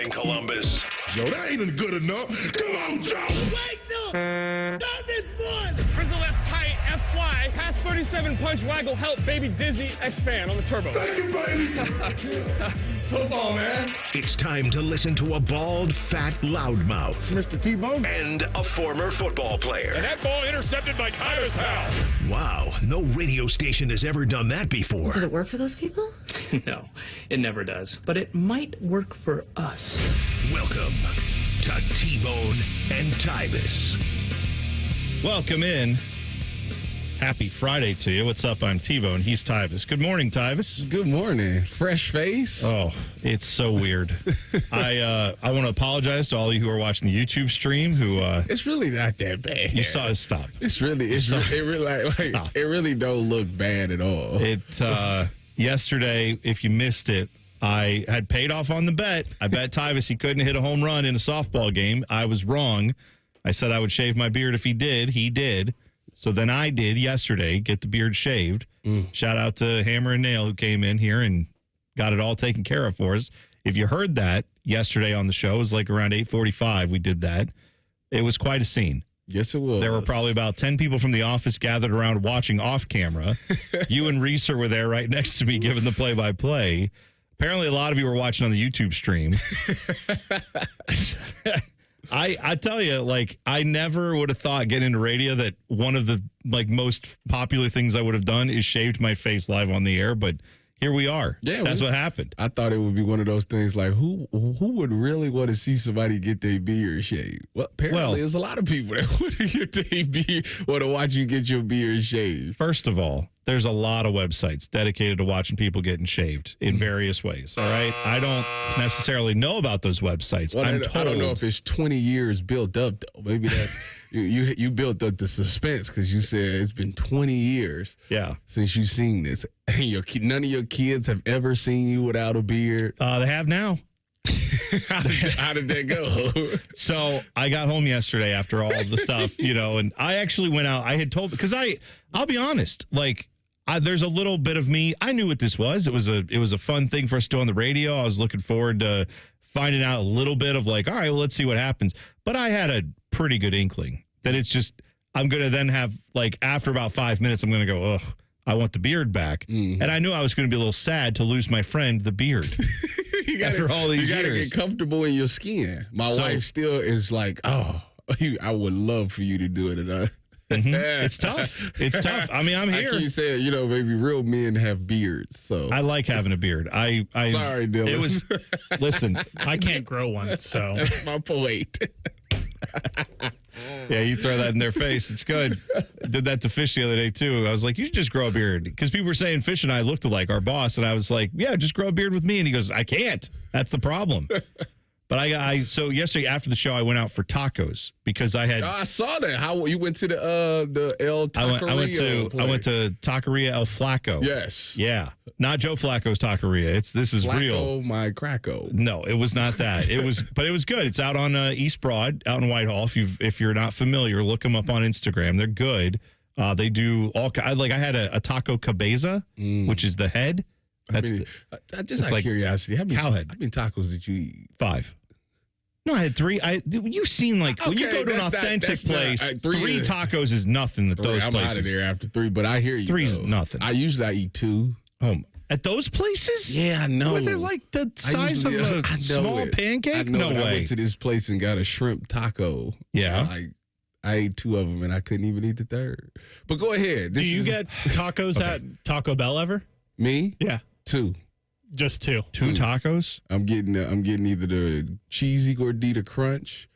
in Columbus. Joe, that ain't good enough. Come on, Joe. Wait, no. Stop this one. Frizzle left tight, F fly, pass 37 punch, waggle, help, baby dizzy, X fan on the turbo. Thank you, baby. Football, man. It's time to listen to a bald, fat loudmouth Mr. T-Bone. and a former football player. And that ball intercepted by Tyvis pal. Wow, no radio station has ever done that before. Does it work for those people? No, it never does. But it might work for us. Welcome to T-Bone and Tyvis. Welcome in. Happy Friday to you. What's up? I'm T-Bone. He's Tyvis. Good morning, Tyvis. Good morning. Fresh face. Oh, it's so weird. I want to apologize to all of you who are watching the YouTube stream who It's really not that bad. you saw us stop. It really don't look bad at all. It yesterday, if you missed it, I had paid off on the bet. I bet Tyvis he couldn't hit a home run in a softball game. I was wrong. I said I would shave my beard if he did. He did. So then I did yesterday get the beard shaved. Shout out to Hammer and Nail who came in here and got it all taken care of for us. If you heard that yesterday on the show, it was like around 8:45 we did that. It was quite a scene. Yes, it was. There were probably about 10 people from the office gathered around watching off camera. You and Reese were there right next to me giving the play-by-play. Apparently a lot of you were watching on the YouTube stream. I tell you, like, I never would have thought getting into radio that one of the most popular things I would have done is shaved my face live on the air, but here we are. Yeah, that's what happened. I thought it would be one of those things like who would really want to see somebody get their beard shaved? Well, apparently there's a lot of people that want to get their beard, want to watch you get your beard shaved. First of all, there's a lot of websites dedicated to watching people getting shaved in various ways. All right. I don't necessarily know about those websites. Well, I'm told. I don't know if it's 20 years built up, though. Maybe that's you built up the suspense because you said it's been 20 years since you've seen this. None of your kids have ever seen you without a beard. They have now. How did that go? So I got home yesterday after all the stuff, and I actually went out. I had told, because I'll be honest, there's a little bit of me. I knew what this was. It was a fun thing for us to do on the radio. I was looking forward to finding out a little bit of all right, well, let's see what happens. But I had a pretty good inkling that it's just, I'm going to then have, after about 5 minutes, I'm going to go, ugh, I want the beard back. Mm-hmm. And I knew I was going to be a little sad to lose my friend, the beard. After all these years. You got to get comfortable in your skin. My wife still is like, oh, I would love for you to do it. And It's tough. It's tough. I mean, I'm here. I keep saying, maybe real men have beards. So I like having a beard. I sorry, Dylan. It was. Listen, I can't grow one, so that's my point. Yeah, you throw that in their face. It's good. Did that to Fish the other day, too. I was like, you should just grow a beard. Because people were saying Fish and I looked alike, our boss. And I was like, yeah, just grow a beard with me. And he goes, I can't. That's the problem. But so yesterday after the show, I went out for tacos because I had. I saw that. How you went to the El Taqueria? I went to Taqueria El Flaco. Yes. Yeah. Not Joe Flacco's Taqueria. This is Flacco, real. My Cracko. No, it was not that. But it was good. It's out on East Broad, out in Whitehall. If you're not familiar, look them up on Instagram. They're good. They do all. I had a taco cabeza, which is the head. That's just out of curiosity. How many tacos did you eat? 5. No, I had 3. You've seen when you go to an authentic place, 3 tacos is nothing at those I'm places. I'm out of there after 3, but I hear you. 3 is nothing. I usually eat 2. Oh, at those places? Yeah, I know. Were they the size of a small pancake? No way. I went to this place and got a shrimp taco. Yeah. I ate 2 of them and I couldn't even eat the 3rd. But go ahead. Do you get tacos at Taco Bell ever? Me? Yeah. 2. Just 2. 2 tacos? I'm getting either the cheesy gordita crunch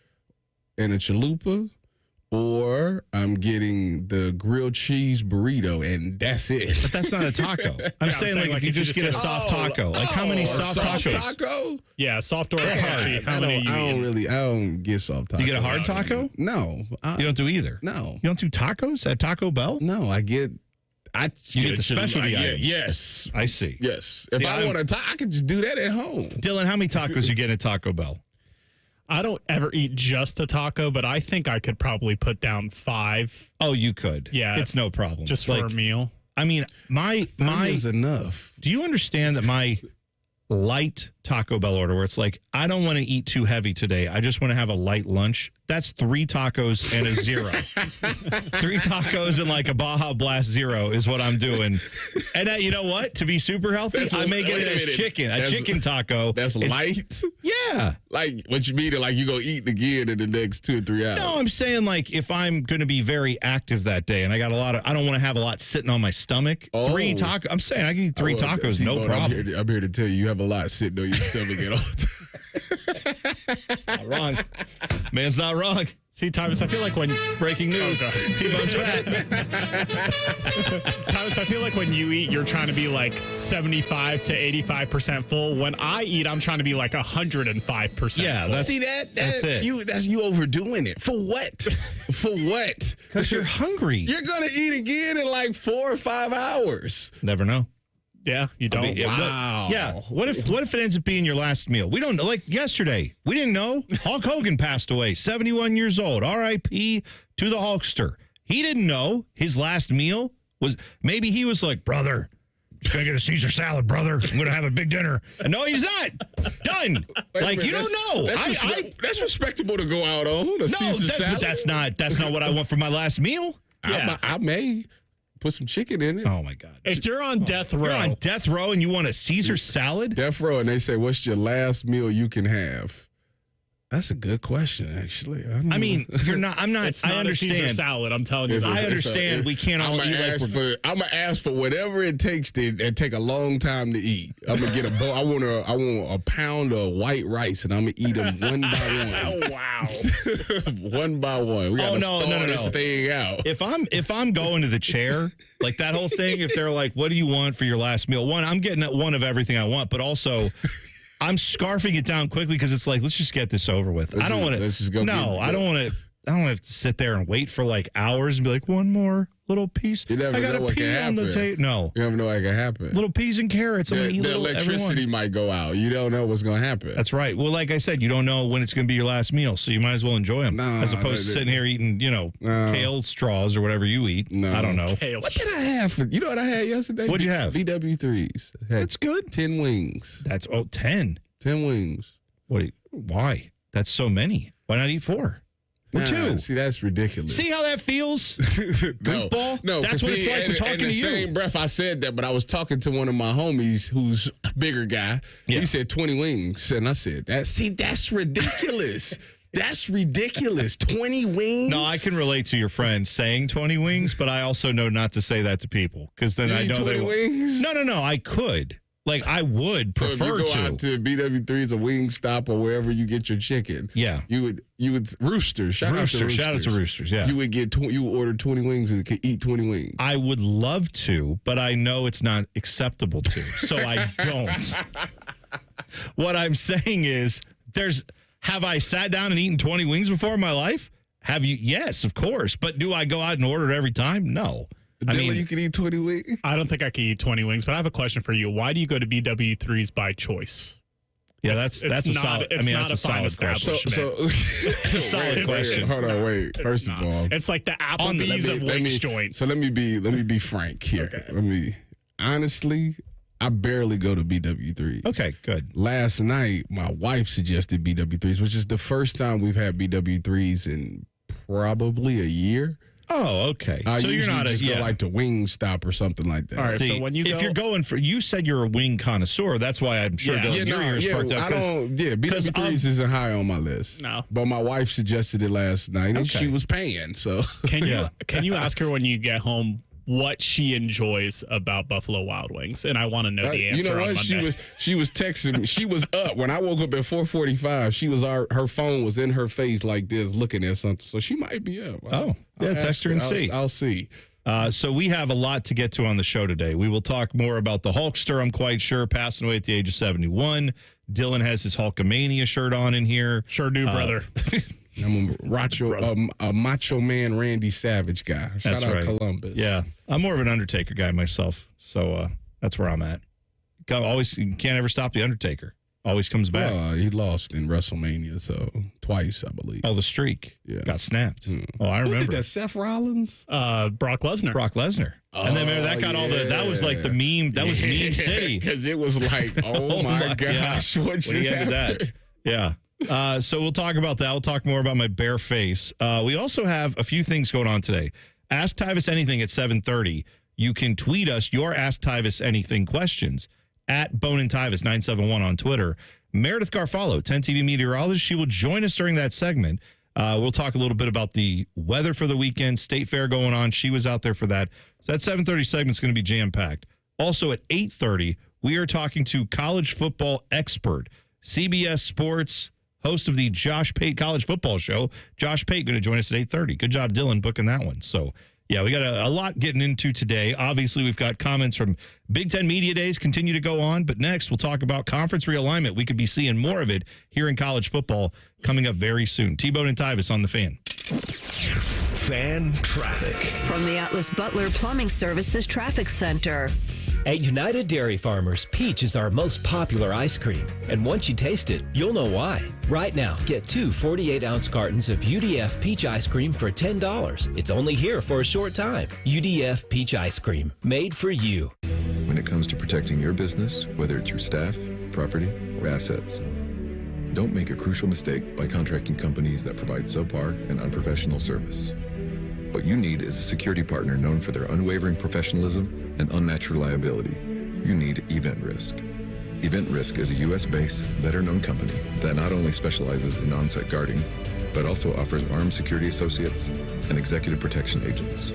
and a chalupa, or I'm getting the grilled cheese burrito, and that's it. But that's not a taco. I'm saying if you just get a soft taco. How many soft tacos? Taco? Yeah, soft or hard. I don't get soft tacos. You get a hard taco? No. You don't do either? No. You don't do tacos at Taco Bell? No, you get the specialty items. Yes. I see. Yes. If I want a taco, I could just do that at home. Dylan, how many tacos you get at Taco Bell? I don't ever eat just a taco, but I think I could probably put down 5. Oh, you could. Yeah. It's no problem. Just for a meal. I mean, my is enough. Do you understand that my light Taco Bell order where it's like, I don't want to eat too heavy today. I just want to have a light lunch. That's 3 tacos and a 0. 3 tacos and like a Baja Blast 0 is what I'm doing. And you know what? To be super healthy, I may get it as chicken. A chicken taco. That's light? Yeah. Like, what you mean? Like, you go eat again in the next 2 or 3 hours? No, I'm saying like if I'm going to be very active that day and I got I don't want to have a lot sitting on my stomach. 3 tacos. I'm saying I can eat 3 tacos, no problem. I'm here to tell you have a lot sitting on your stomach at all times. Not wrong. Man's not wrong. See, Tyvis, I feel like when breaking news, T-Bone's fat. Tyvis, I feel like when you eat, you're trying to be like 75 to 85% full. When I eat, I'm trying to be like 105%. Yeah, full. that's it. That's you overdoing it. For what? For what? Because you're hungry. You're gonna eat again in like 4 or 5 hours. Never know. Yeah, you don't. Wow. What if it ends up being your last meal? We don't know. Like yesterday, we didn't know. Hulk Hogan passed away, 71 years old. R.I.P. to the Hulkster. He didn't know his last meal was, maybe he was like, brother, just gonna get a Caesar salad, brother. I'm gonna have a big dinner. And no, he's not. Done. Like, you don't know. That's respectable to go out on. Caesar salad. But that's not what I want for my last meal. Yeah. I may put some chicken in it. Oh my God. If you're on death row. You're on death row and you want a Caesar salad? Death row, and they say, what's your last meal you can have? That's a good question, actually. I mean, you're not. I'm not. It's not I understand. A Caesar salad. I'm telling you. I understand. We can't all eat like I'm gonna ask for whatever it takes to take a long time to eat. I'm gonna get a bowl. I want a pound of white rice, and I'm gonna eat them one by one. Oh wow! One by one. We gotta start this thing out. If I'm going to the chair, like that whole thing. If they're like, "What do you want for your last meal?" One, I'm getting one of everything I want, but also. I'm scarfing it down quickly because it's like, let's just get this over with. I don't want to. Let's just go. No, I don't want to. I don't have to sit there and wait for like hours and be like, one more little piece. You never know what can happen. No, you never know what can happen. Little peas and carrots. The electricity might go out. You don't know what's going to happen. That's right. Well, like I said, you don't know when it's going to be your last meal, so you might as well enjoy them as opposed to sitting here eating, kale straws or whatever you eat. No. I don't know. What did I have? You know what I had yesterday? What'd you have? BW3s. That's good. 10 wings. 10. 10 wings. Why? That's so many. Why not eat 4? Or 2? See, that's ridiculous. See how that feels? Goofball? No, that's what it's like when talking to you. In the same breath, I said that, but I was talking to one of my homies who's a bigger guy. Yeah. He said 20 wings. And I said, that's ridiculous. That's ridiculous. 20 wings? No, I can relate to your friend saying 20 wings, but I also know not to say that to people. Because then I know 20 wings? No, I could. Like, I would prefer to. If you go out to BW3's or Wingstop or wherever you get your chicken. Yeah. You would Roosters. Shout out to Roosters. Yeah. You would order 20 wings and could eat 20 wings. I would love to, but I know it's not acceptable to. So I don't. What I'm saying is have I sat down and eaten 20 wings before in my life? Have you? Yes, of course. But do I go out and order it every time? No. I mean, you can eat 20 wings? I don't think I can eat 20 wings, but I have a question for you. Why do you go to BW3s by choice? Yeah, that's a solid. It's not a solid question. It's a solid question. Hold on, wait. First of all, it's like the Applebee's of wings joint. So let me be frank here. Okay. Honestly, I barely go to BW3s. Okay, good. Last night, my wife suggested BW3s, which is the first time we've had BW3s in probably a year. Oh, okay. So you're not go like to Wingstop or something like that. All right. So when if you're going for, you said you're a wing connoisseur. That's why I'm sure your ears perked up. BW3s isn't high on my list. No, but my wife suggested it last night, and she was paying. So can you ask her when you get home what she enjoys about Buffalo Wild Wings? And I want to know the answer. You know what? On Monday. She was texting me. She was up when I woke up at 4:45. She was her phone was in her face like this, looking at something. So she might be up. I'll text her and see. I'll see. So we have a lot to get to on the show today. We will talk more about the Hulkster, I'm quite sure, passing away at the age of 71. Dylan has his Hulkamania shirt on in here. Sure do, brother. I'm a Macho Man Randy Savage guy. Shout out Columbus. Yeah. I'm more of an Undertaker guy myself. So that's where I'm at. You can't ever stop the Undertaker. Always comes back. He lost in WrestleMania, so twice, I believe. Oh, the streak got snapped. Oh, I Who remember. did that? Seth Rollins? Brock Lesnar. Brock Lesnar. And then remember that got all the, that was like the meme, that was meme city. Because it was like, oh my gosh, what just happened? That. Yeah. So we'll talk about that. We'll talk more about my bare face. We also have a few things going on today. Ask Tyvis Anything at 7:30. You can tweet us your Ask Tyvis Anything questions at Bone and Tyvis 971 on Twitter. Meredith Garfalo, 10 TV meteorologist, she will join us during that segment. We'll talk a little bit about the weather for the weekend, State Fair going on. She was out there for that. So that 7:30 segment is going to be jam-packed. Also at 8:30, we are talking to college football expert, CBS Sports, host of the Josh Pate College Football Show. Josh Pate going to join us at 8:30. Good job, Dylan, booking that one. So, yeah, we got a lot getting into today. Obviously, we've got comments from Big Ten Media Days continue to go on. But next, we'll talk about conference realignment. We could be seeing more of it here in college football coming up very soon. T-Bone and Tyvis on the Fan. Fan traffic. From the Atlas Butler Plumbing Services Traffic Center. At United Dairy Farmers, peach is our most popular ice cream. And once you taste it, you'll know why. Right now, get 2 48-ounce cartons of UDF peach ice cream for $10. It's only here for a short time. UDF peach ice cream, made for you. When it comes to protecting your business, whether it's your staff, property, or assets, don't make a crucial mistake by contracting companies that provide subpar and unprofessional service. What you need is a security partner known for their unwavering professionalism and unnatural liability. You need Event Risk. Event Risk is a U.S.-based, veteran-owned company that not only specializes in on-site guarding, but also offers armed security associates and executive protection agents.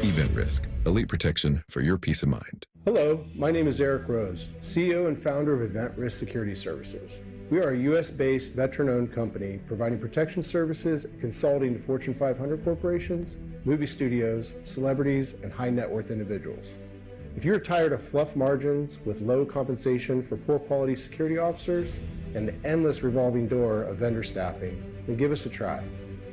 Event Risk, elite protection for your peace of mind. Hello, my name is Eric Rose, CEO and founder of Event Risk Security Services. We are a U.S.-based, veteran-owned company providing protection services and consulting to Fortune 500 corporations, movie studios, celebrities, and high-net-worth individuals. If you're tired of fluff margins with low compensation for poor-quality security officers and the endless revolving door of vendor staffing, then give us a try.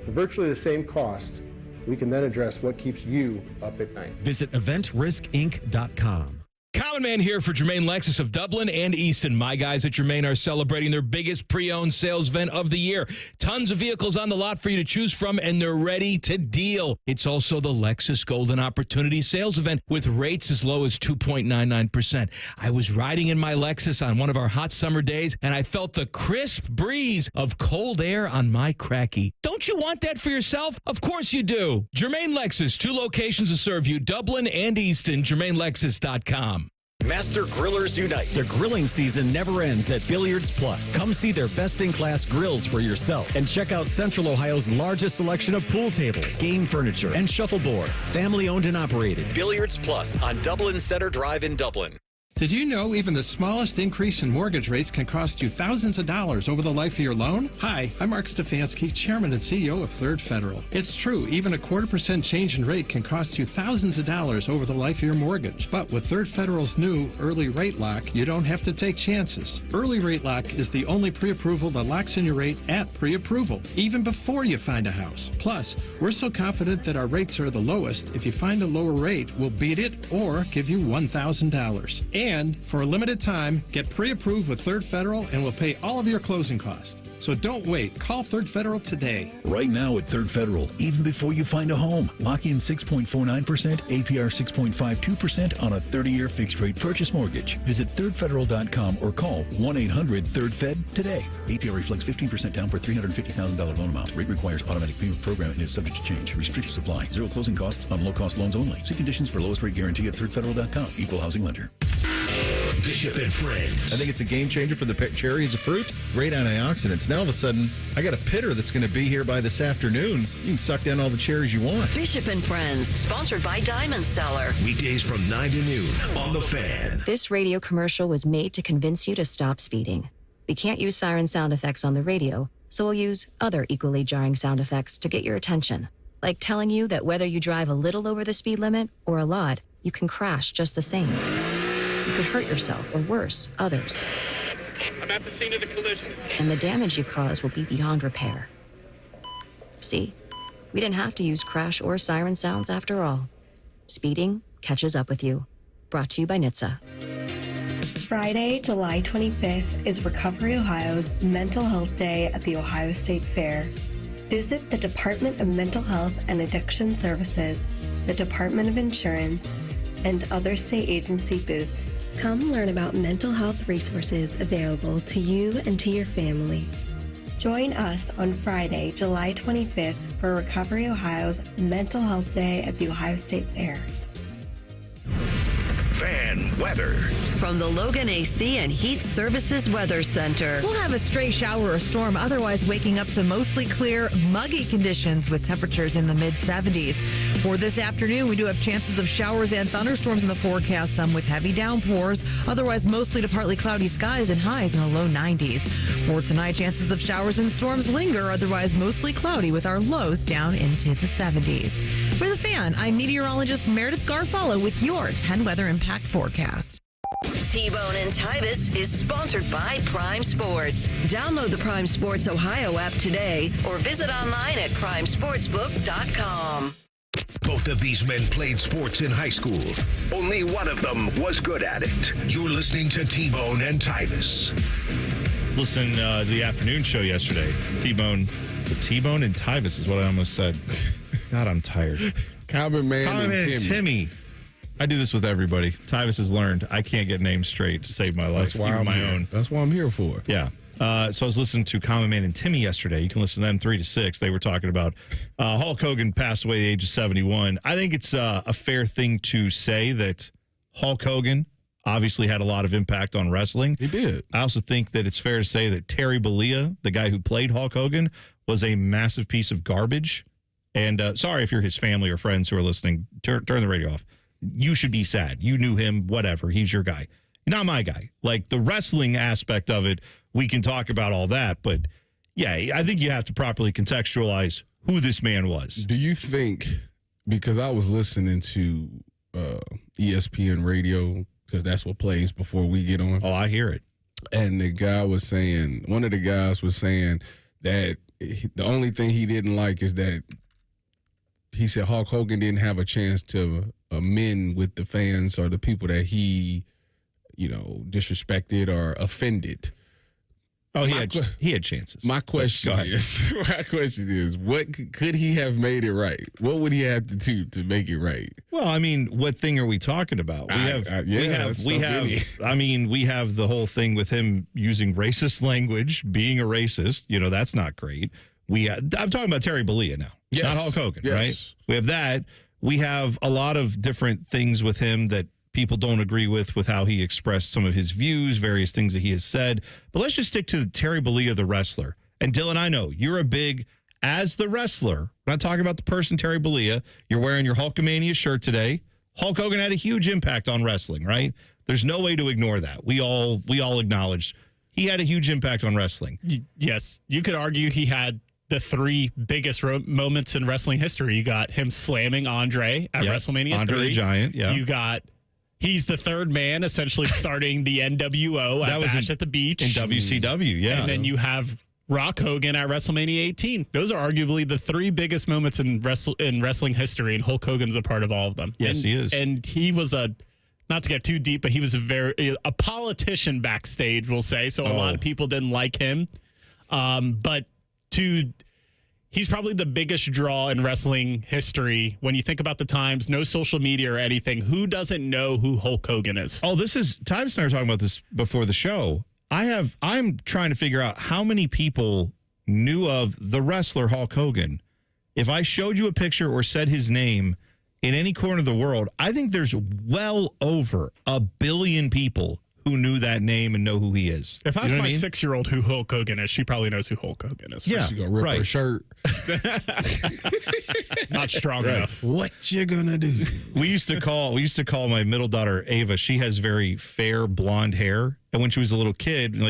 For virtually the same cost, we can then address what keeps you up at night. Visit eventriskinc.com. Common Man here for Germain Lexus of Dublin and Easton. My guys at Germain are celebrating their biggest pre-owned sales event of the year. Tons of vehicles on the lot for you to choose from, and they're ready to deal. It's also the Lexus Golden Opportunity Sales Event with rates as low as 2.99%. I was riding in my Lexus on one of our hot summer days, and I felt the crisp breeze of cold air on my cracky. Don't you want that for yourself? Of course you do. Germain Lexus, 2 locations to serve you, Dublin and Easton, GermainLexus.com. Master Grillers Unite. The grilling season never ends at Billiards Plus. Come see their best-in-class grills for yourself and check out Central Ohio's largest selection of pool tables, game furniture, and shuffleboard. Family-owned and operated. Billiards Plus on Dublin Center Drive in Dublin. Did you know even the smallest increase in mortgage rates can cost you thousands of dollars over the life of your loan? Hi, I'm Mark Stefanski, Chairman and CEO of Third Federal. It's true, even a 0.25% change in rate can cost you thousands of dollars over the life of your mortgage. But with Third Federal's new Early Rate Lock, you don't have to take chances. Early Rate Lock is the only pre-approval that locks in your rate at pre-approval, even before you find a house. Plus, we're so confident that our rates are the lowest, if you find a lower rate, we'll beat it or give you $1,000. And for a limited time, get pre-approved with Third Federal and we'll pay all of your closing costs. So don't wait. Call Third Federal today. Right now at Third Federal, even before you find a home, lock in 6.49%, APR 6.52% on a 30-year fixed-rate purchase mortgage. Visit thirdfederal.com or call 1-800-3RD-FED today. APR reflects 15% down per $350,000 loan amount. Rate requires automatic payment program and is subject to change. Restrictions apply. Zero closing costs on low-cost loans only. See conditions for lowest rate guarantee at thirdfederal.com. Equal housing lender. Bishop and Friends. I think it's a game changer for the cherry as a fruit. Great antioxidants. Now all of a sudden, I got a pitter that's going to be here by this afternoon. You can suck down all the cherries you want. Bishop and Friends, sponsored by Diamond Cellar. Weekdays from 9 to noon on The Fan. This radio commercial was made to convince you to stop speeding. We can't use siren sound effects on the radio, so we'll use other equally jarring sound effects to get your attention. Like telling you that whether you drive a little over the speed limit or a lot, you can crash just the same. You could hurt yourself, or worse, others. I'm at the scene of the collision. And the damage you cause will be beyond repair. See? We didn't have to use crash or siren sounds after all. Speeding catches up with you. Brought to you by NHTSA. Friday, July 25th is Recovery Ohio's Mental Health Day at the Ohio State Fair. Visit the Department of Mental Health and Addiction Services, the Department of Insurance, and other state agency booths. Come learn about mental health resources available to you and to your family. Join us on Friday, July 25th for Recovery Ohio's Mental Health Day at the Ohio State Fair. Fan weather. From the Logan AC and Heat Services Weather Center. We'll have a stray shower or storm, otherwise waking up to mostly clear, muggy conditions with temperatures in the mid-70s. For this afternoon, we do have chances of showers and thunderstorms in the forecast, some with heavy downpours, otherwise mostly to partly cloudy skies and highs in the low 90s. For tonight, chances of showers and storms linger, otherwise mostly cloudy with our lows down into the 70s. For the Fan, I'm meteorologist Meredith Garfalo with your 10 weather impact forecast. T-Bone and Tyvis is sponsored by Prime Sports. Download the Prime Sports Ohio app today or visit online at primesportsbook.com. Both of these men played sports in high school. Only one of them was good at it. You're listening to T-Bone and Tyvis. Listen to the afternoon show yesterday. T-Bone and Tyvis is what I almost said. God, I'm tired. Common Man and Timmy. I do this with everybody. Tyvis has learned I can't get names straight to save my life. That's why I'm my here. own. That's what I'm here for. Yeah. So I was listening to Common Man and Timmy yesterday. You can listen to them 3 to 6. They were talking about Hulk Hogan passed away at the age of 71. I think it's a fair thing to say that Hulk Hogan obviously had a lot of impact on wrestling. He did. I also think that it's fair to say that Terry Bollea, the guy who played Hulk Hogan, was a massive piece of garbage. And sorry if you're his family or friends who are listening. Turn the radio off. You should be sad. You knew him, whatever. He's your guy. Not my guy. Like the wrestling aspect of it, we can talk about all that. But yeah, I think you have to properly contextualize who this man was. Do you think, because I was listening to ESPN radio, because that's what plays before we get on. Oh, I hear it. And the guy was saying, one of the guys was saying that the only thing he didn't like is that he said Hulk Hogan didn't have a chance to amend with the fans or the people that he, disrespected or offended. Oh, he had chances. My question is, what could he have made it right? What would he have to do to make it right? Well, I mean, what thing are we talking about? We have the whole thing with him using racist language, being a racist. That's not great. I'm talking about Terry Bollea now, not Hulk Hogan, right? We have that. We have a lot of different things with him that people don't agree with how he expressed some of his views, various things that he has said. But let's just stick to Terry Bollea, the wrestler. And Dylan, I know you're as the wrestler, we're not talking about the person Terry Bollea. You're wearing your Hulkamania shirt today. Hulk Hogan had a huge impact on wrestling, right? There's no way to ignore that. We all acknowledge he had a huge impact on wrestling. Yes, you could argue he had the 3 biggest moments in wrestling history. You got him slamming Andre at WrestleMania 3. Andre the Giant, yeah. You got he's the third man essentially starting the NWO at Bash at the Beach. In WCW, yeah. And then you have Rock Hogan at WrestleMania 18. Those are arguably the 3 biggest moments in wrestling history, and Hulk Hogan's a part of all of them. Yes, he is. And he was not to get too deep, but he was a politician backstage, we'll say. So a lot of people didn't like him. He's probably the biggest draw in wrestling history. When you think about the times, no social media or anything, who doesn't know who Hulk Hogan is? Oh, Tyvis and I were talking about this before the show. I'm trying to figure out how many people knew of the wrestler Hulk Hogan. If I showed you a picture or said his name in any corner of the world, I think there's well over 1 billion people who knew that name and know who he is. If I ask my 6-year-old who Hulk Hogan is, she probably knows who Hulk Hogan is. Yeah, she's gonna rip her shirt. Not strong enough. What you gonna do? We used to call my middle daughter Ava. She has very fair blonde hair, and when she was a little kid,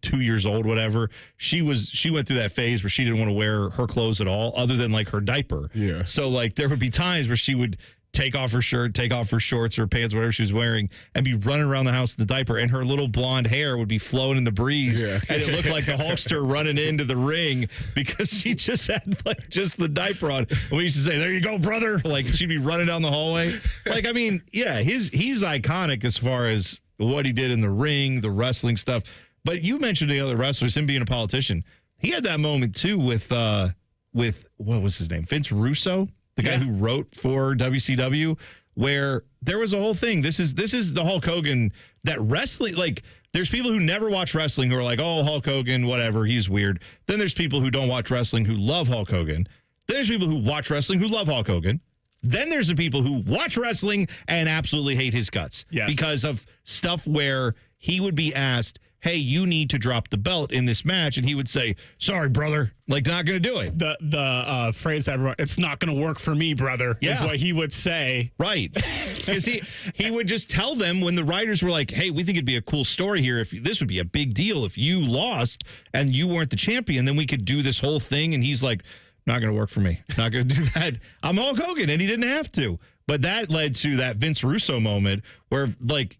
2 years old, whatever, she went through that phase where she didn't want to wear her clothes at all, other than her diaper. Yeah. So there would be times where she would take off her shirt, take off her shorts or pants, whatever she was wearing, and be running around the house in the diaper, and her little blonde hair would be flowing in the breeze, and it looked like the Hulkster running into the ring because she just had just the diaper on. And we used to say, "There you go, brother!" She'd be running down the hallway. He's iconic as far as what he did in the ring, the wrestling stuff. But you mentioned the other wrestlers, him being a politician. He had that moment too with what was his name? Vince Russo, the guy who wrote for WCW, where there was a whole thing. This is the Hulk Hogan that wrestling, like, there's people who never watch wrestling who are like, oh, Hulk Hogan, whatever, he's weird. Then there's people who don't watch wrestling who love Hulk Hogan. Then there's people who watch wrestling who love Hulk Hogan. Then there's the people who watch wrestling and absolutely hate his guts. Yes. Because of stuff where he would be asked, hey, you need to drop the belt in this match. And he would say, sorry, brother, like, not going to do it. The phrase that everyone, it's not going to work for me, brother, is what he would say. Right. Because he would just tell them when the writers were like, hey, we think it'd be a cool story here. If this would be a big deal if you lost and you weren't the champion, then we could do this whole thing. And he's like, not going to work for me. Not going to do that. I'm Hulk Hogan, and he didn't have to. But that led to that Vince Russo moment where, like,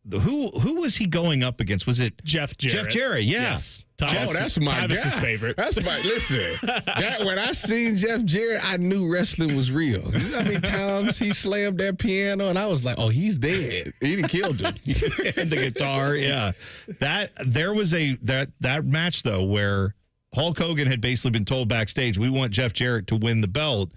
who was he going up against? Was it Jeff Jarrett? Jeff Jarrett, yeah. Yes. That's my Tyvis' guy. favorite. That's my listen. That when I seen Jeff Jarrett, I knew wrestling was real. You know how many times he slammed that piano, and I was like, "Oh, he's dead. He done killed him." And the guitar, yeah. There was that match though where Hulk Hogan had basically been told backstage, "We want Jeff Jarrett to win the belt."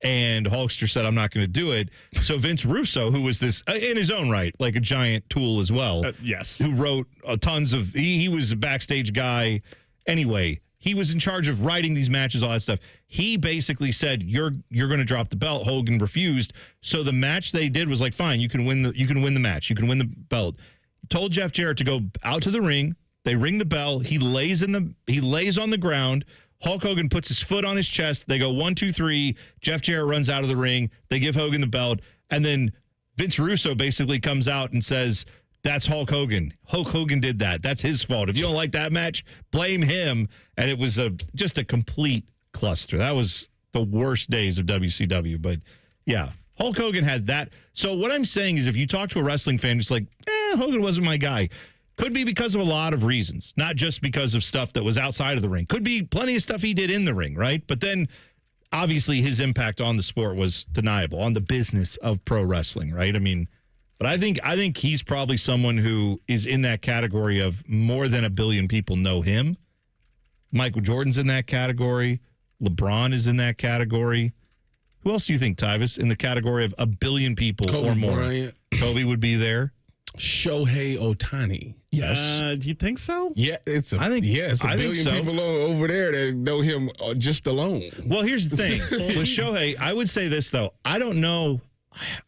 And Hulkster said, I'm not going to do it. So Vince Russo, who was this, in his own right, like a giant tool as well. Yes. Who wrote tons of, he was a backstage guy. Anyway, he was in charge of writing these matches, all that stuff. He basically said, you're going to drop the belt. Hogan refused. So the match they did was like, fine, you can win the match. You can win the belt. Told Jeff Jarrett to go out to the ring. They ring the bell. He lays on the ground. Hulk Hogan puts his foot on his chest. They go 1, 2, 3. Jeff Jarrett runs out of the ring. They give Hogan the belt. And then Vince Russo basically comes out and says, that's Hulk Hogan. Hulk Hogan did that. That's his fault. If you don't like that match, blame him. And it was just a complete cluster. That was the worst days of WCW. But yeah, Hulk Hogan had that. So what I'm saying is if you talk to a wrestling fan, it's like, Hogan wasn't my guy. Could be because of a lot of reasons, not just because of stuff that was outside of the ring. Could be plenty of stuff he did in the ring, right? But then, obviously, his impact on the sport was deniable, on the business of pro wrestling, right? I mean, but I think he's probably someone who is in that category of more than 1 billion people know him. Michael Jordan's in that category. LeBron is in that category. Who else do you think, Tyvis, in the category of 1 billion people Kobe or more? Bryant. Kobe would be there. Shohei Ohtani. Yes. Do you think so? Yeah, it's a billion people over there that know him just alone. Well, here's the thing. With Shohei, I would say this, though. I don't know.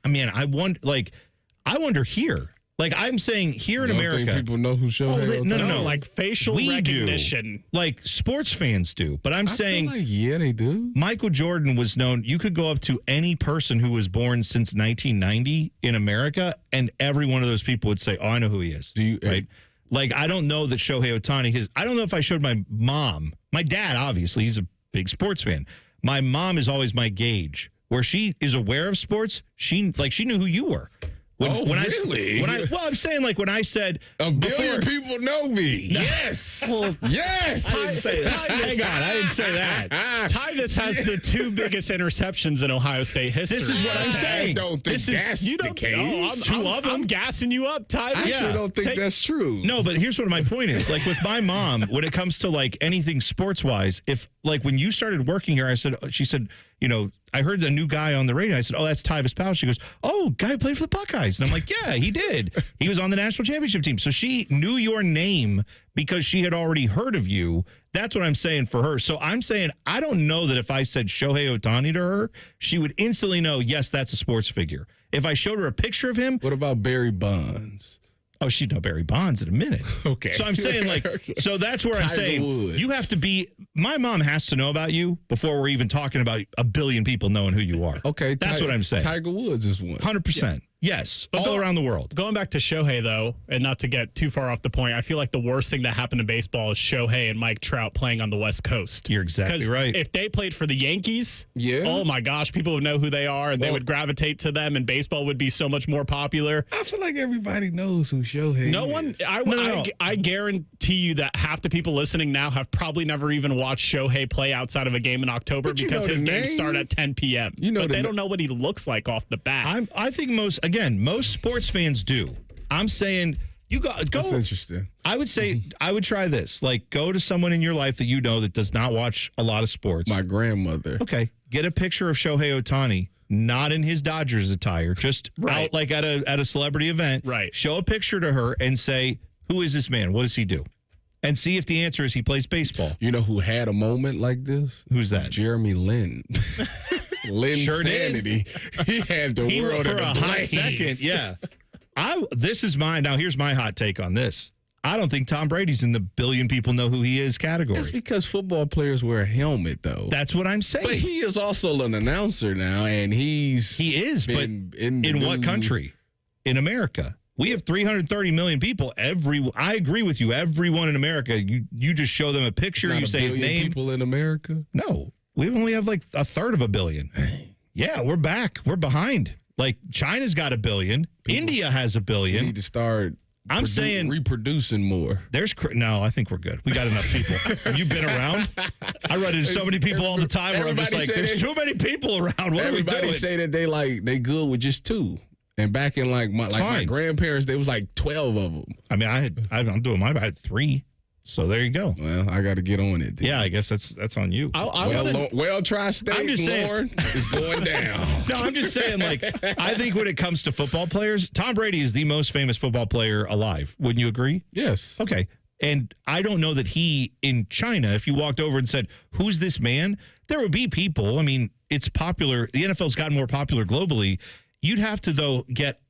I mean, I wonder here. Like, I'm saying here in America. Think people know who Shohei Ohtani is? No. Like facial recognition. Do. Like sports fans do. But I'm saying. Feel like, yeah, they do. Michael Jordan was known. You could go up to any person who was born since 1990 in America, and every one of those people would say, oh, I know who he is. Do you? Right? Like, I don't know that Shohei Ohtani I don't know if I showed my mom. My dad, obviously, he's a big sports fan. My mom is always my gauge. Where she is aware of sports, she knew who you were. Really? I'm saying, like, when I said 1 billion people know me. No. Yes. Well, yes. Hang on, I didn't say that. Tyvis has the 2 biggest interceptions in Ohio State history. This is what I'm saying. I don't think that's the case. I'm gassing you up, Tyvis. I actually don't think that's true. No, but here's what my point is. Like, with my mom, when it comes to, like, anything sports-wise, if, like, when you started working here, she said, you know, I heard a new guy on the radio. I said, oh, that's Tyvis Powell. She goes, oh, guy who played for the Buckeyes. And I'm like, yeah, he did. He was on the national championship team. So she knew your name because she had already heard of you. That's what I'm saying for her. So I'm saying I don't know that if I said Shohei Ohtani to her, she would instantly know, yes, that's a sports figure. If I showed her a picture of him. What about Barry Bonds? Oh, she'd know Barry Bonds in a minute. Okay. So I'm saying, like, so that's where I'm saying you have to be, my mom has to know about you before we're even talking about 1 billion people knowing who you are. Okay. That's what I'm saying. Tiger Woods is one. 100%. Yeah. Yes. But all around the world. Going back to Shohei, though, and not to get too far off the point, I feel like the worst thing that happened in baseball is Shohei and Mike Trout playing on the West Coast. You're exactly right. If they played for the Yankees, oh my gosh, people would know who they are, and they would gravitate to them, and baseball would be so much more popular. I feel like everybody knows who Shohei is. No one, I guarantee you that half the people listening now have probably never even watched Shohei play outside of a game in October because his games start at 10 p.m. But they don't know what he looks like off the bat. I think most sports fans do. I'm saying you go. That's interesting. I would say I would try this. Like, go to someone in your life that you know that does not watch a lot of sports. My grandmother. Okay. Get a picture of Shohei Ohtani, not in his Dodgers attire, just out like at a celebrity event. Right. Show a picture to her and say, who is this man? What does he do? And see if the answer is he plays baseball. You know who had a moment like this? Who's that? Jeremy Lin. Lin Sure Sanity. He had the world for in a a hot blaze. second. Yeah. This is mine. Now, here's my hot take on this. I don't think Tom Brady's in the billion people know who he is category. That's because football players wear a helmet, though. That's what I'm saying. But he is also an announcer now, and he is. But in what country? In America. We have 330 million people. I agree with you. Everyone in America, you just show them a picture, you say his name. People in America? No, we only have like a third of a billion. Yeah, we're back. We're behind. Like China's got 1 billion. India has 1 billion. We need to start. I'm saying reproducing more. No, I think we're good. We got enough people. Have you been around? I run into so many people all the time where I'm just like, there's too many people around. What are we doing? Everybody say that they good with just 2. And back in my grandparents, there was like 12 of them. I mean, I'm doing mine. I had 3. So there you go. Well, I got to get on it. Dude. Yeah, I guess that's on you. Tri-State, I'm just Lauren, is going down. No, I'm just saying, like, I think when it comes to football players, Tom Brady is the most famous football player alive. Wouldn't you agree? Yes. Okay. And I don't know that he, in China, if you walked over and said, who's this man? There would be people. I mean, it's popular. The NFL's gotten more popular globally. You'd have to, though, get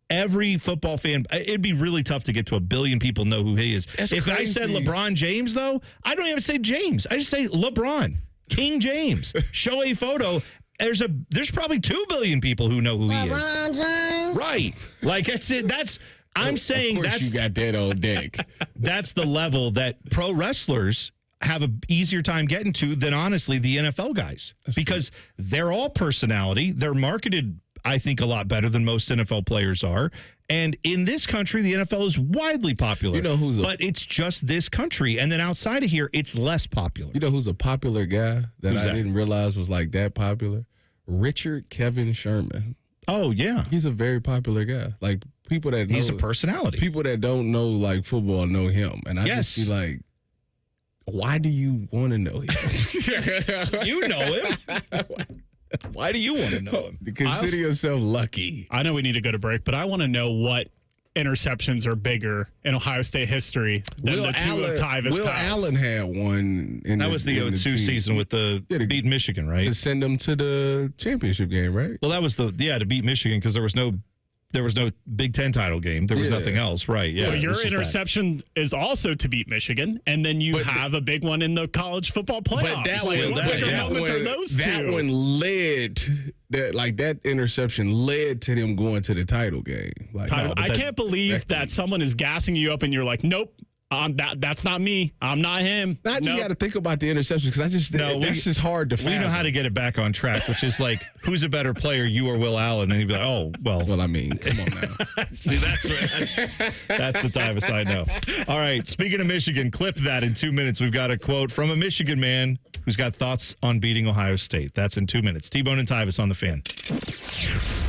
every football fan. It'd be really tough to get to 1 billion people know who he is. If I said LeBron James, though, I don't even say James. I just say LeBron, King James. Show a photo. There's probably 2 billion people who know who he is. LeBron James. Right. Like, that's it. I'm saying of course that's you got that old deck. That's the level that pro wrestlers have an easier time getting to than, honestly, the NFL guys. Because they're all personality. They're marketed, I think, a lot better than most NFL players are. And in this country, the NFL is widely popular. You know but it's just this country. And then outside of here, it's less popular. You know who's a popular guy that I didn't realize was like that popular? Richard Kevin Sherman. Oh, yeah. He's a very popular guy. Like, people that know. He's a personality. People that don't know, like, football know him. And I just be like, why do you want to know him? You know him. Why do you want to know him? Consider yourself lucky. I know we need to go to break, but I want to know what interceptions are bigger in Ohio State history than the two of Tyvis. Will Allen had one. That was the 02 season with the beat Michigan, right? To send them to the championship game, right? Well, that was to beat Michigan because there was no Big Ten title game. There was nothing else, right? Yeah. Well, your interception is also to beat Michigan, and then you have a big one in the college football playoffs. But that one led that interception led to them going to the title game. Like, Tyvis, I can't believe that someone is gassing you up, and you're like, nope. That's not me. I'm not him. I just got to think about the interceptions because that's just hard to fathom. We know how to get it back on track, which is like, who's a better player, you or Will Allen? And he'd be like, oh, well. Well, I mean, come on now. See, that's the Tyvis I know. All right, speaking of Michigan, clip that in 2 minutes. We've got a quote from a Michigan man who's got thoughts on beating Ohio State. That's in 2 minutes. T-Bone and Tyvis on the Fan.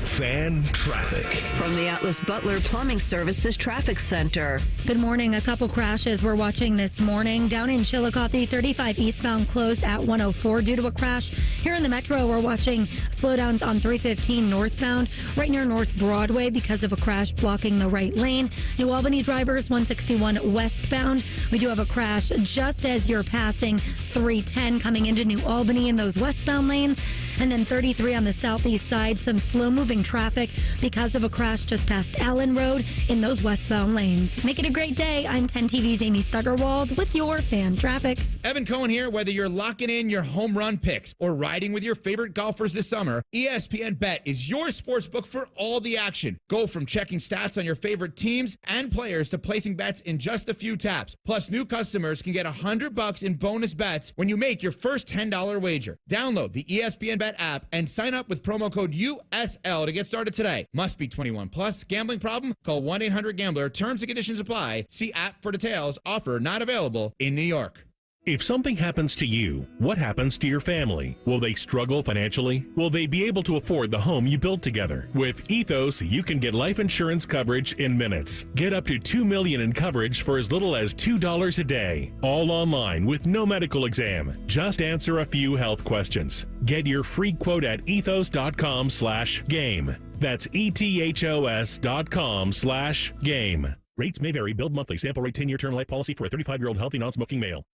Fan traffic. From the Atlas Butler Plumbing Services Traffic Center. Good morning. A couple crashes we're watching this morning. Down in Chillicothe, 35 eastbound closed at 104 due to a crash. Here in the metro, we're watching slowdowns on 315 northbound, right near North Broadway because of a crash blocking the right lane. New Albany drivers, 161 westbound. We do have a crash just as you're passing 310 coming into New Albany in those westbound lanes. And then 33 on the southeast side, some slow-moving traffic because of a crash just past Allen Road in those westbound lanes. Make it a great day. I'm 10 TV's Amy Stuggerwald with your fan traffic. Evan Cohen here. Whether you're locking in your home run picks or riding with your favorite golfers this summer, ESPN Bet is your sportsbook for all the action. Go from checking stats on your favorite teams and players to placing bets in just a few taps. Plus, new customers can get $100 in bonus bets when you make your first $10 wager. Download the ESPN Bet app and sign up with promo code USL to get started today. Must be 21 plus. Gambling problem? Call 1-800-GAMBLER. Terms and conditions apply. See app for details. Offer not available in New York. If something happens to you, what happens to your family? Will they struggle financially? Will they be able to afford the home you built together? With Ethos, you can get life insurance coverage in minutes. Get up to $2 million in coverage for as little as $2 a day. All online with no medical exam. Just answer a few health questions. Get your free quote at ethos.com/game. That's ethos.com/game. Rates may vary. Billed monthly. Sample rate 10-year term life policy for a 35-year-old healthy non-smoking male.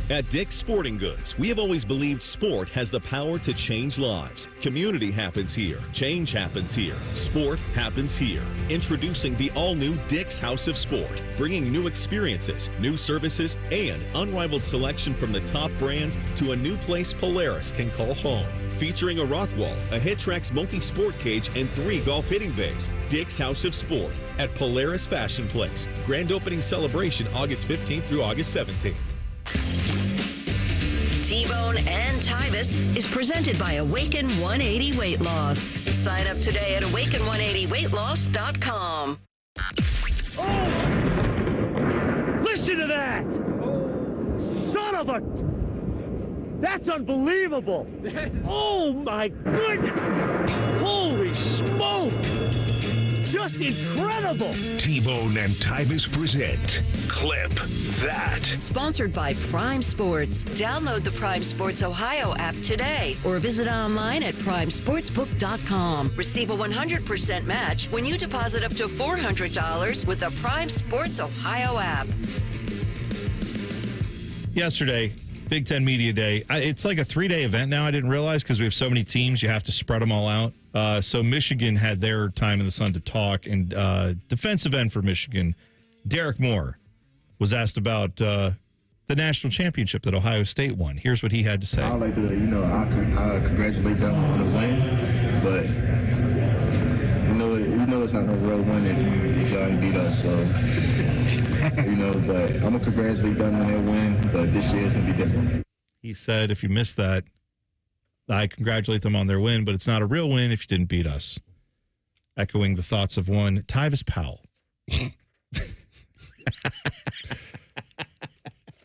At Dick's Sporting Goods, we have always believed sport has the power to change lives. Community happens here. Change happens here. Sport happens here. Introducing the all-new Dick's House of Sport, bringing new experiences, new services, and unrivaled selection from the top brands to a new place Polaris can call home. Featuring a rock wall, a HitTrax multi-sport cage, and 3 golf hitting bays. Dick's House of Sport at Polaris Fashion Place. Grand opening celebration August 15th through August 17th. T-Bone and Tyvis is presented by Awaken 180 Weight Loss. Sign up today at awaken180weightloss.com. Listen to that! Son of a... That's unbelievable! Oh my goodness! Holy smoke! Just incredible! T-Bone and Tyvis present Clip That. Sponsored by Prime Sports. Download the Prime Sports Ohio app today or visit online at primesportsbook.com. Receive a 100% match when you deposit up to $400 with the Prime Sports Ohio app. Yesterday, Big Ten Media Day. It's like a 3-day event now. I didn't realize because we have so many teams, you have to spread them all out. So Michigan had their time in the sun to talk, and defensive end for Michigan, Derrick Moore, was asked about the national championship that Ohio State won. Here's what he had to say. I would like to, I congratulate them on the win, but it's not no real win if y'all ain't beat us. So, but I'm gonna congratulate them on their win, but this year it's gonna be different. He said, if you missed that, I congratulate them on their win, but it's not a real win if you didn't beat us. Echoing the thoughts of one Tyvis Powell.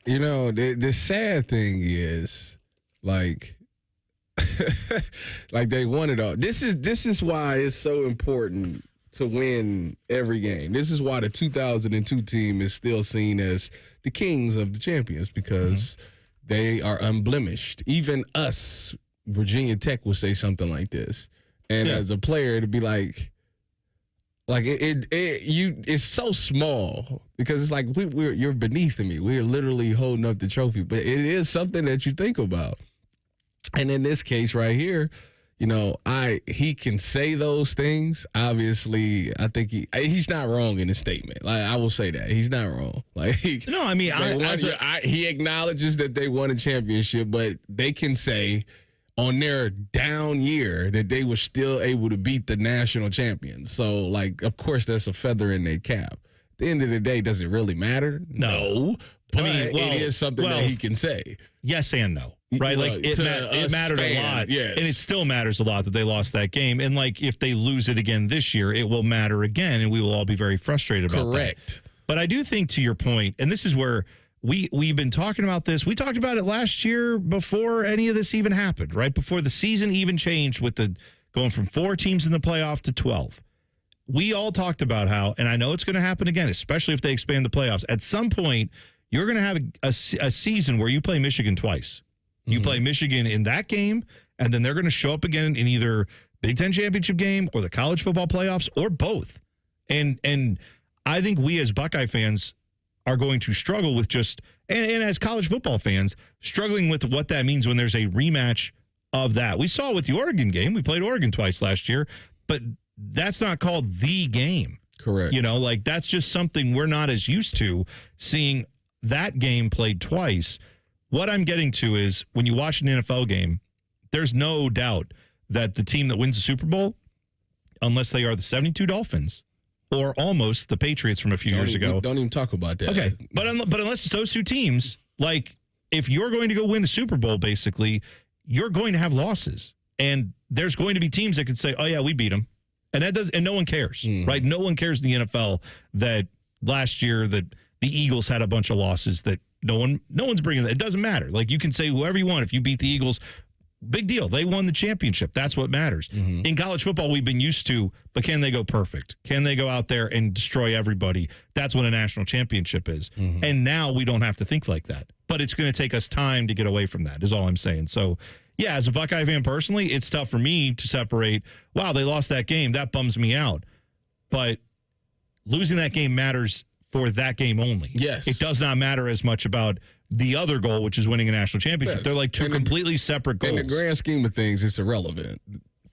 The sad thing is, like they won it all. This is why it's so important to win every game. This is why the 2002 team is still seen as the kings of the champions, because they are unblemished. Even us, Virginia Tech, will say something like this, and as a player, to be like it's so small because it's like you're beneath me. We're literally holding up the trophy, but it is something that you think about. And in this case right here, he can say those things. Obviously, I think he's not wrong in his statement. Like, I will say that he's not wrong. Like, no, I mean, he acknowledges that they won a championship, but they can say on their down year that they were still able to beat the national champions. So, like, of course, that's a feather in their cap. At the end of the day, does it really matter? No. But it is something that he can say. Yes and no. Right? Like, it mattered a lot. Yes. And it still matters a lot that they lost that game. And, like, if they lose it again this year, it will matter again, and we will all be very frustrated about that. Correct. But I do think, to your point, and this is where we've been talking about this. We talked about it last year before any of this even happened, right? Before the season even changed with the going from 4 teams in the playoff to 12. We all talked about how, and I know it's going to happen again, especially if they expand the playoffs. At some point, you're going to have a season where you play Michigan twice. You play Michigan in that game, and then they're going to show up again in either Big Ten championship game or the college football playoffs or both. And I think we as Buckeye fans are going to struggle with and as college football fans, struggling with what that means when there's a rematch of that. We saw it with the Oregon game. We played Oregon twice last year, but that's not called the game. Correct. That's just something we're not as used to, seeing that game played twice. What I'm getting to is when you watch an NFL game, there's no doubt that the team that wins the Super Bowl, unless they are the 72 Dolphins, or almost the Patriots from a few years ago. Don't even talk about that. Okay, but unless it's those two teams, like, if you're going to go win a Super Bowl, basically, you're going to have losses. And there's going to be teams that could say, oh, yeah, we beat them. And no one cares, right? No one cares in the NFL that last year that the Eagles had a bunch of losses that, No one's bringing that. It doesn't matter. Like, you can say whoever you want. If you beat the Eagles, big deal. They won the championship. That's what matters. Mm-hmm. In college football, we've been used to, but can they go perfect? Can they go out there and destroy everybody? That's what a national championship is. Mm-hmm. And now we don't have to think like that. But it's going to take us time to get away from that, is all I'm saying. So, yeah, as a Buckeye fan personally, it's tough for me to separate, wow, they lost that game. That bums me out. But losing that game matters for that game only. Yes. It does not matter as much about the other goal, which is winning a national championship. Yes. They're like two completely separate goals. In the grand scheme of things, it's irrelevant.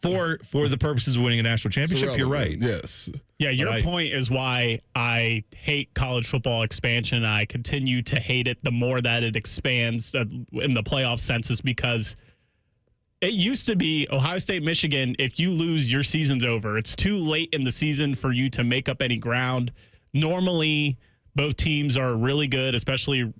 For the purposes of winning a national championship, you're right. Yes. Yeah, your point is why I hate college football expansion. I continue to hate it the more that it expands in the playoff sense, because it used to be Ohio State, Michigan, if you lose, your season's over. It's too late in the season for you to make up any ground. Normally, both teams are really good, especially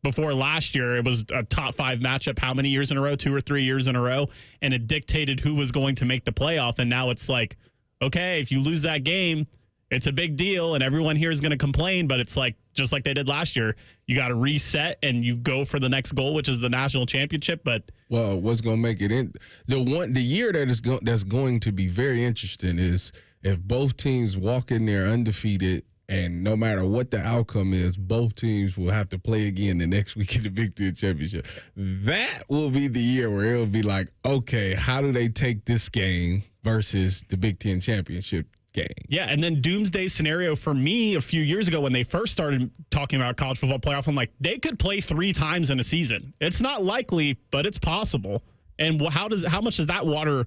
before last year. It was a top 5 matchup how many years in a row? 2 or 3 years in a row. And it dictated who was going to make the playoff. And now it's like, okay, if you lose that game, it's a big deal and everyone here is going to complain. But it's like, just like they did last year, you got to reset and you go for the next goal, which is the national championship. But well, what's going to make it in the year that's going to be very interesting is if both teams walk in there undefeated. And no matter what the outcome is, both teams will have to play again the next week in the Big Ten Championship. That will be the year where it'll be like, okay, how do they take this game versus the Big Ten Championship game? Yeah, and then doomsday scenario for me a few years ago when they first started talking about college football playoff, I'm like, they could play 3 times in a season. It's not likely, but it's possible. And how much does that water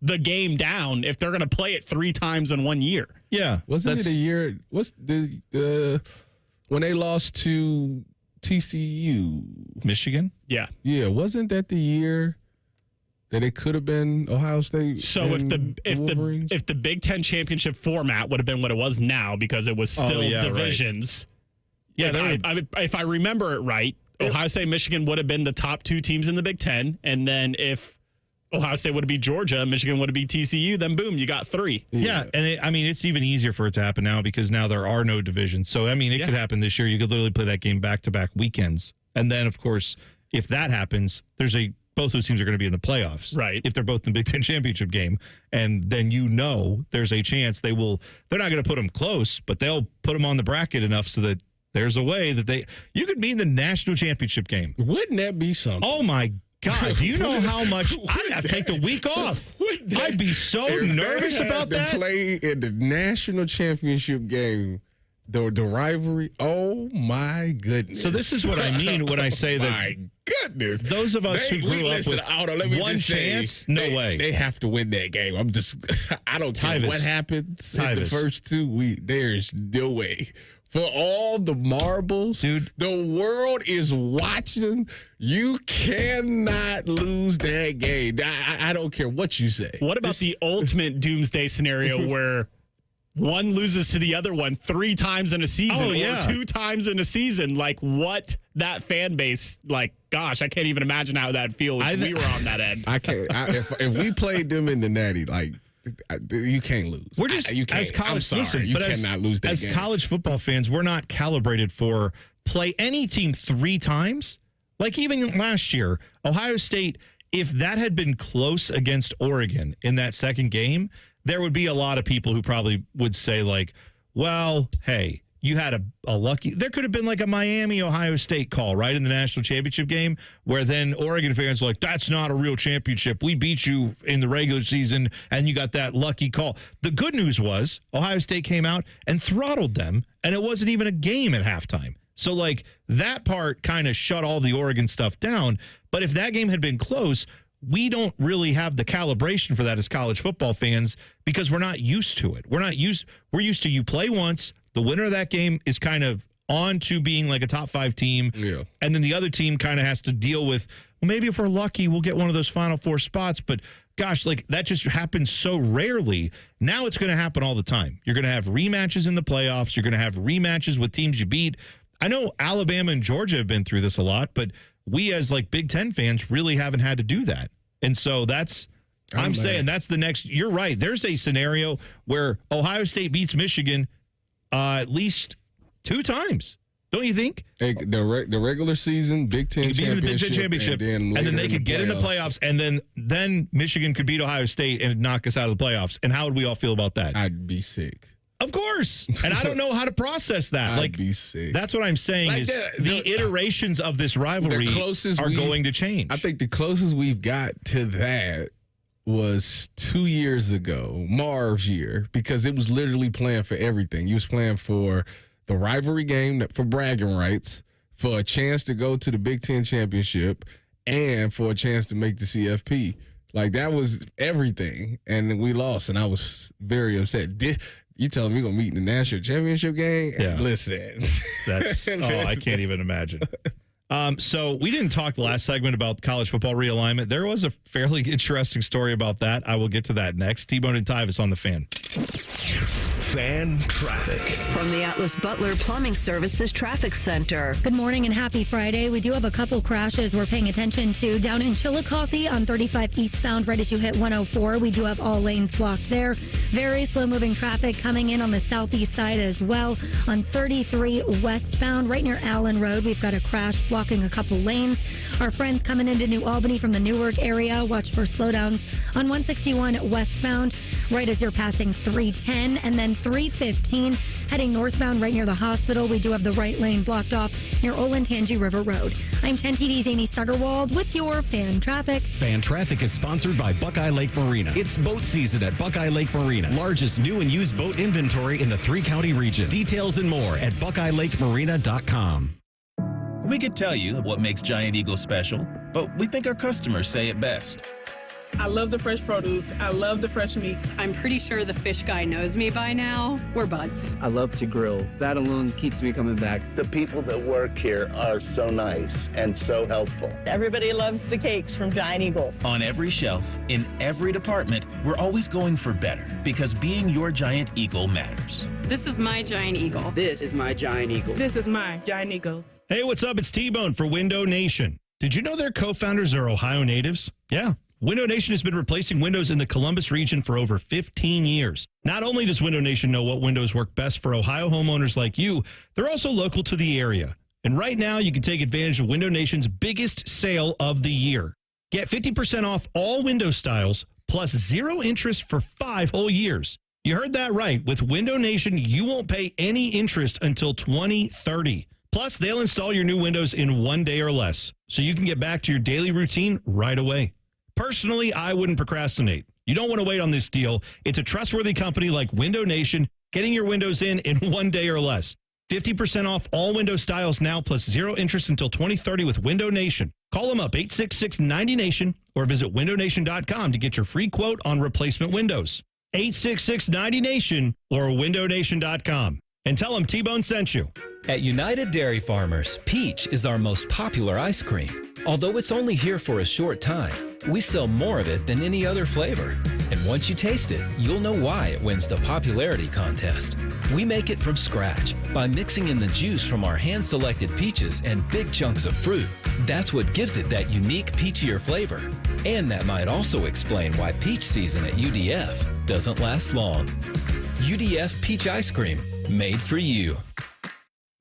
the game down if they're going to play it 3 times in 1 year? Yeah. Wasn't it a year? What's the when they lost to TCU? Michigan? Yeah. Yeah. Wasn't that the year that it could have been Ohio State? So if the Big Ten championship format would have been what it was now, because it was still divisions. Right. Yeah. If I remember it right, Ohio State, Michigan would have been the top 2 teams in the Big Ten. And then if Ohio State would have beat Georgia, Michigan would have beat TCU, then boom, you got 3. Yeah, and it's even easier for it to happen now because now there are no divisions. So, it could happen this year. You could literally play that game back-to-back weekends. And then, of course, if that happens, both those teams are going to be in the playoffs. Right. If they're both in the Big Ten championship game. And then there's a chance they're not going to put them close, but they'll put them on the bracket enough so that there's a way that you could be in the national championship game. Wouldn't that be something? Oh, my God, do you know how much I'd have to take the week off? I'd be so nervous about that. To play in the national championship game, the rivalry. Oh my goodness! So this is what I mean when I say that. My goodness! Those of us who grew up with one chance, no way. They have to win that game. I don't care what happens in the first 2 weeks. There's no way. For all the marbles, dude, the world is watching. You cannot lose that game. I don't care what you say. What about the ultimate doomsday scenario where one loses to the other one 3 times in a season or 2 times in a season? Like, what that fan base, like, gosh, I can't even imagine how that'd feel if we were on that end. I can't. If we played them in the Natty, like, you can't lose. We're just as college. You cannot lose that game. As college football fans, we're not calibrated for play any team 3 times. Like even last year, Ohio State. If that had been close against Oregon in that second game, there would be a lot of people who probably would say like, "Well, hey, you had a lucky." There could have been like a Miami Ohio State call right in the national championship game, where then Oregon fans are like, "That's not a real championship. We beat you in the regular season, and you got that lucky call." The good news was Ohio State came out and throttled them, and it wasn't even a game at halftime. So like that part kind of shut all the Oregon stuff down. But if that game had been close, we don't really have the calibration for that as college football fans because we're not used to it. We're used to you play once. The winner of that game is kind of on to being like a top 5 team. Yeah. And then the other team kind of has to deal with, well, maybe if we're lucky, we'll get one of those Final Four spots. But gosh, like that just happens so rarely. Now it's going to happen all the time. You're going to have rematches in the playoffs. You're going to have rematches with teams you beat. I know Alabama and Georgia have been through this a lot, but we as like Big Ten fans really haven't had to do that. And so I'm saying that's the next. You're right. There's a scenario where Ohio State beats Michigan at least 2 times. Don't you think? The regular season, Big Ten championship, and then they could get in the playoffs, and then Michigan could beat Ohio State and knock us out of the playoffs. And how would we all feel about that? I'd be sick. Of course. And I don't know how to process that. I'd be sick. That's what I'm saying is the iterations of this rivalry are going to change. I think the closest we've got to that was 2 years ago, Marv's year, because it was literally playing for everything. You was playing for the rivalry game for bragging rights, for a chance to go to the Big Ten championship, and for a chance to make the CFP. Like, that was everything. And we lost, and I was very upset. You telling me we're going to meet in the national championship game? Yeah. Listen. That's, I can't even imagine. So we didn't talk the last segment about college football realignment. There was a fairly interesting story about that. I will get to that next. T-Bone and Tyvis on the Fan. Fan traffic. From the Atlas Butler Plumbing Services Traffic Center. Good morning and happy Friday. We do have a couple crashes we're paying attention to down in Chillicothe on 35 eastbound right as you hit 104. We do have all lanes blocked there. Very slow moving traffic coming in on the southeast side as well. On 33 westbound right near Allen Road, we've got a crash blocking a couple lanes. Our friends coming into New Albany from the Newark area, watch for slowdowns on 161 westbound right as you're passing 310 and then 315 heading northbound right near the hospital. We do have the right lane blocked off near Olentangy River Road. I'm 10 TV's Amy Stuggerwald with your Fan Traffic. Fan Traffic is sponsored by Buckeye Lake Marina. It's boat season at Buckeye Lake Marina. Largest new and used boat inventory in the 3-county region. Details and more at BuckeyeLakeMarina.com. We could tell you what makes Giant Eagle special, but we think our customers say it best. I love the fresh produce. I love the fresh meat. I'm pretty sure the fish guy knows me by now. We're buds. I love to grill. That alone keeps me coming back. The people that work here are so nice and so helpful. Everybody loves the cakes from Giant Eagle. On every shelf, in every department, we're always going for better because being your Giant Eagle matters. This is my Giant Eagle. This is my Giant Eagle. This is my Giant Eagle. Hey, what's up? It's T-Bone for Window Nation. Did you know their co-founders are Ohio natives? Yeah. Window Nation has been replacing windows in the Columbus region for over 15 years. Not only does Window Nation know what windows work best for Ohio homeowners like you, they're also local to the area. And right now, you can take advantage of Window Nation's biggest sale of the year. Get 50% off all window styles, plus 0 interest for 5 whole years. You heard that right. With Window Nation, you won't pay any interest until 2030. Plus, they'll install your new windows in 1 day or less, so you can get back to your daily routine right away. Personally, I wouldn't procrastinate. You don't want to wait on this deal. It's a trustworthy company like Window Nation, getting your windows in 1 day or less. 50% off all window styles now, plus 0 interest until 2030 with Window Nation. Call them up, 866-90NATION, or visit windownation.com to get your free quote on replacement windows. 866-90NATION or windownation.com. And tell them T-Bone sent you. At United Dairy Farmers, peach is our most popular ice cream. Although it's only here for a short time, we sell more of it than any other flavor. And once you taste it, you'll know why it wins the popularity contest. We make it from scratch by mixing in the juice from our hand-selected peaches and big chunks of fruit. That's what gives it that unique peachier flavor. And that might also explain why peach season at UDF doesn't last long. UDF Peach Ice Cream, made for you.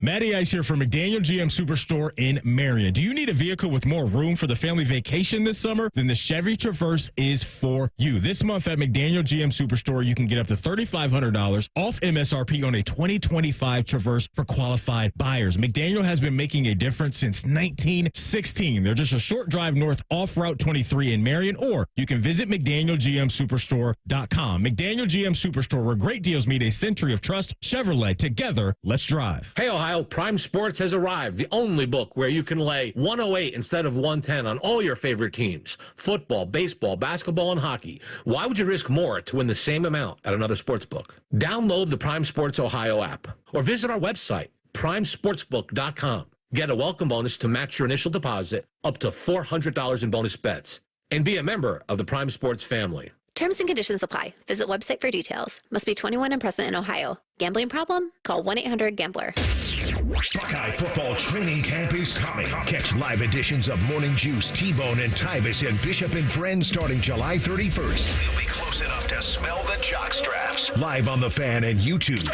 Matty Ice here from McDaniel GM Superstore in Marion. Do you need a vehicle with more room for the family vacation this summer? Then the Chevy Traverse is for you. This month at McDaniel GM Superstore, you can get up to $3,500 off MSRP on a 2025 Traverse for qualified buyers. McDaniel has been making a difference since 1916. They're just a short drive north off Route 23 in Marion, or you can visit McDanielGMSuperstore.com. McDaniel GM Superstore, where great deals meet a century of trust. Chevrolet, together, let's drive. Hey, Ohio, Prime Sports has arrived, the only book where you can lay 108 instead of 110 on all your favorite teams. Football, baseball, basketball, and hockey. Why would you risk more to win the same amount at another sports book? Download the Prime Sports Ohio app or visit our website, primesportsbook.com. Get a welcome bonus to match your initial deposit up to $400 in bonus bets. And be a member of the Prime Sports family. Terms and conditions apply. Visit website for details. Must be 21 and present in Ohio. Gambling problem? Call 1-800-GAMBLER. Buckeye Football Training Camp is coming. Catch live editions of Morning Juice, T-Bone, and Tyvis and Bishop and Friends starting July 31st. They'll be close enough to smell the jock straps. Live on the Fan and YouTube.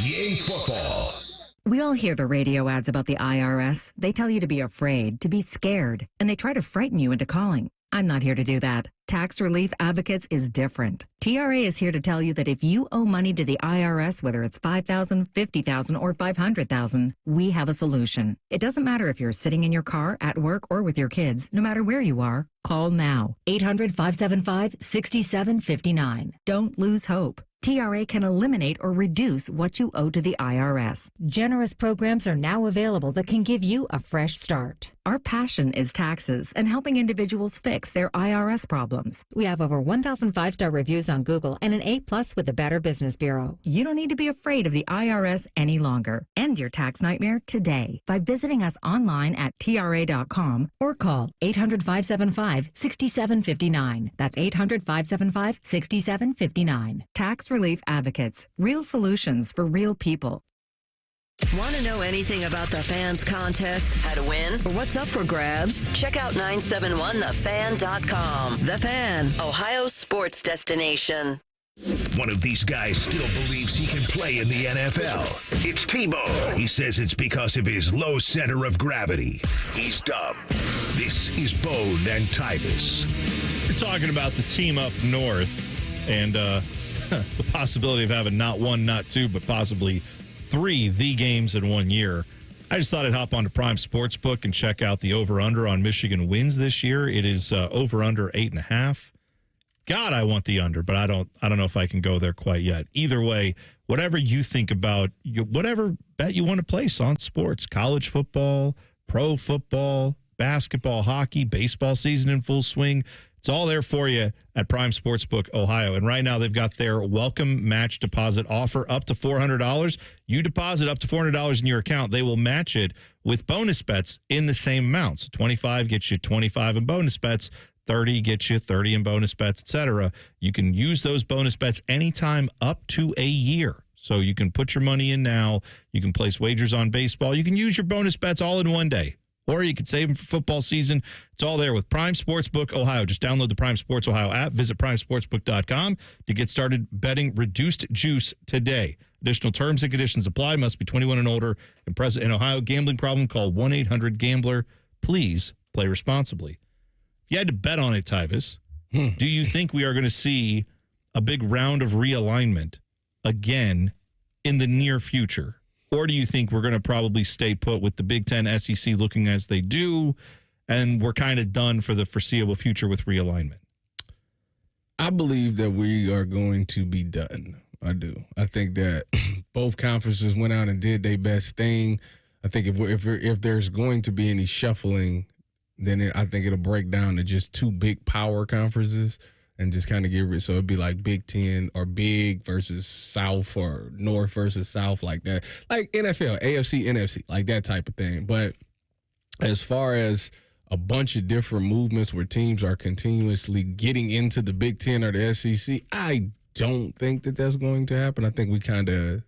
Yay Football. We all hear the radio ads about the IRS. They tell you to be afraid, to be scared, and they try to frighten you into calling. I'm not here to do that. Tax Relief Advocates is different. TRA is here to tell you that if you owe money to the IRS, whether it's $5,000, $50,000, or $500,000, we have a solution. It doesn't matter if you're sitting in your car, at work, or with your kids. No matter where you are, call now. 800-575-6759. Don't lose hope. TRA can eliminate or reduce what you owe to the IRS. Generous programs are now available that can give you a fresh start. Our passion is taxes and helping individuals fix their IRS problems. We have over 1,000 5-star reviews on Google and an A+ with the Better Business Bureau. You don't need to be afraid of the IRS any longer. End your tax nightmare today by visiting us online at TRA.com or call 800-575-6759. That's 800-575-6759. Tax Relief Advocates. Real solutions for real people. Want to know anything about the Fans contest, how to win, or what's up for grabs? Check out 971thefan.com. The Fan, Ohio's sports destination. One of these guys still believes he can play in the NFL. It's T-Bone. He says it's because of his low center of gravity. He's dumb. This is Bone and Tyvis. We're talking about the team up north and the possibility of having not one, not two, but possibly 3 the games in 1 year. I just thought I'd hop onto Prime Sportsbook and check out the over-under on Michigan wins this year. It is over-under 8.5. God, I want the under, but I don't know if I can go there quite yet. Either way, whatever you think about, whatever bet you want to place on sports, college football, pro football, basketball, hockey, baseball season in full swing, it's all there for you at Prime Sportsbook, Ohio. And right now they've got their welcome match deposit offer up to $400. You deposit up to $400 in your account, they will match it with bonus bets in the same amount. So 25 gets you 25 in bonus bets. 30 gets you 30 in bonus bets, etc. You can use those bonus bets anytime up to a year. So you can put your money in now. You can place wagers on baseball. You can use your bonus bets all in one day. Or you can save them for football season. It's all there with Prime Sportsbook Ohio. Just download the Prime Sports Ohio app. Visit primesportsbook.com to get started betting reduced juice today. Additional terms and conditions apply. Must be 21 and older and present in Ohio. Gambling problem? Call 1-800-GAMBLER. Please play responsibly. If you had to bet on it, Tyvis, do you think we are going to see a big round of realignment again in the near future? Or do you think we're going to probably stay put with the Big Ten, SEC looking as they do, and we're kind of done for the foreseeable future with realignment? I believe that we are going to be done. I do. I think that both conferences went out and did their best thing. I think if there's going to be any shuffling, then I think it'll break down to just 2 big power conferences and just kind of get rid. So it'd be like Big Ten or Big versus South or North versus South, like that. Like NFL, AFC, NFC, like that type of thing. But as far as a bunch of different movements where teams are continuously getting into the Big Ten or the SEC, I don't think that that's going to happen. I think we kind of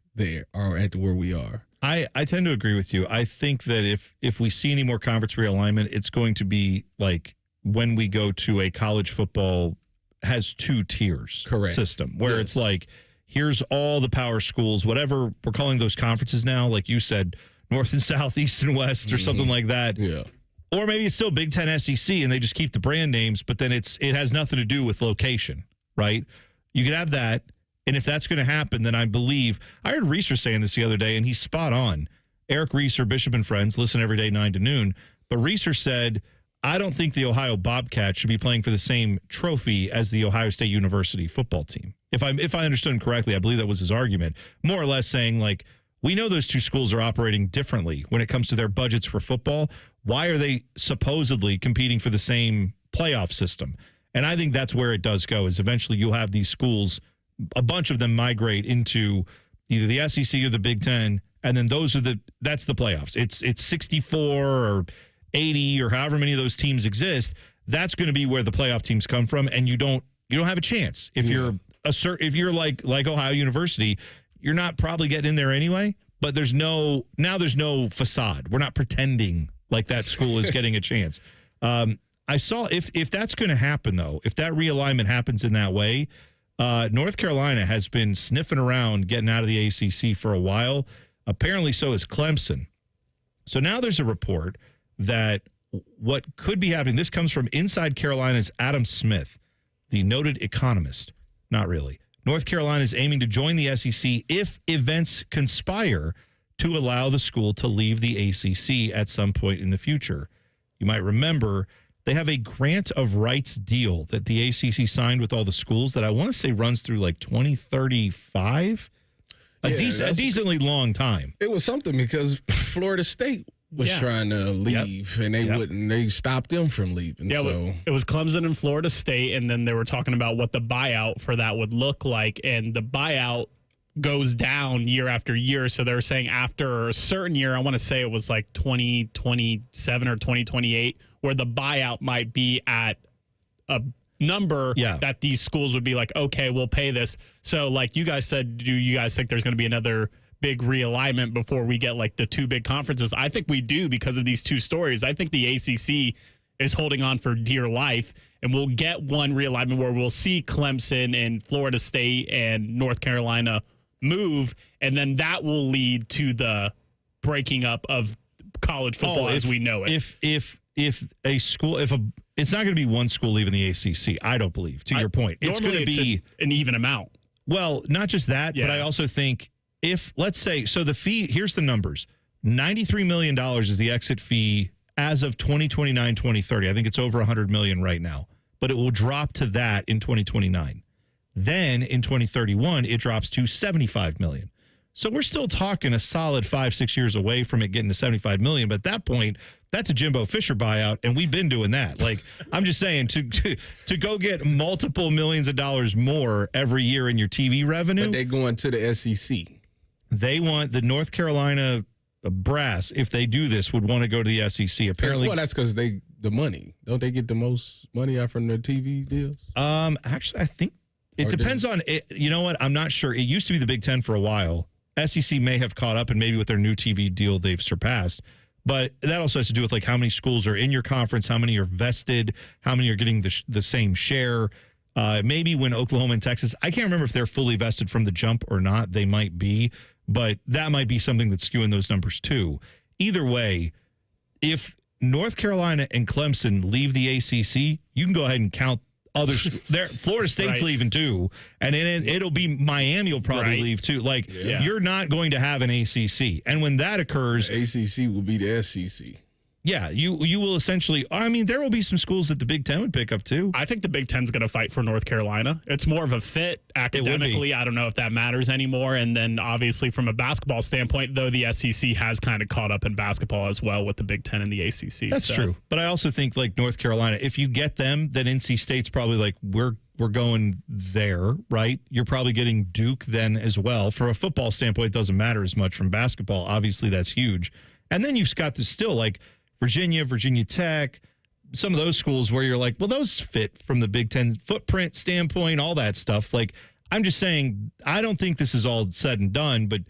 are at where we are. I tend to agree with you. I think that if we see any more conference realignment, it's going to be like when we go to a college football has 2 tiers system where it's like, here's all the power schools, whatever we're calling those conferences now, like you said, North and South, East and West, or something like that. Yeah. Or maybe it's still Big Ten, SEC, and they just keep the brand names, but then it has nothing to do with location, right? You could have that. And if that's going to happen, then I believe – I heard Reeser saying this the other day, and he's spot on. Eric Reeser, Bishop and Friends, listen every day 9 to noon. But Reeser said, I don't think the Ohio Bobcats should be playing for the same trophy as the Ohio State University football team. If I understood him correctly, I believe that was his argument. More or less saying, like, we know those 2 schools are operating differently when it comes to their budgets for football. Why are they supposedly competing for the same playoff system? And I think that's where it does go, is eventually you'll have these schools – a bunch of them migrate into either the SEC or the Big Ten, and then that's the playoffs. It's 64 or 80 or however many of those teams exist. That's going to be where the playoff teams come from, and you don't have a chance if you're like Ohio University. You're not probably getting in there anyway. But there's no facade. We're not pretending like that school is getting a chance. I saw if that's going to happen though, if that realignment happens in that way. North Carolina has been sniffing around getting out of the ACC for a while. Apparently so is Clemson. So now there's a report that what could be happening, this comes from Inside Carolina's Adam Smith, the noted economist. Not really. North Carolina is aiming to join the SEC if events conspire to allow the school to leave the ACC at some point in the future. You might remember they have a grant of rights deal that the ACC signed with all the schools that I want to say runs through like 2035. A decently long time. It was something because Florida State was trying to leave, and they wouldn't. They stopped them from leaving. Yeah, so it was Clemson and Florida State, and then they were talking about what the buyout for that would look like, and the buyout goes down year after year. So they're saying after a certain year, I want to say it was like 2027 or 2028, where the buyout might be at a number that these schools would be like, okay, we'll pay this. So like you guys said, do you guys think there's going to be another big realignment before we get like the two big conferences? I think we do because of these two stories. I think the ACC is holding on for dear life, and we'll get one realignment where we'll see Clemson and Florida State and North Carolina move, and then that will lead to the breaking up of college football as we know it. If a school, it's not going to be one school leaving the ACC, I don't believe, to your point. It's going to be an even amount. Well, not just that, but I also think if, let's say, so the fee, here's the numbers. $93 million is the exit fee as of 2029, 2030. I think it's over $100 million right now, but it will drop to that in 2029. Then in 2031, it drops to $75 million. So we're still talking a solid 5-6 years away from it getting to $75 million. But at that point, that's a Jimbo Fisher buyout, and we've been doing that. Like, I'm just saying, to go get multiple millions of dollars more every year in your TV revenue. But they're going to the SEC. They want the North Carolina brass, if they do this, would want to go to the SEC. Apparently, well, that's because the money. Don't they get the most money out from their TV deals? Actually, I think it depends on it. You know what? I'm not sure. It used to be the Big Ten for a while. SEC may have caught up, and maybe with their new TV deal, they've surpassed. But that also has to do with like how many schools are in your conference, how many are vested, how many are getting the same share. Maybe when Oklahoma and Texas, I can't remember if they're fully vested from the jump or not. They might be, but that might be something that's skewing those numbers too. Either way, if North Carolina and Clemson leave the ACC, you can go ahead and count others. Florida State's leaving too, and it'll be Miami will probably leave too. Like you're not going to have an ACC, and when that occurs, the ACC will be the SEC. Yeah, you will essentially. I mean, there will be some schools that the Big Ten would pick up too. I think the Big Ten's going to fight for North Carolina. It's more of a fit academically. I don't know if that matters anymore. And then obviously from a basketball standpoint, though, the SEC has kind of caught up in basketball as well with the Big Ten and the ACC. That's true. But I also think like North Carolina, if you get them, then NC State's probably like we're going there, right? You're probably getting Duke then as well. From a football standpoint, it doesn't matter as much. From basketball, obviously that's huge. And then you've got this still like Virginia, Virginia Tech, some of those schools where you're like, well, those fit from the Big Ten footprint standpoint, all that stuff. Like, I'm just saying, I don't think this is all said and done, but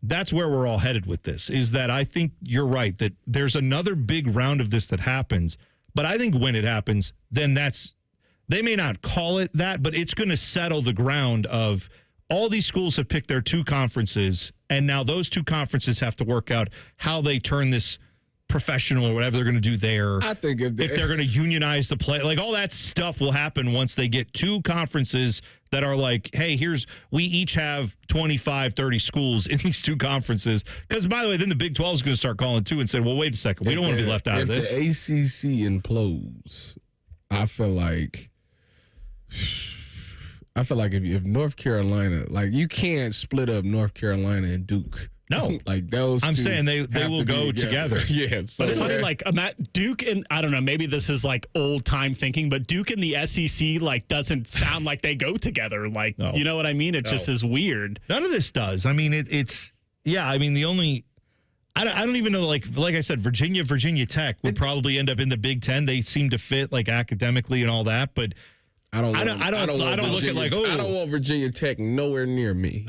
that's where we're all headed with this, is that I think you're right, that there's another big round of this that happens. But I think when it happens, then they may not call it that, but it's going to settle the ground of all these schools have picked their two conferences, and now those two conferences have to work out how they turn this professional or whatever they're going to do there. I think if they're going to unionize the play, like all that stuff will happen once they get two conferences that are like, hey, we each have 25, 30 schools in these two conferences. Because by the way, then the Big 12 is going to start calling too and say, well, wait a second, we don't want to be left out of this. If the ACC implodes, I feel like if North Carolina, like you can't split up North Carolina and Duke. No, like those. I'm saying they will go together. Yeah, but it's funny. Like Duke and I don't know. Maybe this is like old time thinking, but Duke and the SEC like doesn't sound like they go together. Like you know what I mean? It just is weird. None of this does. I mean, it's yeah. I mean, the only I don't even know. Like I said, Virginia Tech would probably end up in the Big Ten. They seem to fit like academically and all that, but. I don't look at like, oh. I don't want Virginia Tech nowhere near me.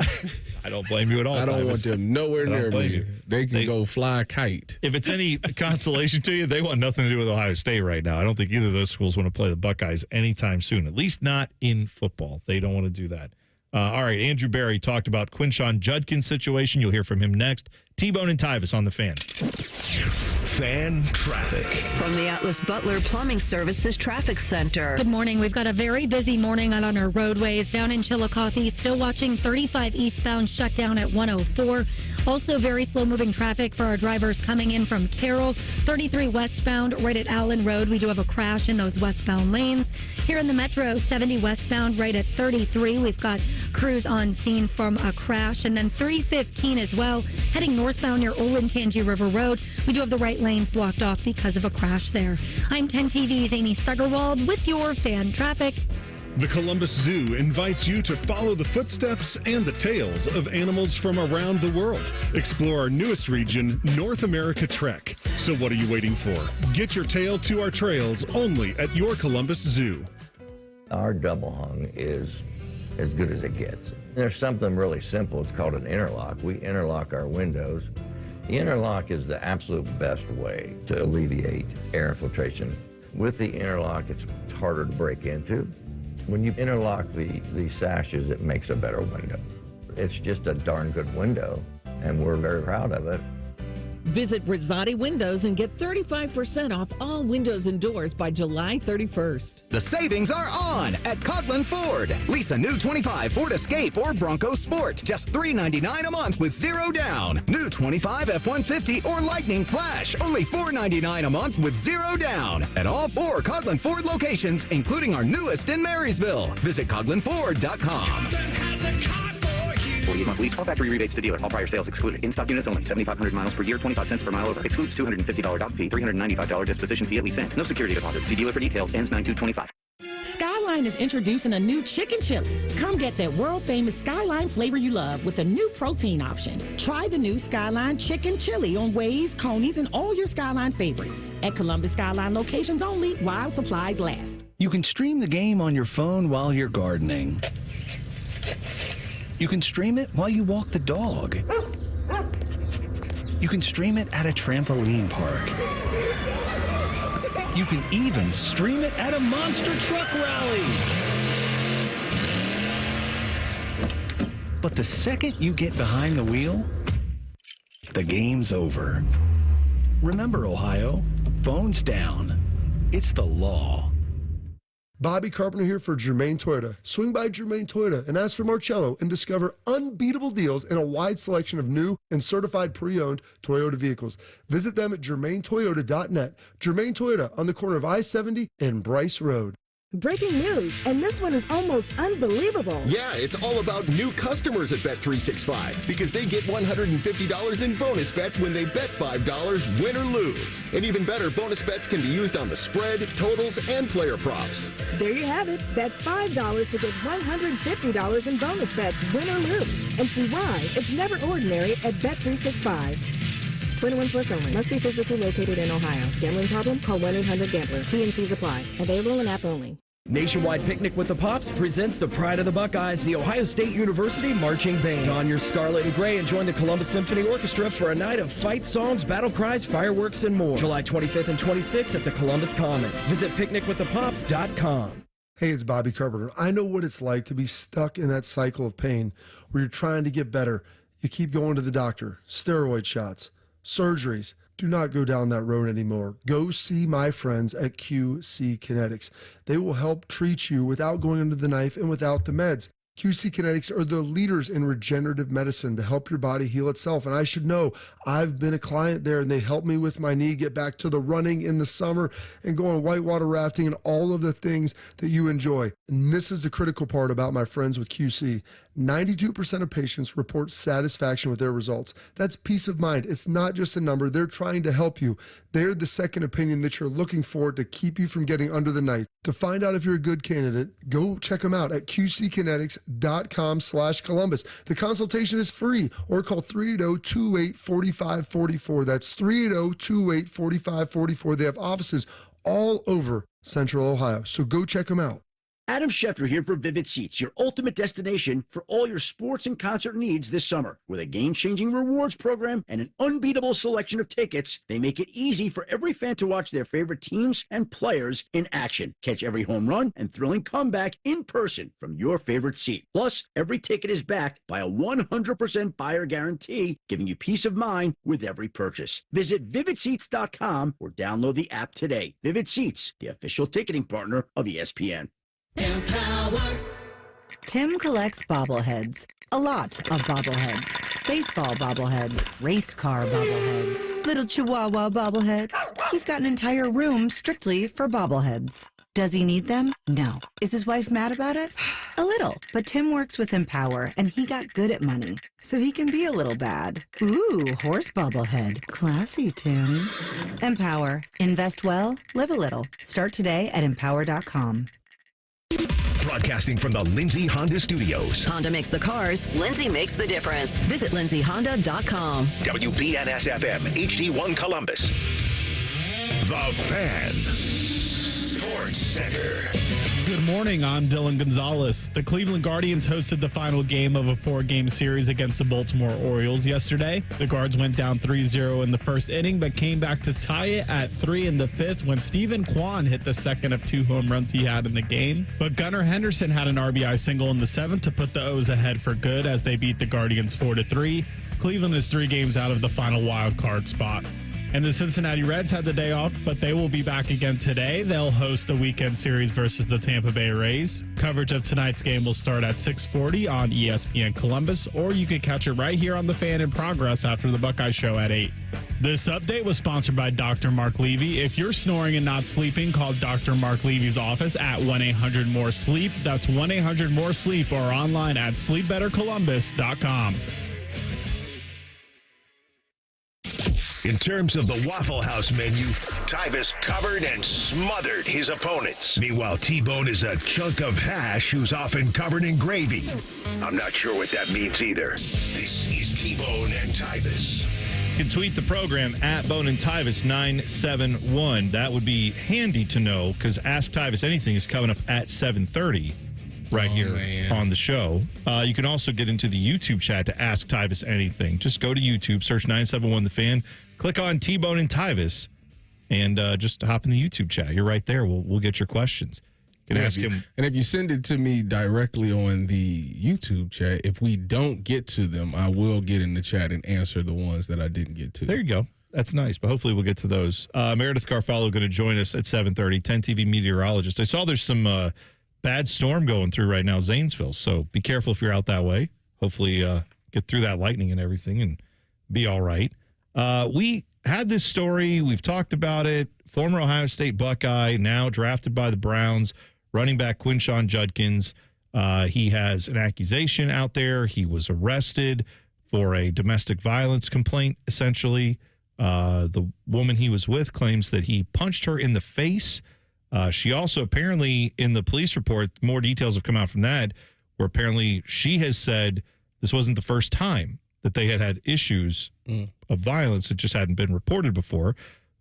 I don't blame you at all. I don't want them nowhere near me. They can go fly a kite. If it's any consolation to you, they want nothing to do with Ohio State right now. I don't think either of those schools want to play the Buckeyes anytime soon, at least not in football. They don't want to do that. All right, Andrew Berry talked about Quinnon Judkins' situation. You'll hear from him next. T-Bone and Tyvis on the Fan. Fan traffic. From the Atlas Butler Plumbing Services Traffic Center. Good morning. We've got a very busy morning out on our roadways. Down in Chillicothe, still watching 35 eastbound shut down at 104. Also very slow-moving traffic for our drivers coming in from Carroll. 33 westbound right at Allen Road. We do have a crash in those westbound lanes. Here in the Metro, 70 westbound right at 33. We've got crews on scene from a crash. And then 315 as well, heading northbound near Olentangy River Road. We do have the right lanes blocked off because of a crash there. I'm 10 TV's Amy Stuggerwald with your fan traffic. The Columbus Zoo invites you to follow the footsteps and the tales of animals from around the world. Explore our newest region, North America Trek. So what are you waiting for? Get your tail to our trails only at your Columbus Zoo. Our double hung is as good as it gets. There's something really simple. It's called an interlock. We interlock our windows. The interlock is the absolute best way to alleviate air infiltration. With the interlock, it's harder to break into. When you interlock the sashes, it makes a better window. It's just a darn good window, and we're very proud of it. Visit Rosati Windows and get 35% off all windows and doors by July 31st. The savings are on at Coughlin Ford. Lease a new 25 Ford Escape or Bronco Sport. Just $399 a month with zero down. New 25 F-150 or Lightning Flash. Only $499 a month with zero down. At all 4 Coughlin Ford locations, including our newest in Marysville. Visit CoughlinFord.com. 48-month lease. All factory rebates to dealer. All prior sales excluded. In-stock units only. 7,500 miles per year. 25 cents per mile over. Excludes $250 dock fee. $395 disposition fee at lease end. No security deposit. See dealer for details. Ends 9/2/25. Skyline is introducing a new chicken chili. Come get that world-famous Skyline flavor you love with a new protein option. Try the new Skyline chicken chili on Waze, Coney's, and all your Skyline favorites. At Columbus Skyline locations only while supplies last. You can stream the game on your phone while you're gardening. You can stream it while you walk the dog. You can stream it at a trampoline park. You can even stream it at a monster truck rally. But the second you get behind the wheel, the game's over. Remember, Ohio, phones down. It's the law. Bobby Carpenter here for Germain Toyota. Swing by Germain Toyota and ask for Marcello and discover unbeatable deals and a wide selection of new and certified pre-owned Toyota vehicles. Visit them at germaintoyota.net. Germain Toyota on the corner of I-70 and Bryce Road. Breaking news, and this one is almost unbelievable. Yeah, it's all about new customers at Bet365 because they get $150 in bonus bets when they bet $5, win or lose. And even better, bonus bets can be used on the spread, totals, and player props. There you have it. Bet $5 to get $150 in bonus bets, win or lose. And see why it's never ordinary at Bet365. 21 plus only. Must be physically located in Ohio. Gambling problem? Call 1-800-GAMBLER. TNCs apply. Available in app only. Nationwide Picnic with the Pops presents the Pride of the Buckeyes, the Ohio State University Marching Band. Don your scarlet and gray and join the Columbus Symphony Orchestra for a night of fight songs, battle cries, fireworks, and more. July 25th and 26th at the Columbus Commons. Visit picnicwiththepops.com. Hey, it's Bobby Carpenter. I know what it's like to be stuck in that cycle of pain where you're trying to get better. You keep going to the doctor, steroid shots, surgeries. Do not go down that road anymore. Go see my friends at QC Kinetics. They will help treat you without going under the knife and without the meds. QC Kinetics are the leaders in regenerative medicine to help your body heal itself. And I should know, I've been a client there and they helped me with my knee get back to the running in the summer and going whitewater rafting and all of the things that you enjoy. And this is the critical part about my friends with QC. 92% of patients report satisfaction with their results. That's peace of mind. It's not just a number. They're trying to help you. They're the second opinion that you're looking for to keep you from getting under the knife. To find out if you're a good candidate, go check them out at qckinetics.com/Columbus. The consultation is free, or call 380-284544. That's 380-284544. They have offices all over Central Ohio. So go check them out. Adam Schefter here for Vivid Seats, your ultimate destination for all your sports and concert needs this summer. With a game-changing rewards program and an unbeatable selection of tickets, they make it easy for every fan to watch their favorite teams and players in action. Catch every home run and thrilling comeback in person from your favorite seat. Plus, every ticket is backed by a 100% buyer guarantee, giving you peace of mind with every purchase. Visit VividSeats.com or download the app today. Vivid Seats, the official ticketing partner of ESPN. Empower. Tim collects bobbleheads. A lot of bobbleheads. Baseball bobbleheads. Race car bobbleheads. Little Chihuahua bobbleheads. He's got an entire room strictly for bobbleheads. Does he need them? No. Is his wife mad about it? A little. But Tim works with Empower, and he got good at money, so he can be a little bad. Ooh, horse bobblehead. Classy, Tim. Empower. Invest well, live a little. Start today at empower.com. Broadcasting from the Lindsay Honda Studios. Honda makes the cars. Lindsay makes the difference. Visit lindsayhonda.com. WBNS-FM, HD1 Columbus. The Fan. Sports Center. Good morning, I'm Dylan Gonzalez. The Cleveland Guardians hosted the final game of a 4-game series against the Baltimore Orioles yesterday. The Guards went down 3-0 in the first inning, but came back to tie it at 3 in the fifth when Stephen Kwan hit the second of 2 home runs he had in the game. But Gunnar Henderson had an RBI single in the seventh to put the O's ahead for good as they beat the Guardians 4-3. Cleveland is 3 games out of the final wild card spot. And the Cincinnati Reds had the day off, but they will be back again today. They'll host a weekend series versus the Tampa Bay Rays. Coverage of tonight's game will start at 6:40 on ESPN Columbus, or you can catch it right here on The Fan in progress after the Buckeye Show at 8. This update was sponsored by Dr. Mark Levy. If you're snoring and not sleeping, call Dr. Mark Levy's office at 1-800-MORE-SLEEP. That's 1-800-MORE-SLEEP or online at sleepbettercolumbus.com. In terms of the Waffle House menu, Tyvis covered and smothered his opponents. Meanwhile, T-Bone is a chunk of hash who's often covered in gravy. I'm not sure what that means either. This is T-Bone and Tyvis. You can tweet the program at Bone and Tyvis 971. That would be handy to know because Ask Tyvis Anything is coming up at 7:30 right here on the show. You can also get into the YouTube chat to Ask Tyvis Anything. Just go to YouTube, search 971 The Fan. Click on T-Bone and Tyvis, and just hop in the YouTube chat. You're right there. We'll get your questions. You can ask him. And if you send it to me directly on the YouTube chat, if we don't get to them, I will get in the chat and answer the ones that I didn't get to. There you go. That's nice, but hopefully we'll get to those. Meredith Carfallo going to join us at 7:30, 10 TV meteorologist. I saw there's some bad storm going through right now, Zanesville, so be careful if you're out that way. Hopefully get through that lightning and everything and be all right. We had this story. We've talked about it. Former Ohio State Buckeye, now drafted by the Browns, running back Quinnon Judkins. He has an accusation out there. He was arrested for a domestic violence complaint, essentially. The woman he was with claims that he punched her in the face. She also apparently, in the police report, more details have come out from that, where apparently she has said this wasn't the first time that they had issues of violence. It just hadn't been reported before.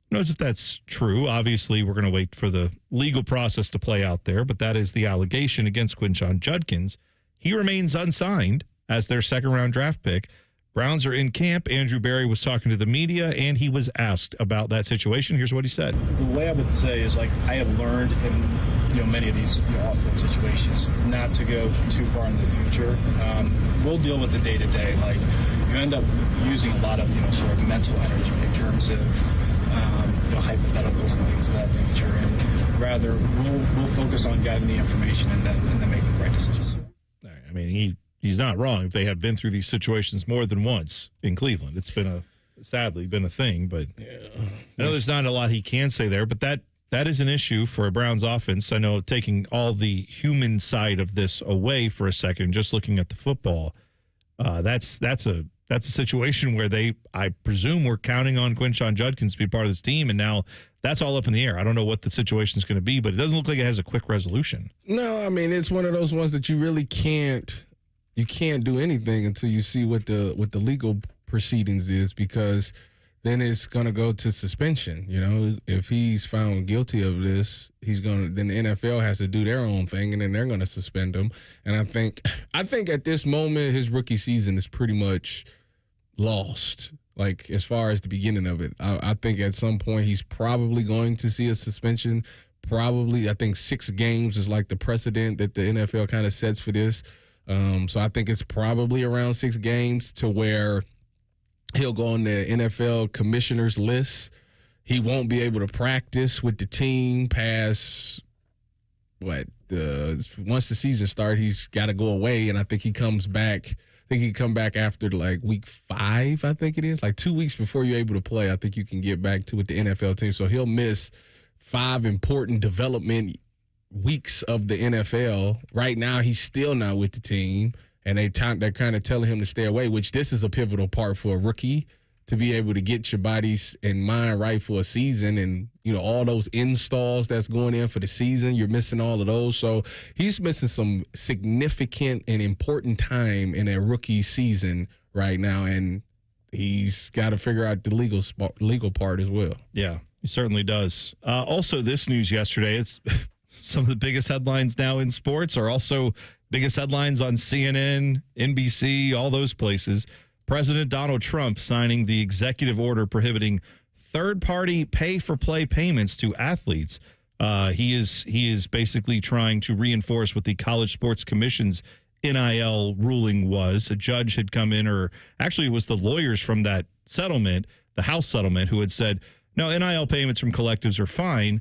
Who knows if that's true? Obviously, we're going to wait for the legal process to play out there, but that is the allegation against Quinnon Judkins. He remains unsigned as their second-round draft pick. Browns are in camp. Andrew Berry was talking to the media, and he was asked about that situation. Here's what he said. The way I would say is, I have learned in many of these off-field situations not to go too far into the future. We'll deal with the day-to-day. You end up using a lot of sort of mental energy in terms of hypotheticals and things of that nature, and rather we'll focus on gathering the information and then making the right decisions. I mean, he's not wrong. If they have been through these situations more than once in Cleveland, it's been sadly been a thing. But I know there's not a lot he can say there. But that is an issue for a Browns offense. I know, taking all the human side of this away for a second, just looking at the football, that's a situation where I presume, were counting on Quinnon Judkins to be part of this team, and now that's all up in the air. I don't know what the situation is going to be, but it doesn't look like it has a quick resolution. No, I mean, it's one of those ones that you really can't do anything until you see what the legal proceedings is, because then it's going to go to suspension. You know, if he's found guilty of this, then the NFL has to do their own thing, and then they're going to suspend him. And I think at this moment, his rookie season is pretty much lost. Like, as far as the beginning of it, I think at some point he's probably going to see a suspension. Probably, I think 6 games is like the precedent that the NFL kind of sets for this. So I think it's probably around 6 games to where he'll go on the NFL commissioner's list. He won't be able to practice with the team past once the season starts, he's got to go away, and I think he comes back. I think he come back after like week 5, I think it is. Like 2 weeks before you're able to play, I think you can get back to with the NFL team. So he'll miss 5 important development weeks of the NFL. Right now, he's still not with the team, and they're kind of telling him to stay away, which this is a pivotal part for a rookie to be able to get your body and mind right for a season. And, you know, all those installs that's going in for the season, you're missing all of those. So he's missing some significant and important time in a rookie season right now, and he's got to figure out the legal part as well. Yeah, he certainly does. Also, this news yesterday, it's some of the biggest headlines now in sports are also biggest headlines on CNN, NBC, all those places. President Donald Trump signing the executive order prohibiting third-party pay-for-play payments to athletes. He is basically trying to reinforce what the College Sports Commission's NIL ruling was. A judge had come in, or actually it was the lawyers from that settlement, the House settlement, who had said, no, NIL payments from collectives are fine.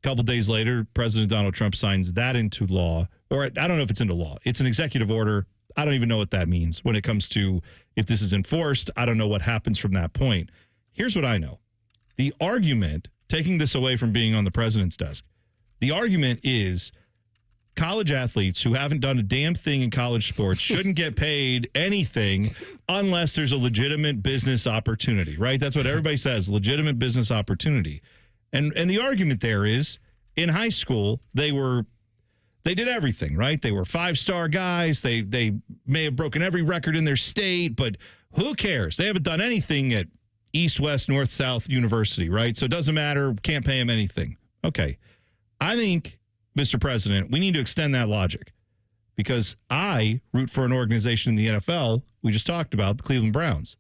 A couple days later, President Donald Trump signs that into law. Or I don't know if it's into law. It's an executive order. I don't even know what that means when it comes to if this is enforced. I don't know what happens from that point. Here's what I know. The argument, taking this away from being on the president's desk, the argument is college athletes who haven't done a damn thing in college sports shouldn't get paid anything unless there's a legitimate business opportunity, right? That's what everybody says, legitimate business opportunity. And the argument there is in high school, they did everything, right? They were 5-star guys. They may have broken every record in their state, but who cares? They haven't done anything at East, West, North, South University, right? So it doesn't matter. Can't pay them anything. Okay. I think, Mr. President, we need to extend that logic because I root for an organization in the NFL we just talked about, the Cleveland Browns.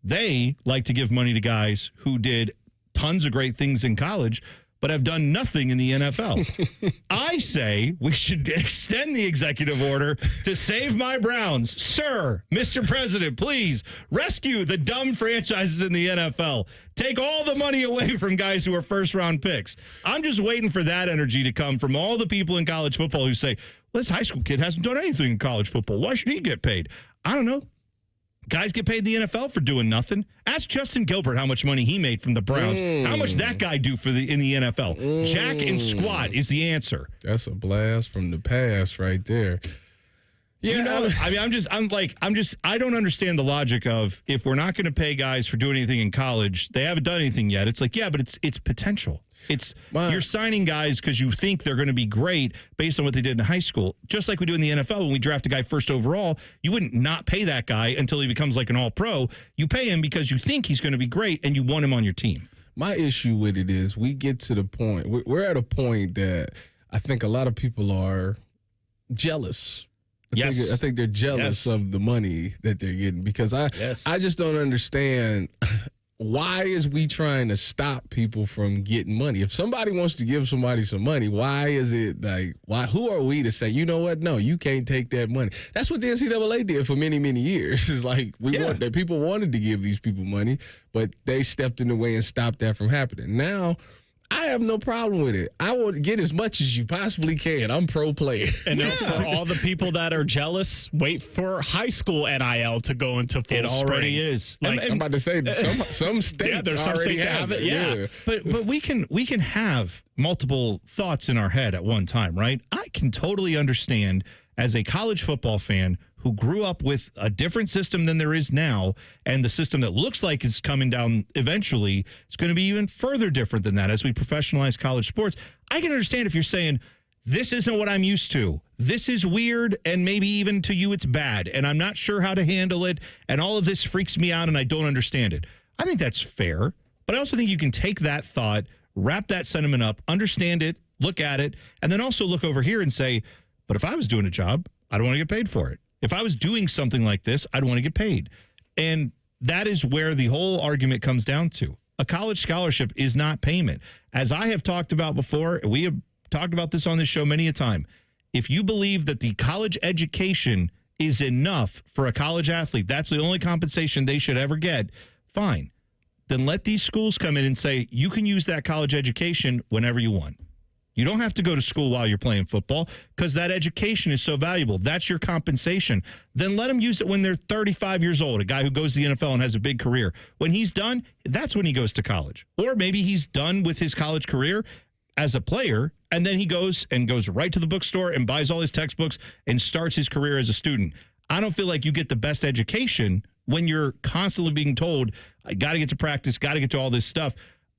They like to give money to guys who did tons of great things in college, but have done nothing in the NFL. I say we should extend the executive order to save my Browns. Sir, Mr. President, please rescue the dumb franchises in the NFL. Take all the money away from guys who are first-round picks. I'm just waiting for that energy to come from all the people in college football who say, well, this high school kid hasn't done anything in college football. Why should he get paid? I don't know. Guys get paid in the NFL for doing nothing. Ask Justin Gilbert how much money he made from the Browns. How much that guy do in the NFL? Jack and squat is the answer. That's a blast from the past right there. Yeah, you know, I mean, I don't understand the logic of if we're not going to pay guys for doing anything in college, they haven't done anything yet. It's like, yeah, but it's potential. You're signing guys because you think they're going to be great based on what they did in high school. Just like we do in the NFL when we draft a guy first overall, you wouldn't not pay that guy until he becomes like an all-pro. You pay him because you think he's going to be great and you want him on your team. My issue with it is we get to the point, we're at a point that I think a lot of people are jealous. I think they're jealous of the money that they're getting because I just don't understand why is we trying to stop people from getting money? If somebody wants to give somebody some money, why is it like, who are we to say, you know what? No, you can't take that money. That's what the NCAA did for many, many years. It's like people wanted to give these people money, but they stepped in the way and stopped that from happening. Now, I have no problem with it. I will get as much as you possibly can. I'm pro player. And for all the people that are jealous, wait for high school NIL to go into full. It already is. I'm about to say some states. There's some states that have it. Yeah. But we can have multiple thoughts in our head at one time, right? I can totally understand as a college football fan who grew up with a different system than there is now, and the system that looks like is coming down eventually is going to be even further different than that as we professionalize college sports. I can understand if you're saying, this isn't what I'm used to. This is weird, and maybe even to you it's bad, and I'm not sure how to handle it, and all of this freaks me out, and I don't understand it. I think that's fair. But I also think you can take that thought, wrap that sentiment up, understand it, look at it, and then also look over here and say, but if I was doing a job, I don't want to get paid for it. If I was doing something like this, I'd want to get paid. And that is where the whole argument comes down to. A college scholarship is not payment. As I have talked about before, we have talked about this on this show many a time. If you believe that the college education is enough for a college athlete, that's the only compensation they should ever get, fine. Then let these schools come in and say, you can use that college education whenever you want. You don't have to go to school while you're playing football because that education is so valuable. That's your compensation. Then let them use it when they're 35 years old, a guy who goes to the NFL and has a big career. When he's done, that's when he goes to college. Or maybe he's done with his college career as a player, and then he goes right to the bookstore and buys all his textbooks and starts his career as a student. I don't feel like you get the best education when you're constantly being told, I got to get to practice, got to get to all this stuff.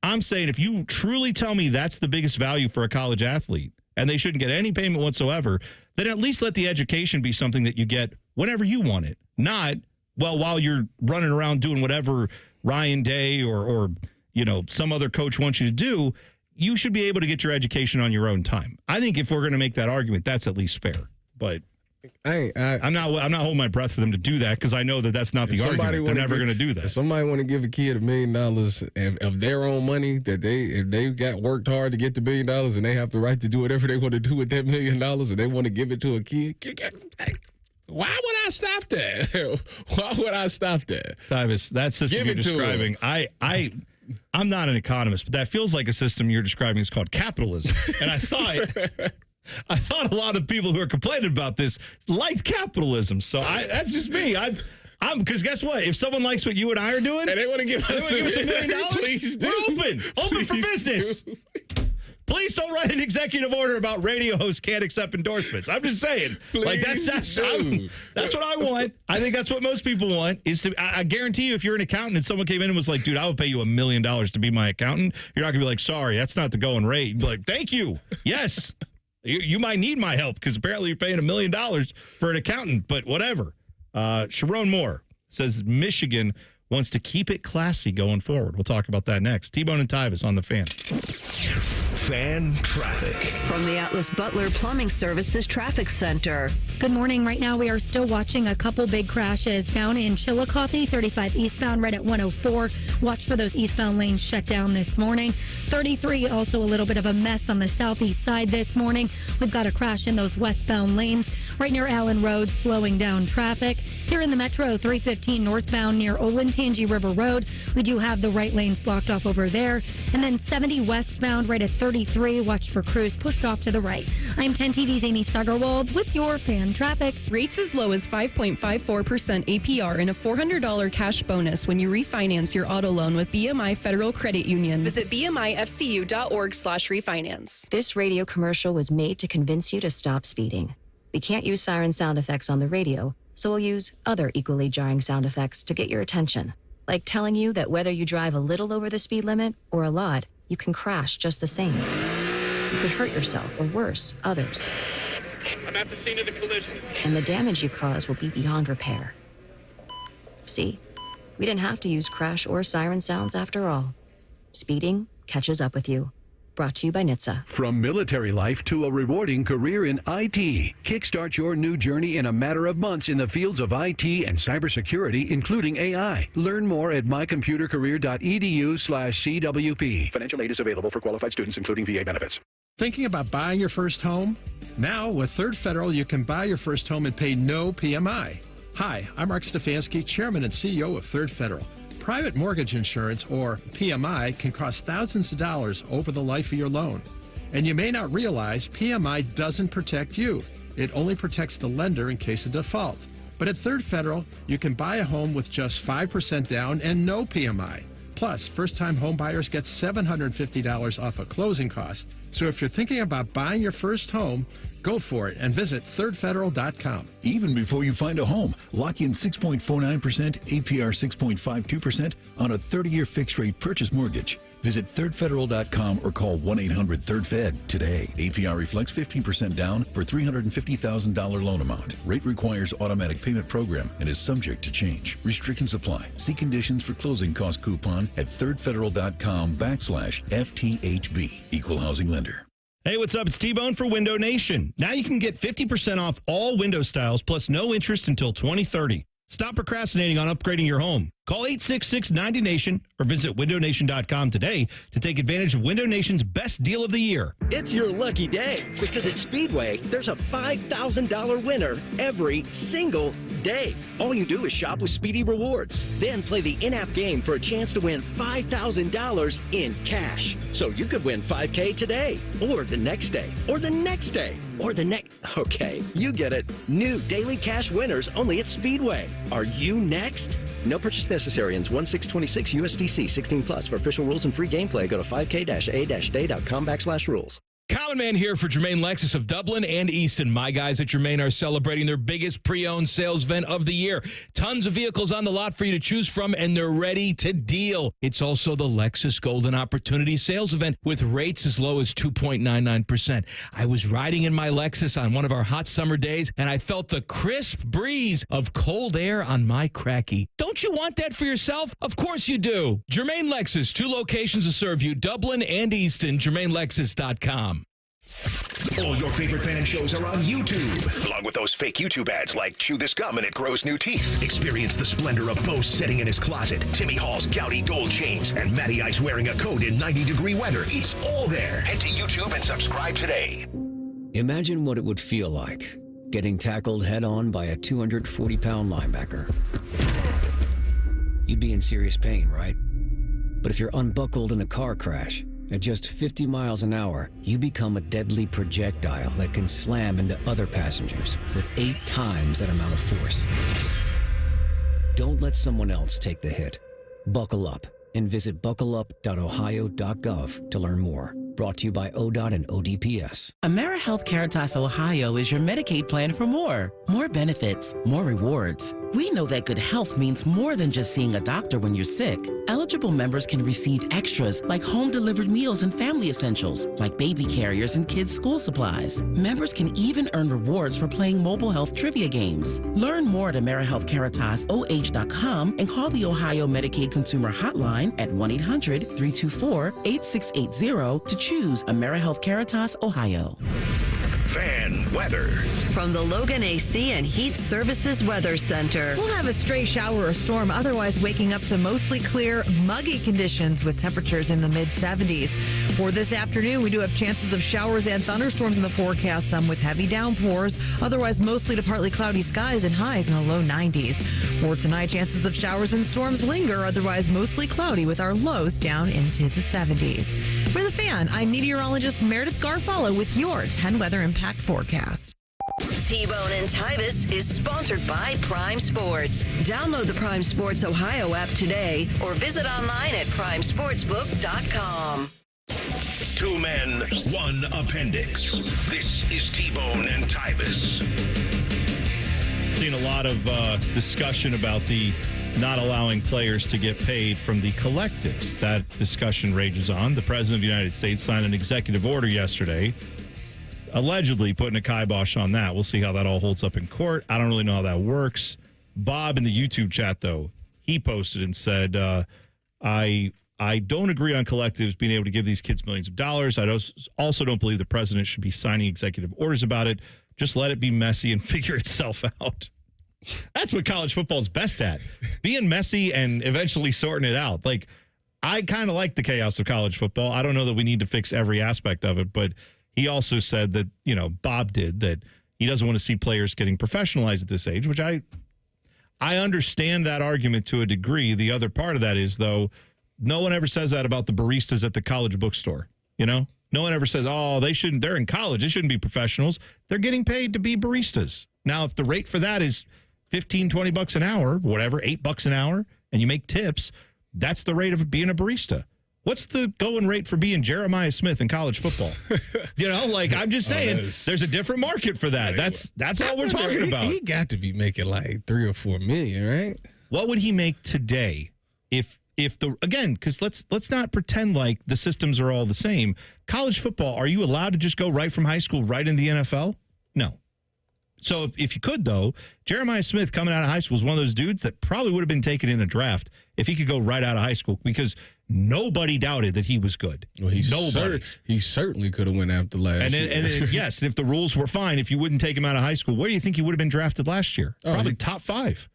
I'm saying if you truly tell me that's the biggest value for a college athlete and they shouldn't get any payment whatsoever, then at least let the education be something that you get whenever you want it. Not, well, while you're running around doing whatever Ryan Day or some other coach wants you to do. You should be able to get your education on your own time. I think if we're going to make that argument, that's at least fair. But I'm not holding my breath for them to do that because I know that that's not the argument. They're never going to do that. If somebody want to give a kid $1 million of their own money that if they got worked hard to get the $1 million and they have the right to do whatever they want to do with that $1 million and they want to give it to a kid, why would I stop that? Why would I stop that? Tyvis, that system you're describing, I'm not an economist, but that feels like a system you're describing is called capitalism. And I thought a lot of people who are complaining about this liked capitalism. So that's just me. I'm because guess what? If someone likes what you and I are doing, and they want to give us $1 million, please do. We're open for business. Please don't write an executive order about radio hosts can't accept endorsements. I'm just saying, that's what I want. I think that's what most people want. I guarantee you, if you're an accountant and someone came in and was like, "Dude, I will pay you $1 million to be my accountant," you're not gonna be like, "Sorry, that's not the going rate." You'd be like, "Thank you, yes." You might need my help because apparently you're paying $1 million for an accountant, but whatever. Sharon Moore says Michigan wants to keep it classy going forward. We'll talk about that next. T-Bone and Tyvis on the Fan. Fan traffic. From the Atlas Butler Plumbing Services Traffic Center. Good morning. Right now we are still watching a couple big crashes down in Chillicothe, 35 eastbound right at 104. Watch for those eastbound lanes shut down this morning. 33, also a little bit of a mess on the southeast side this morning. We've got a crash in those westbound lanes right near Allen Road, slowing down traffic. Here in the metro, 315 northbound near Olentangy River Road. We do have the right lanes blocked off over there. And then 70 westbound right at 33. Watch for crews pushed off to the right. I'm 10 TV's Amy Stuggerwald with your Fan traffic. Rates as low as 5.54% APR and a $400 cash bonus when you refinance your auto loan with BMI Federal Credit Union. Visit bmifcu.org/refinance. This radio commercial was made to convince you to stop speeding. We can't use siren sound effects on the radio, so we'll use other equally jarring sound effects to get your attention. Like telling you that whether you drive a little over the speed limit or a lot, you can crash just the same. You could hurt yourself or worse, others. I'm at the scene of the collision. And the damage you cause will be beyond repair. See? We didn't have to use crash or siren sounds after all. Speeding catches up with you. Brought to you by NHTSA. From military life to a rewarding career in IT. Kickstart your new journey in a matter of months in the fields of IT and cybersecurity, including AI. Learn more at mycomputercareer.edu/CWP. Financial aid is available for qualified students, including VA benefits. Thinking about buying your first home? Now, with Third Federal, you can buy your first home and pay no PMI. Hi, I'm Mark Stefanski, Chairman and CEO of Third Federal. Private mortgage insurance, or PMI, can cost thousands of dollars over the life of your loan. And you may not realize PMI doesn't protect you. It only protects the lender in case of default. But at Third Federal, you can buy a home with just 5% down and no PMI. Plus, first-time home buyers get $750 off a closing cost. So if you're thinking about buying your first home, go for it and visit thirdfederal.com. Even before you find a home, lock in 6.49%, APR 6.52% on a 30-year fixed-rate purchase mortgage. Visit thirdfederal.com or call 1-800-3rd-FED today. APR reflects 15% down for $350,000 loan amount. Rate requires automatic payment program and is subject to change. Restrictions apply. See conditions for closing cost coupon at thirdfederal.com/FTHB. Equal housing lender. Hey, what's up? It's T-Bone for Window Nation. Now you can get 50% off all window styles plus no interest until 2030. Stop procrastinating on upgrading your home. Call 866-90NATION or visit windownation.com today to take advantage of Window Nation's best deal of the year. It's your lucky day because at Speedway, there's a $5,000 winner every single day. All you do is shop with Speedy Rewards. Then play the in-app game for a chance to win $5,000 in cash. So you could win $5K today, or the next day, or the next day, or the next... Okay, you get it. New daily cash winners only at Speedway. Are you next? No purchase necessary. Ends 1/6/26 USDC 16 plus. For official rules and free gameplay, go to 5k-a-day.com/rules. Common Man here for Germain Lexus of Dublin and Easton. My guys at Germain are celebrating their biggest pre-owned sales event of the year. Tons of vehicles on the lot for you to choose from, and they're ready to deal. It's also the Lexus Golden Opportunity sales event with rates as low as 2.99%. I was riding in my Lexus on one of our hot summer days, and I felt the crisp breeze of cold air on my cracky. Don't you want that for yourself? Of course you do. Germain Lexus, 2 locations to serve you, Dublin and Easton, GermainLexus.com. All your favorite fan shows are on YouTube, along with those fake YouTube ads like Chew This Gum and It Grows New Teeth. Experience the splendor of Bo sitting in his closet, Timmy Hall's gouty gold chains, and Matty Ice wearing a coat in 90-degree weather. It's all there. Head to YouTube and subscribe today. Imagine what it would feel like getting tackled head-on by a 240-pound linebacker. You'd be in serious pain, right? But if you're unbuckled in a car crash, at just 50 miles an hour, you become a deadly projectile that can slam into other passengers with 8 times that amount of force. Don't let someone else take the hit. Buckle up and visit buckleup.ohio.gov to learn more. Brought to you by ODOT and ODPS. AmeriHealth Caritas Ohio is your Medicaid plan for more benefits, more rewards. We know that good health means more than just seeing a doctor when you're sick. Eligible members can receive extras like home-delivered meals and family essentials, like baby carriers and kids' school supplies. Members can even earn rewards for playing mobile health trivia games. Learn more at AmeriHealthCaritasOH.com and call the Ohio Medicaid Consumer Hotline at 1-800-324-8680 to choose AmeriHealth Caritas Ohio. Fan weather. From the Logan AC and Heat Services Weather Center. We'll have a stray shower or storm, otherwise waking up to mostly clear, muggy conditions with temperatures in the mid-70s. For this afternoon, we do have chances of showers and thunderstorms in the forecast, some with heavy downpours, otherwise mostly to partly cloudy skies and highs in the low 90s. For tonight, chances of showers and storms linger, otherwise mostly cloudy with our lows down into the 70s. For the Fan, I'm meteorologist Meredith Garfalo with your 10 weather impact forecast. T-Bone and Tyvis is sponsored by Prime Sports. Download the Prime Sports Ohio app today or visit online at primesportsbook.com. 2 men, 1 appendix. This is T-Bone and Tyvis. Seen a lot of discussion about the not allowing players to get paid from the collectives. That discussion rages on. The President of the United States signed an executive order yesterday, allegedly putting a kibosh on that. We'll see how that all holds up in court. I don't really know how that works. Bob in the YouTube chat, though, he posted and said, I don't agree on collectives being able to give these kids millions of dollars. I also don't believe the president should be signing executive orders about it. Just let it be messy and figure itself out. That's what college football is best at, being messy and eventually sorting it out. Like, I kind of like the chaos of college football. I don't know that we need to fix every aspect of it, but he also said that, Bob did, that he doesn't want to see players getting professionalized at this age, which I understand that argument to a degree. The other part of that is, though, no one ever says that about the baristas at the college bookstore, No one ever says, they're in college, they shouldn't be professionals. They're getting paid to be baristas. Now, if the rate for that is $15-20 an hour, whatever, $8 an hour, and you make tips, that's the rate of being a barista. What's the going rate for being Jeremiah Smith in college football? I'm just saying, there's a different market for that. That's all we're talking about. He got to be making like $3 or $4 million, right? What would he make today if because let's not pretend like the systems are all the same. College football, are you allowed to just go right from high school right in the NFL? No. So if you could, though, Jeremiah Smith coming out of high school is one of those dudes that probably would have been taken in a draft if he could go right out of high school, because nobody doubted that he was good. Well, he certainly could have went after last year. And yes, and if the rules were fine, if you wouldn't take him out of high school, where do you think he would have been drafted last year? Probably top 5.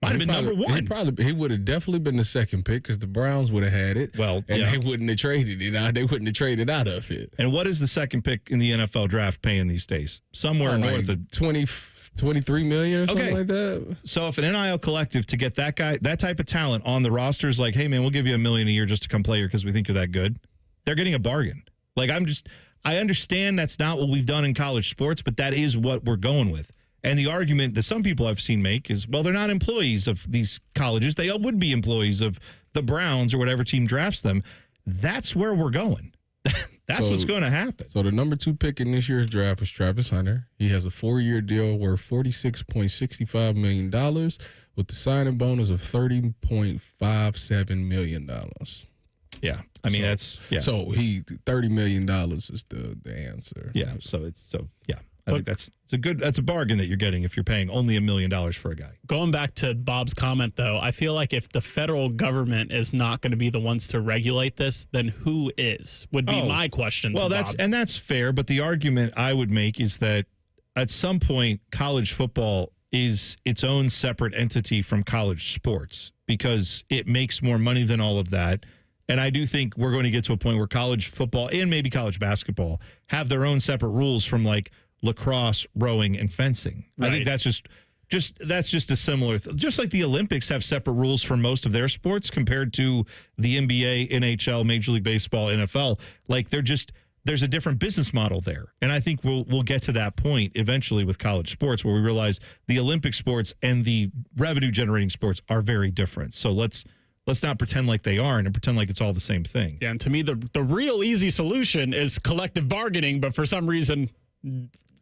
Might have been number 1. He would have definitely been the second pick because the Browns would have had it. Well, and they wouldn't have traded it. They wouldn't have traded out of it. And what is the second pick in the NFL draft paying these days? Somewhere north of 23 million or something like that. So if an NIL collective to get that guy, that type of talent on the roster is like, hey man, we'll give you $1 million a year just to come play here because we think you're that good, they're getting a bargain. Like I understand that's not what we've done in college sports, but that is what we're going with. And the argument that some people I've seen make is, well, they're not employees of these colleges. They would be employees of the Browns or whatever team drafts them. That's where we're going. That's what's going to happen. So the number 2 pick in this year's draft was Travis Hunter. He has a 4-year deal worth $46.65 million with the signing bonus of $30.57 million. Yeah. I mean, So $30 million is the answer. Yeah. I think that's a bargain that you're getting if you're paying only $1 million for a guy. Going back to Bob's comment, though, I feel like if the federal government is not going to be the ones to regulate this, then who is? Would be my question. Well, that's fair, but the argument I would make is that at some point, college football is its own separate entity from college sports because it makes more money than all of that. And I do think we're going to get to a point where college football and maybe college basketball have their own separate rules from like lacrosse, rowing, and fencing. Right. I think that's just a similar just like the Olympics have separate rules for most of their sports compared to the NBA, NHL, Major League Baseball, NFL. Like there's a different business model there. And I think we'll get to that point eventually with college sports where we realize the Olympic sports and the revenue generating sports are very different. So let's not pretend like they aren't and pretend like it's all the same thing. Yeah, and to me the real easy solution is collective bargaining, but for some reason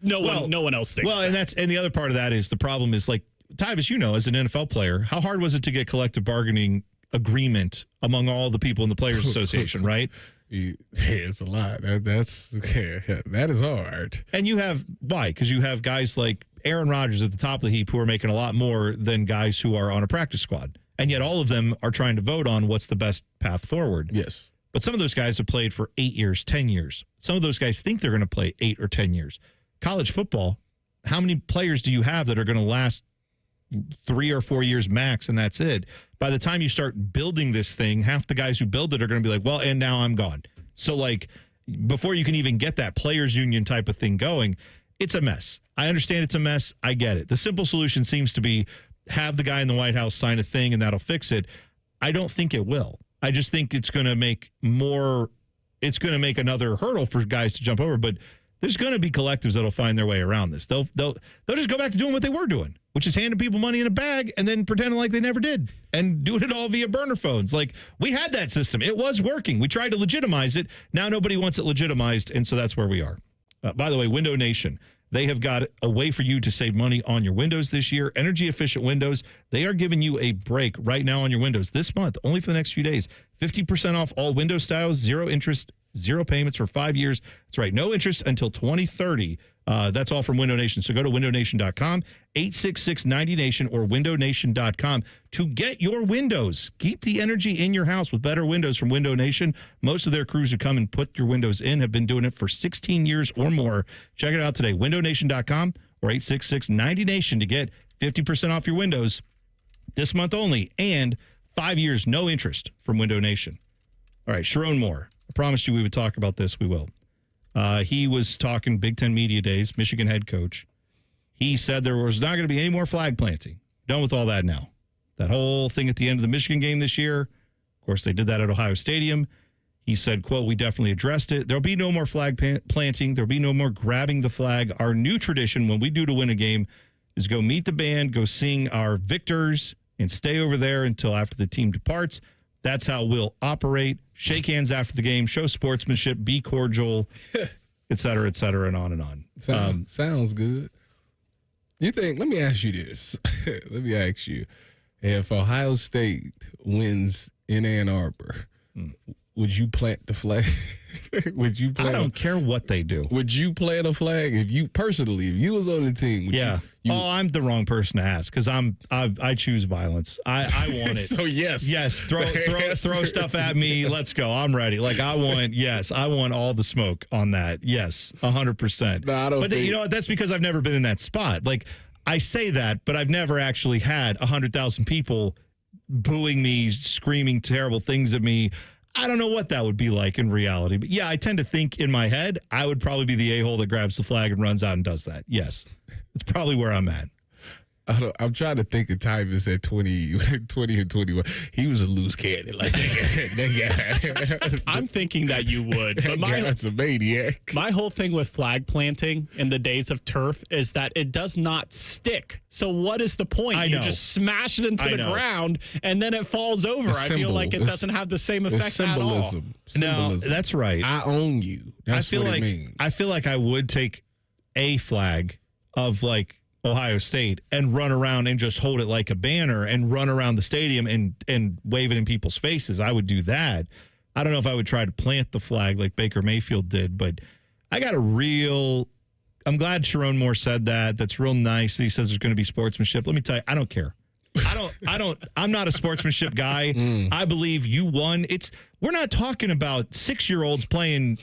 no one else thinks. Well, and the other part of that is the problem is like Tyvis, as an NFL player, how hard was it to get collective bargaining agreement among all the people in the Players Association, right? Yeah, it's a lot. That is hard. And why? Because you have guys like Aaron Rodgers at the top of the heap who are making a lot more than guys who are on a practice squad. And yet all of them are trying to vote on what's the best path forward. Yes. But some of those guys have played for 8 years, 10 years. Some of those guys think they're going to play 8 or 10 years. College football, how many players do you have that are going to last 3 or 4 years max, and that's it? By the time you start building this thing, half the guys who build it are going to be like, well, and now I'm gone. So, like, before you can even get that players union type of thing going, it's a mess. I understand it's a mess. I get it. The simple solution seems to be have the guy in the White House sign a thing, and that'll fix it. I don't think it will. I just think it's going to make another hurdle for guys to jump over, but there's going to be collectives that'll find their way around this. They'll just go back to doing what they were doing, which is handing people money in a bag and then pretending like they never did and doing it all via burner phones. Like, we had that system. It was working. We tried to legitimize it. Now nobody wants it legitimized, and so that's where we are. By the way, Window Nation, they have got a way for you to save money on your windows this year. Energy-efficient windows. They are giving you a break right now on your windows this month, only for the next few days. 50% off all window styles, 0 interest, 0 payments for 5 years. That's right, no interest until 2030. That's all from Window Nation. So go to windownation.com, 866-90Nation, or windownation.com to get your windows. Keep the energy in your house with better windows from Window Nation. Most of their crews who come and put your windows in have been doing it for 16 years or more. Check it out today, windownation.com or 866-90Nation to get 50% off your windows this month only, and 5 years, no interest from Window Nation. All right, Sharon Moore. I promised you we would talk about this. We will. He was talking Big Ten Media Days, Michigan head coach. He said there was not going to be any more flag planting. Done with all that now. That whole thing at the end of the Michigan game this year, of course, they did that at Ohio Stadium. He said, quote, we definitely addressed it. There'll be no more flag planting. There'll be no more grabbing the flag. Our new tradition when we do to win a game is go meet the band, go sing our victors, and stay over there until after the team departs. That's how we'll operate. Shake hands after the game, show sportsmanship, be cordial, et cetera, and on and on. Sounds good. You think, let me ask you this. Let me ask you, if Ohio State wins in Ann Arbor, would you plant the flag? Would you plant? I don't care what they do. Would you plant a flag if you was on the team? Would you, I'm the wrong person to ask because I choose violence. I want it. So yes, throw stuff at me. Let's go. I'm ready. Like I want all the smoke on that. Yes, 100%. No, I don't. But you know what? That's because I've never been in that spot. Like I say that, but I've never actually had 100,000 people booing me, screaming terrible things at me. I don't know what that would be like in reality. But yeah, I tend to think in my head, I would probably be the a-hole that grabs the flag and runs out and does that. Yes. It's probably where I'm at. I'm trying to think of Tyvis at 20 and 21. He was a loose cannon. Like that guy. I'm thinking that you would. But that's a maniac. My whole thing with flag planting in the days of turf is that it does not stick. So what is the point? You just smash it into the ground and then it falls over. I feel like it doesn't have the same effect at all. No, that's right. I own you. That's what it means. I feel like I would take a flag of like Ohio State and run around and just hold it like a banner and run around the stadium and wave it in people's faces. I would do that. I don't know if I would try to plant the flag like Baker Mayfield did, but I got I'm glad Sharon Moore said that. That's real nice. He says there's going to be sportsmanship. Let me tell you, I don't care. I'm not a sportsmanship guy. I believe you won. We're not talking about 6-year-olds playing,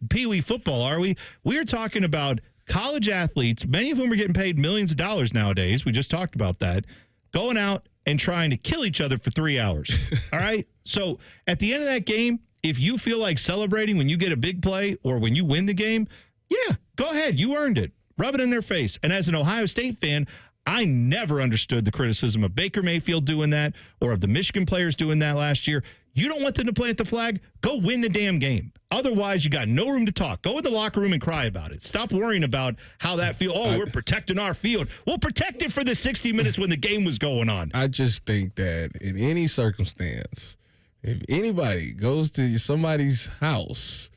peewee football, are we? We're talking about college athletes, many of whom are getting paid millions of dollars nowadays. We just talked about that. Going out and trying to kill each other for 3 hours. All right? So at the end of that game, if you feel like celebrating when you get a big play or when you win the game, yeah, go ahead. You earned it. Rub it in their face. And as an Ohio State fan, I never understood the criticism of Baker Mayfield doing that or of the Michigan players doing that last year. You don't want them to plant the flag? Go win the damn game. Otherwise, you got no room to talk. Go in the locker room and cry about it. Stop worrying about how that feels. Oh, we're protecting our field. We'll protect it for the 60 minutes when the game was going on. I just think that in any circumstance, if anybody goes to somebody's house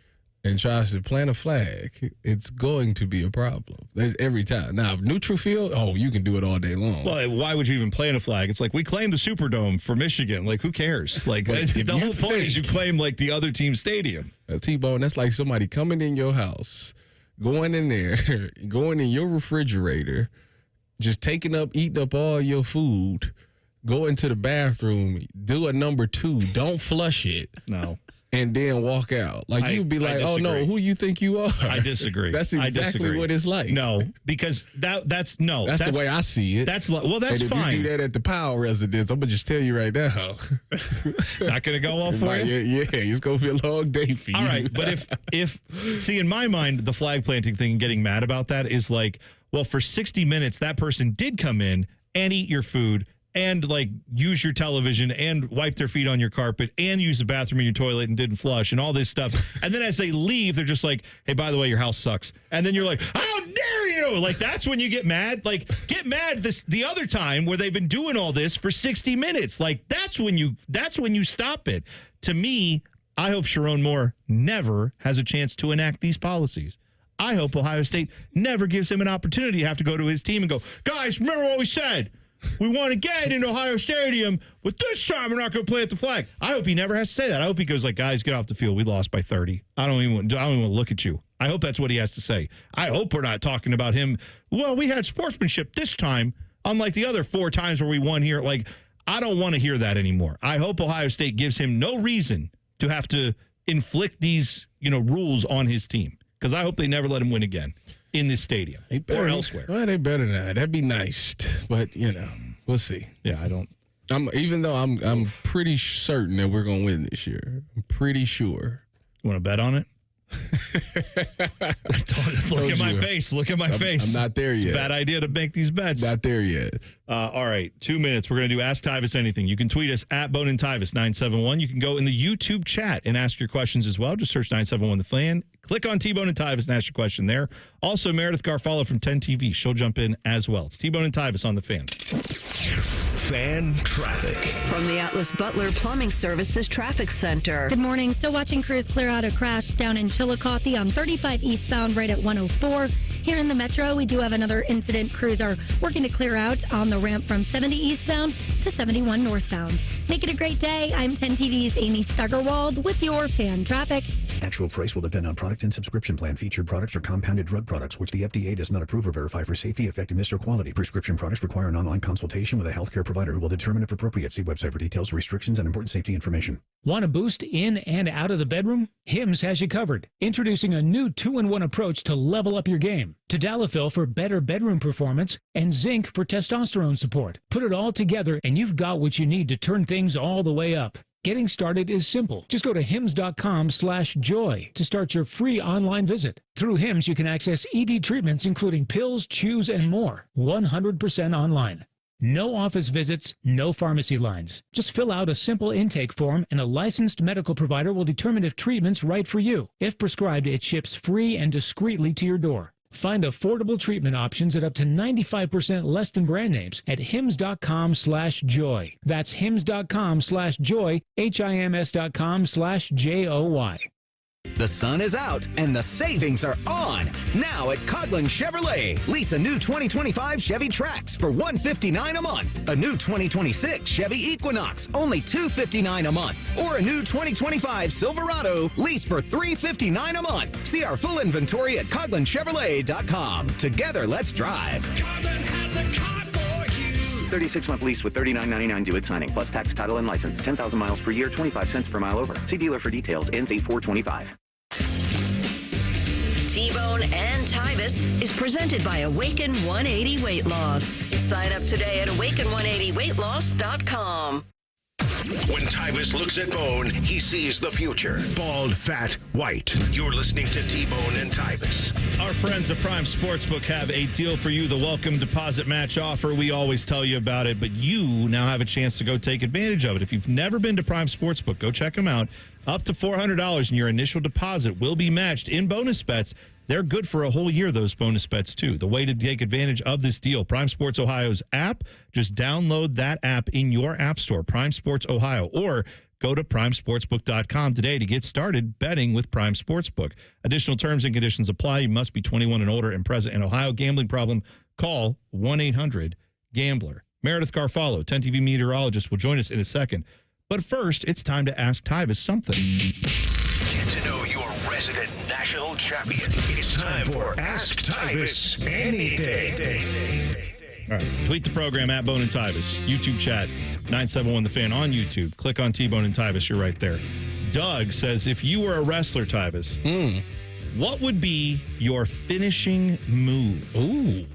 and tries to plant a flag, it's going to be a problem. There's every time. Now, neutral field, you can do it all day long. Well, why would you even plant a flag? It's like we claimed the Superdome for Michigan. Like, who cares? Like, the whole point is you claim like the other team's stadium. T-Bone, that's like somebody coming in your house, going in there, going in your refrigerator, just eating up all your food, go into the bathroom, do a number 2, don't flush it. No. And then walk out. Like, you'd be like, oh, no, who you think you are? I disagree. That's exactly what it's like. No, because that's the way I see it. That's fine. If you do that at the Powell residence, I'm going to just tell you right now. Not going to go well for you? Yeah, it's going to be a long day for you. All right, but if see, in my mind, the flag planting thing and getting mad about that is like, well, for 60 minutes, that person did come in and eat your food and like use your television and wipe their feet on your carpet and use the bathroom in your toilet and didn't flush and all this stuff. And then as they leave, they're just like, hey, by the way, your house sucks. And then you're like, how dare you? Like, that's when you get mad. Like, get mad the other time where they've been doing all this for 60 minutes. Like, that's when you stop it. To me, I hope Sharon Moore never has a chance to enact these policies. I hope Ohio State never gives him an opportunity to have to go to his team and go, guys, remember what we said? We want to get into Ohio Stadium, but this time we're not going to plant the flag. I hope he never has to say that. I hope he goes like, guys, get off the field. We lost by 30. I don't even want to look at you. I hope that's what he has to say. I hope we're not talking about him. Well, we had sportsmanship this time, unlike the other 4 times where we won here. Like, I don't want to hear that anymore. I hope Ohio State gives him no reason to have to inflict these, rules on his team, because I hope they never let him win again in this stadium or elsewhere. Well, they better not. That'd be nice, but we'll see. Yeah, I'm pretty certain that we're gonna win this year. I'm pretty sure. You want to bet on it? Look at my face. Look at my face. I'm not there yet. It's a bad idea to make these bets. Not there yet. All right, 2 minutes. We're going to do Ask Tyvis Anything. You can tweet us at Bone and Tyvis 971. You can go in the YouTube chat and ask your questions as well. Just search 971 The Fan. Click on T-Bone and Tyvis and ask your question there. Also, Meredith Garfalo from 10 TV. She'll jump in as well. It's T-Bone and Tyvis on The Fan. Fan traffic. From the Atlas Butler Plumbing Services Traffic Center. Good morning. Still watching crews clear out a crash down in Chillicothe on 35 eastbound right at 104. Here in the metro, we do have another incident. Crews are working to clear out on the ramp from 70 eastbound to 71 northbound. Make it a great day. I'm 10 TV's Amy Steigerwald with your fan traffic. Actual price will depend on product and subscription plan. Featured products are compounded drug products, which the FDA does not approve or verify for safety, effectiveness, or quality. Prescription products require an online consultation with a healthcare provider who will determine if appropriate. See website for details, restrictions, and important safety information. Want a boost in and out of the bedroom? Hims has you covered. Introducing a new 2-in-1 approach to level up your game. Tadalafil for better bedroom performance and zinc for testosterone support. Put it all together and you've got what you need to turn things all the way up. Getting started is simple. Just go to hims.com/joy to start your free online visit. Through Hims, you can access ED treatments including pills, chews, and more. 100% online. No office visits, no pharmacy lines. Just fill out a simple intake form and a licensed medical provider will determine if treatment's right for you. If prescribed, it ships free and discreetly to your door. Find affordable treatment options at up to 95% less than brand names at hims.com/joy. That's hims.com/joy, hims.com/joy. The sun is out and the savings are on. Now at Coghlan Chevrolet. Lease a new 2025 Chevy Trax for $159 a month. A new 2026 Chevy Equinox, only $259 a month. Or a new 2025 Silverado, lease for $359 a month. See our full inventory at CoghlanChevrolet.com. Together, let's drive. 36-month lease with $39.99 due at signing, plus tax, title, and license. 10,000 miles per year, 25 cents per mile over. See dealer for details. Ends 8/4/25. T-Bone and Tyvis is presented by Awaken 180 Weight Loss. Sign up today at awaken180weightloss.com. When Tyvis looks at Bone, he sees the future. Bald, fat, white. You're listening to T-Bone and Tyvis. Our friends at Prime Sportsbook have a deal for you, the welcome deposit match offer. We always tell you about it, but you now have a chance to go take advantage of it. If you've never been to Prime Sportsbook, go check them out. Up to $400 in your initial deposit will be matched in bonus bets. They're good for a whole year, those bonus bets, too. The way to take advantage of this deal, Prime Sports Ohio's app. Just download that app in your app store, Prime Sports Ohio, or go to primesportsbook.com today to get started betting with Prime Sportsbook. Additional terms and conditions apply. You must be 21 and older and present in Ohio. Gambling problem? Call 1-800-GAMBLER. Meredith Garfalo, 10 TV meteorologist, will join us in a second. But first, it's time to ask Tyvis something. Get to know your resident national champion. It's time for Ask Tyvis Anything. All right. Tweet the program at Bone and Tyvis. YouTube chat, 971 The Fan on YouTube. Click on T-Bone and Tyvis. You're right there. Doug says, if you were a wrestler, Tyvis, what would be your finishing move? Ooh.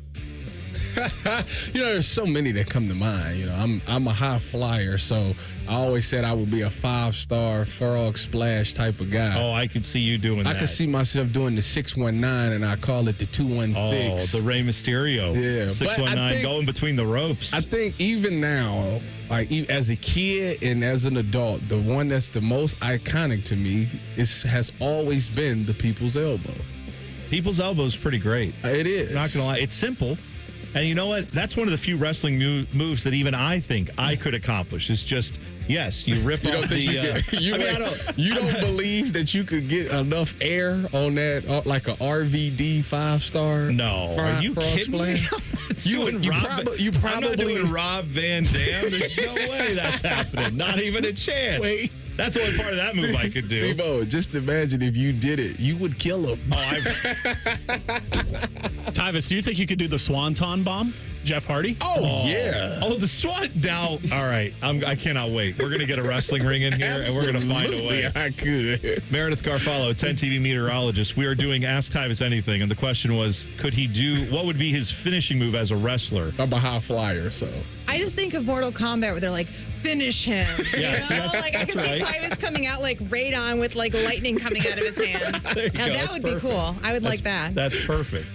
There's so many that come to mind. I'm a high flyer, so I always said I would be a 5-star frog splash type of guy. Oh, I could see you doing that. I could see myself doing the 619, and I call it the 216. Oh, the Rey Mysterio. Yeah. 619 going between the ropes. I think even now, like as a kid and as an adult, the one that's the most iconic to me has always been the People's Elbow. People's Elbow is pretty great. It is. I'm not going to lie. It's simple. And you know what? That's one of the few wrestling moves that even I think I could accomplish. It's just, yes, you rip off the... You don't believe that you could get enough air on that, like a RVD 5-star? No. Are you kidding me? You probably... I'm not doing Rob Van Dam. There's no way that's happening. Not even a chance. Wait. That's the only part of that move I could do. T-Bone, just imagine if you did it. You would kill him. Tyvis, do you think you could do the Swanton bomb? Jeff Hardy? Oh, yeah. Oh, the SWAT. Now, all right. I cannot wait. We're going to get a wrestling ring in here, and we're going to find a way. I could. Meredith Garfalo, 10 TV meteorologist. We are doing Ask Tyvis Anything, and the question was, what would be his finishing move as a wrestler? I'm a high flyer, so. I just think of Mortal Kombat where they're like, finish him. Yeah, I can see Tyvis coming out like radon with like lightning coming out of his hands. Now that would be cool. I would like that. That's perfect.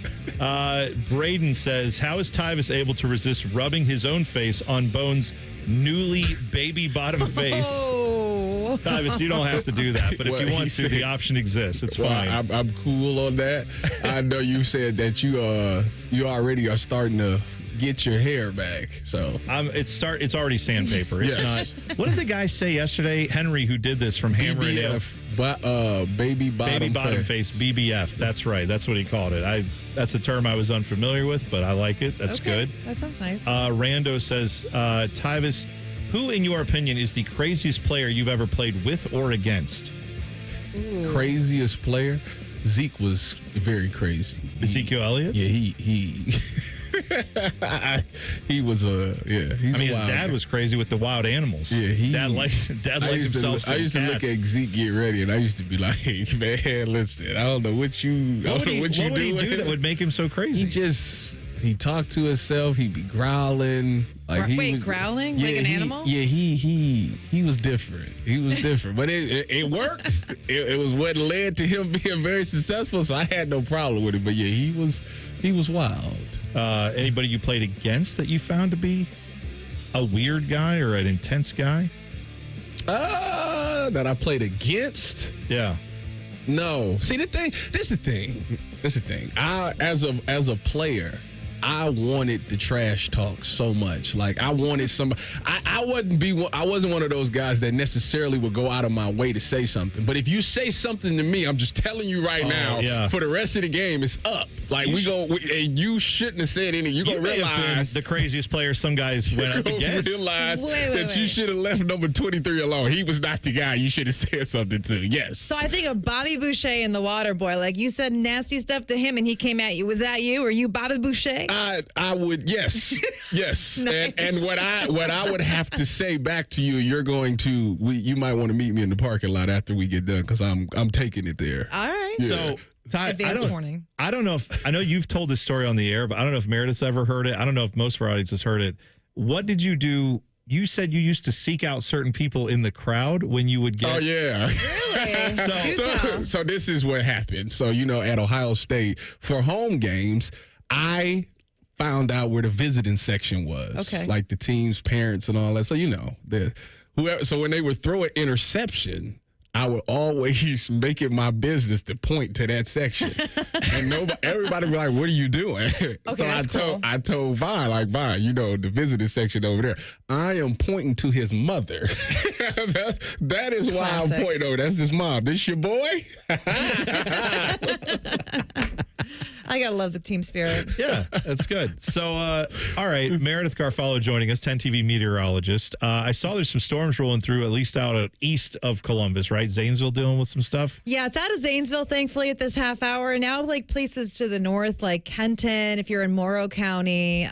Braden says, how is Tyvis able to resist rubbing his own face on Bone's newly baby bottom face? Oh. Tyvis, you don't have to do that, but if you want to, the option exists. It's fine. I'm cool on that. I know you said that you already are starting to get your hair back. So it's already sandpaper. It's Yes. not. What did the guy say yesterday? Henry, who did this from Hammer and Nail. Baby bottom face, BBF. That's right. That's what he called it. That's a term I was unfamiliar with, but I like it. That's good. That sounds nice. Rando says, Tyvis, who in your opinion is the craziest player you've ever played with or against? Ooh. Craziest player? Zeke was very crazy. Ezekiel Elliott? Yeah, he he was he's his wild dad guy. was crazy with the wild animals. Yeah, dad liked himself. I used to look at Zeke get ready, and I used to be like, man, listen, I don't know what you What would he do that would make him so crazy? He talked to himself. He'd be growling. Growling like an animal? Yeah, he was different. He was different, but it worked. It was what led to him being very successful. So I had no problem with it. But yeah, he was wild. Anybody you played against that you found to be a weird guy or an intense guy? That I played against? Yeah. No. See, this is the thing. As a player, I wanted the trash talk so much. Like I wanted somebody. I wasn't one of those guys that necessarily would go out of my way to say something. But if you say something to me, I'm just telling you right now. For the rest of the game, it's up. Like and you shouldn't have said anything. You're gonna realize the craziest player some guys went up against. Realize that you should have left number 23 alone. He was not the guy you should have said something to. Yes. So I think of Bobby Boucher and the Water Boy. Like you said nasty stuff to him, and he came at you. Was that you? Were you Bobby Boucher? I would, yes. Nice. And what I would have to say back to you, you might want to meet me in the parking lot after we get done because I'm taking it there. All right. Yeah. So Ty, warning. I don't know I know you've told this story on the air, but I don't know if Meredith's ever heard it. I don't know if most of our audience has heard it. What did you do? You said you used to seek out certain people in the crowd when you would get. Oh, yeah. Really? So this is what happened. So, at Ohio State, for home games, I found out where the visiting section was. Okay. Like the team's parents and all that. So, so when they would throw an interception, I would always make it my business to point to that section. And everybody would be like, what are you doing? Okay, so I told Vine, the visiting section over there, I am pointing to his mother. that is why I'm pointing over. That's his mom. This your boy? I gotta love the team spirit. Yeah, that's good. So, all right, Meredith Garfalo joining us, 10 TV meteorologist. I saw there's some storms rolling through, at least out east of Columbus, right? Zanesville dealing with some stuff. Yeah, it's out of Zanesville, thankfully, at this half hour. Now, places to the north, like Kenton, if you're in Morrow County,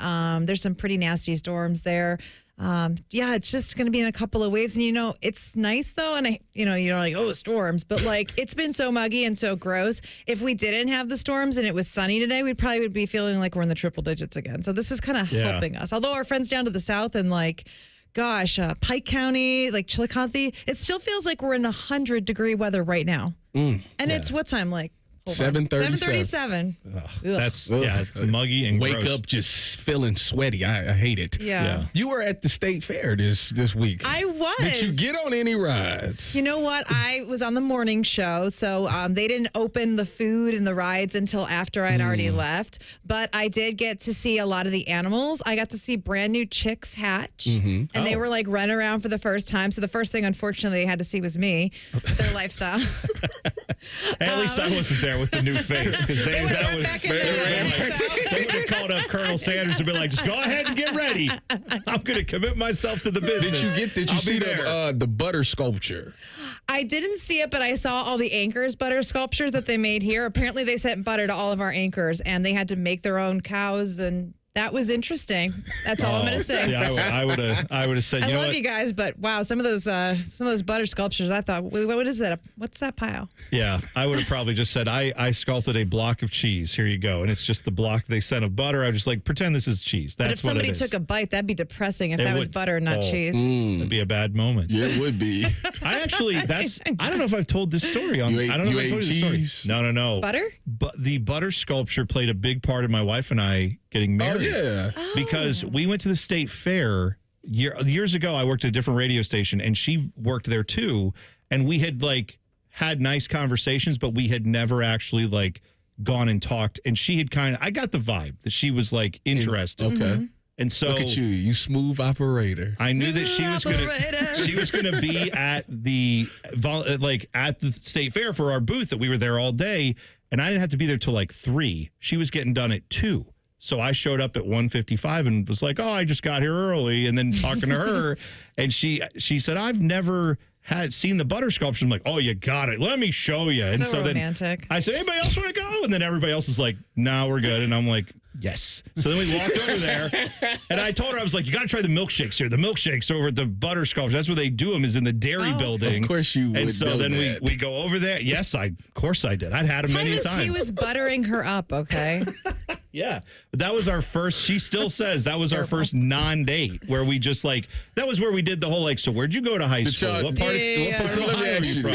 there's some pretty nasty storms there. It's just going to be in a couple of waves. And, it's nice, though. And, you're like, oh, storms. But, it's been so muggy and so gross. If we didn't have the storms and it was sunny today, we probably would be feeling like we're in the triple digits again. So this is kind of helping us. Although our friends down to the south and, Pike County, Chillicothe, it still feels like we're in 100-degree weather right now. It's what time? 7:37. It's muggy and wake gross. up just feeling sweaty. I hate it. Yeah. You were at the state fair this week. I was. Did you get on any rides? You know what? I was on the morning show, so they didn't open the food and the rides until after I'd already left. But I did get to see a lot of the animals. I got to see brand new chicks hatch, and they were running around for the first time. So the first thing, unfortunately, they had to see was me, their lifestyle. At least I wasn't there with the new face because they would have called up Colonel Sanders and been like, just go ahead and get ready. I'm going to commit myself to the business. Did you see the butter sculpture? I didn't see it, but I saw all the anchors butter sculptures that they made here. Apparently they sent butter to all of our anchors and they had to make their own cows, and that was interesting. That's all I'm going to say. Yeah, I would have said. I love you guys, but wow, some of those butter sculptures. I thought, what is that? What's that pile? Yeah, I would have probably just said, I sculpted a block of cheese. Here you go, and it's just the block they sent of butter. I was just pretend this is cheese. That's but if somebody took a bite, that'd be depressing. If that was butter, not cheese. That'd be a bad moment. Yeah, it would be. I don't know if I've told this story on. I don't know if I told you this story. No. Butter? But the butter sculpture played a big part in my wife and I getting married. Oh, yeah. Because we went to the state fair years ago. I worked at a different radio station and she worked there too. And we had had nice conversations, but we had never actually gone and talked. And she had I got the vibe that she was interested. Okay. And so look at you smooth operator. I knew that she was gonna be at the state fair for our booth, that we were there all day, and I didn't have to be there till like 3. She was getting done at 2. So I showed up at 1:55 and was like, "Oh, I just got here early," and then talking to her, and she said, "I've never seen the butter sculpture." I'm like, "Oh, you got it. Let me show you." And so romantic. Then I said, "Anybody else want to go?" And then everybody else is like, "No, we're good." And I'm like, "Yes." So then we walked over there, and I told her, I was like, "You got to try the milkshakes here. The milkshakes over at the butter sculpture. That's where they do them, is in the dairy building." Of course you would. And so then we go over there. Yes, of course I did. I'd had them many times. He was buttering her up, okay? Yeah, but that was our first. She still says that was our first non-date, where we just that was where we did the whole so where'd you go to high school? What part of Ohio are you from?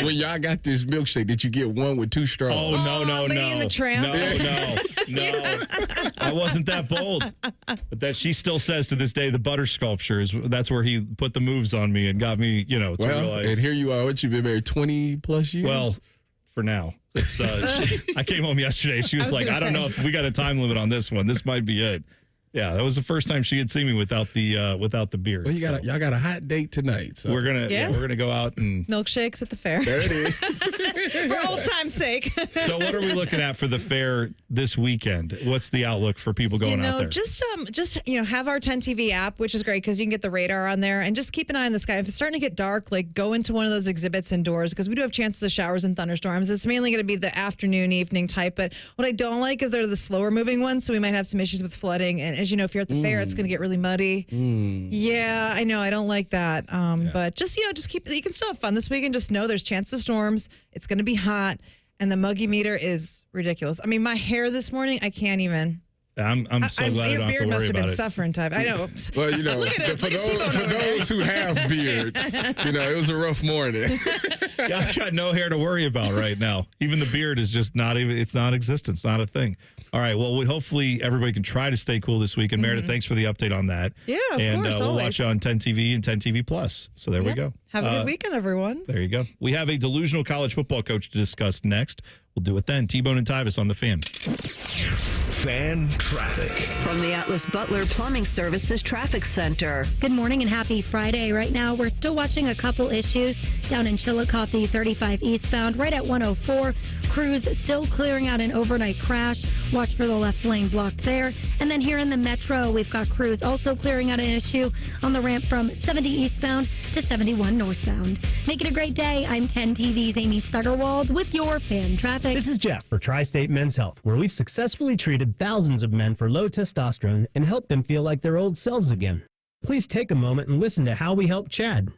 When y'all got this milkshake, did you get one with 2 straws? Oh, no. Lady and the Tramp? No. I wasn't that bold. But that she still says to this day, the butter sculpture that's where he put the moves on me and got me, to realize. And here you are. What, you've been married 20 plus years? Well, for now. It's I came home yesterday. She was like, "I don't know if we got a time limit on this one. This might be it." Yeah, that was the first time she had seen me without the beard. Well, y'all got a hot date tonight. So we're gonna go out and milkshakes at the fair. There it is. For old time's sake. So what are we looking at for the fair this weekend? What's the outlook for people going out there? Just have our 10 TV app, which is great because you can get the radar on there, and just keep an eye on the sky. If it's starting to get dark, go into one of those exhibits indoors, because we do have chances of showers and thunderstorms. It's mainly going to be the afternoon, evening type, but what I don't like is they're the slower moving ones, so we might have some issues with flooding. And as you know, if you're at the fair, it's going to get really muddy. Yeah, I know. I don't like that. But just keep. You can still have fun this weekend. Just know there's chances of storms. It's going to be hot, and the muggy meter is ridiculous. I mean, my hair this morning, I can't even. I'm so glad I don't have to worry about it. Your beard must have been suffering type. I know. Well, for those who have beards, it was a rough morning. I've got no hair to worry about right now. Even the beard is just it's non-existent. It's not a thing. All right. Well, hopefully everybody can try to stay cool this week. And Meredith, thanks for the update on that. Yeah, of course. We'll watch you on 10 TV and 10 TV Plus. So there we go. Have a good weekend, everyone. There you go. We have a delusional college football coach to discuss next. We'll do it then. T-Bone and Tyvis on the Fan. Fan traffic. From the Atlas Butler Plumbing Services Traffic Center. Good morning and happy Friday. Right now, we're still watching a couple issues down in Chillicothe, 35 eastbound, right at 104. Crews still clearing out an overnight crash. Watch for the left lane blocked there. And then here in the metro, we've got crews also clearing out an issue on the ramp from 70 eastbound to 71 northbound. Make it a great day. I'm 10 TV's Amy Stuggerwald with your Fan Traffic. This is Jeff for Tri-State Men's Health, where we've successfully treated thousands of men for low testosterone and helped them feel like their old selves again. Please take a moment and listen to how we helped Chad.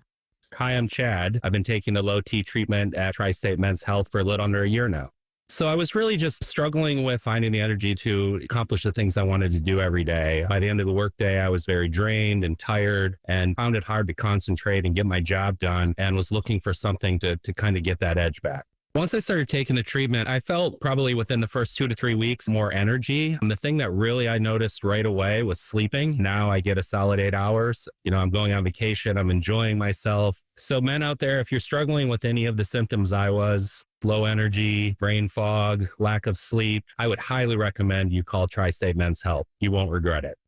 Hi, I'm Chad. I've been taking the low T treatment at Tri-State Men's Health for a little under a year now. So I was really just struggling with finding the energy to accomplish the things I wanted to do every day. By the end of the workday, I was very drained and tired and found it hard to concentrate and get my job done, and was looking for something to kind of get that edge back. Once I started taking the treatment, I felt probably within the first 2 to 3 weeks more energy. And the thing that really I noticed right away was sleeping. Now I get a solid 8 hours. I'm going on vacation. I'm enjoying myself. So men out there, if you're struggling with any of the symptoms I was, low energy, brain fog, lack of sleep, I would highly recommend you call Tri-State Men's Health. You won't regret it.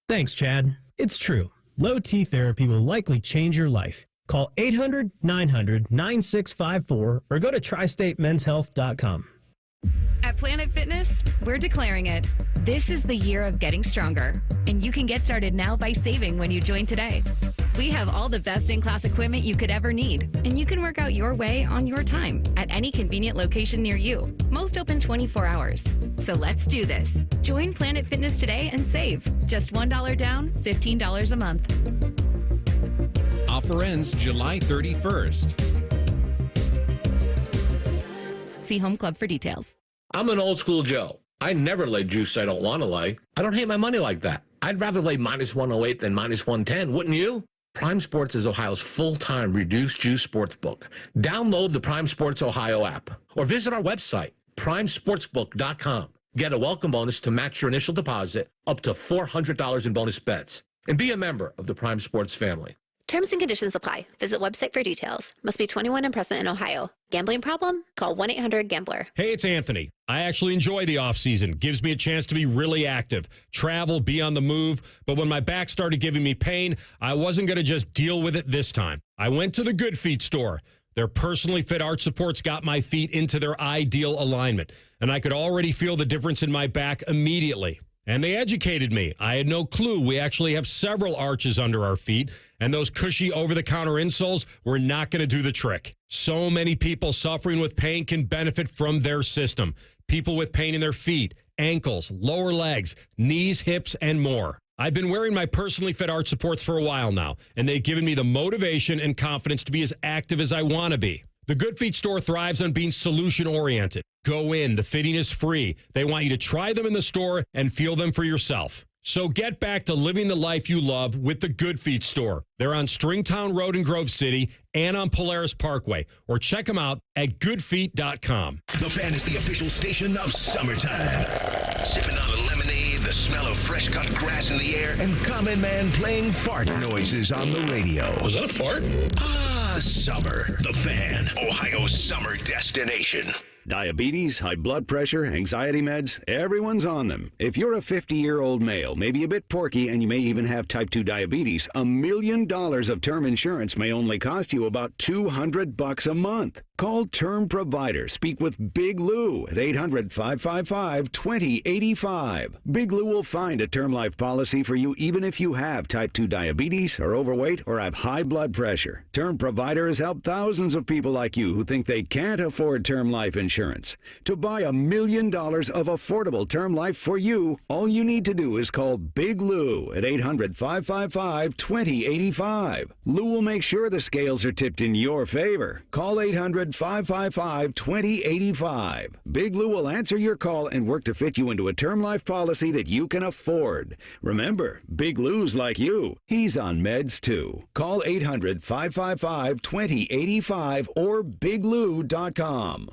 Thanks, Chad. It's true. Low T therapy will likely change your life. Call 800-900-9654 or go to tristatemenshealth.com. At Planet Fitness, we're declaring it. This is the year of getting stronger, and you can get started now by saving when you join today. We have all the best-in-class equipment you could ever need, and you can work out your way on your time at any convenient location near you. Most open 24 hours. So let's do this. Join Planet Fitness today and save. Just $1 down, $15 a month. Offer ends July 31st. See Home Club for details. I'm an old school Joe. I never lay juice I don't want to lay. I don't hate my money like that. I'd rather lay minus 108 than minus 110, wouldn't you? Prime Sports is Ohio's full-time reduced juice sportsbook. Download the Prime Sports Ohio app or visit our website, primesportsbook.com. Get a welcome bonus to match your initial deposit up to $400 in bonus bets. And be a member of the Prime Sports family. Terms and conditions apply. Visit website for details. Must be 21 and present in Ohio. Gambling problem? Call 1-800-GAMBLER. Hey, it's Anthony. I actually enjoy the off-season. Gives me a chance to be really active, travel, be on the move. But when my back started giving me pain, I wasn't going to just deal with it this time. I went to the Good Feet store. Their personally fit arch supports got my feet into their ideal alignment, and I could already feel the difference in my back immediately. And they educated me. I had no clue we actually have several arches under our feet, and those cushy over-the-counter insoles were not going to do the trick. So many people suffering with pain can benefit from their system. People with pain in their feet, ankles, lower legs, knees, hips, and more. I've been wearing my personally fit arch supports for a while now, and they've given me the motivation and confidence to be as active as I want to be. The Good Feet store thrives on being solution-oriented. Go in. The fitting is free. They want you to try them in the store and feel them for yourself. So get back to living the life you love with the Good Feet store. They're on Stringtown Road in Grove City and on Polaris Parkway. Or check them out at goodfeet.com. The Fan is the official station of summertime. Sipping on a lemonade, the smell of fresh-cut grass in the air, and Common Man playing fart noises on the radio. Was that a fart? Summer. The Fan, Ohio's summer destination. Diabetes, high blood pressure, anxiety meds, everyone's on them. If you're a 50-year-old male, maybe a bit porky, and you may even have type 2 diabetes, $1 million of term insurance may only cost you about $200 a month. Call Term Provider. Speak with Big Lou at 800-555-2085. Big Lou will find a term life policy for you even if you have type 2 diabetes, are overweight, or have high blood pressure. Term Provider has helped thousands of people like you who think they can't afford term life insurance. To buy $1 million of affordable term life for you, all you need to do is call Big Lou at 800-555-2085. Lou will make sure the scales are tipped in your favor. Call 800-555-2085. Big Lou will answer your call and work to fit you into a term life policy that you can afford. Remember, Big Lou's like you. He's on meds too. Call 800-555-2085 or biglou.com.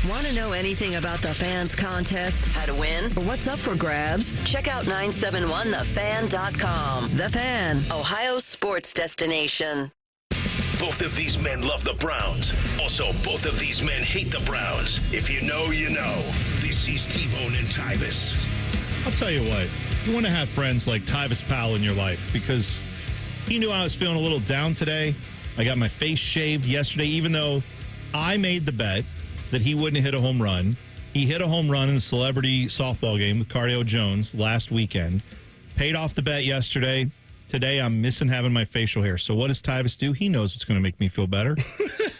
Want to know anything about the Fan's contest, how to win, or what's up for grabs? Check out 971thefan.com. The Fan, Ohio's sports destination. Both of these men love the Browns. Also, both of these men hate the Browns. If you know, you know. This is T-Bone and Tyvis. I'll tell you what. You want to have friends like Tyvis Powell in your life because he knew I was feeling a little down today. I got my face shaved yesterday, even though I made the bet that he wouldn't hit a home run. He hit a home run in the celebrity softball game with Cardio Jones last weekend. Paid off the bet yesterday. Today, I'm missing having my facial hair. So what does Tyvis do? He knows what's going to make me feel better.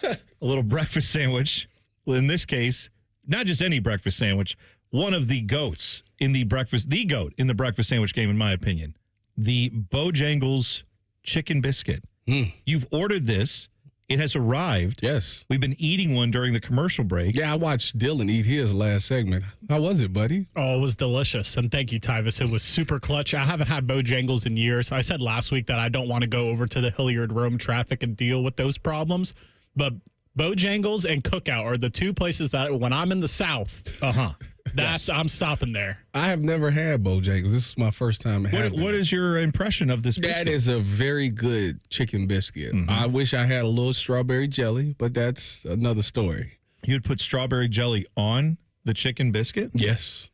A little breakfast sandwich. Well, in this case, not just any breakfast sandwich, one of the goats in the breakfast, the goat in the breakfast sandwich game, in my opinion. The Bojangles chicken biscuit. You've ordered this. It has arrived. Yes. We've been eating one during the commercial break. Yeah, I watched Dylan eat his last segment. How was it, buddy? Oh, it was delicious. And thank you, Tyvis. It was super clutch. I haven't had Bojangles in years. I said last week that I don't want to go over to the Hilliard-Rome traffic and deal with those problems. But Bojangles and Cookout are the two places that when I'm in the South, I'm stopping there. I have never had Bojangles. This is my first time having What is your impression of this biscuit? That is a very good chicken biscuit. I wish I had a little strawberry jelly, but that's another story. You'd put strawberry jelly on the chicken biscuit? Yes.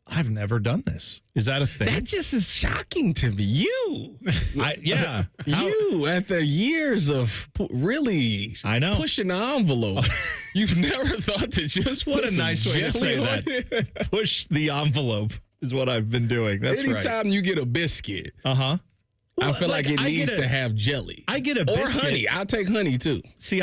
I've never done this. Is that a thing? That just is shocking to me. You. You, after years of really pushing the envelope, you've never thought to just what put a nice way to say that. Push the envelope is what I've been doing. That's Anytime you get a biscuit, Well, I feel like it needs to have jelly. I get a or biscuit. honey. I'll take honey too. See,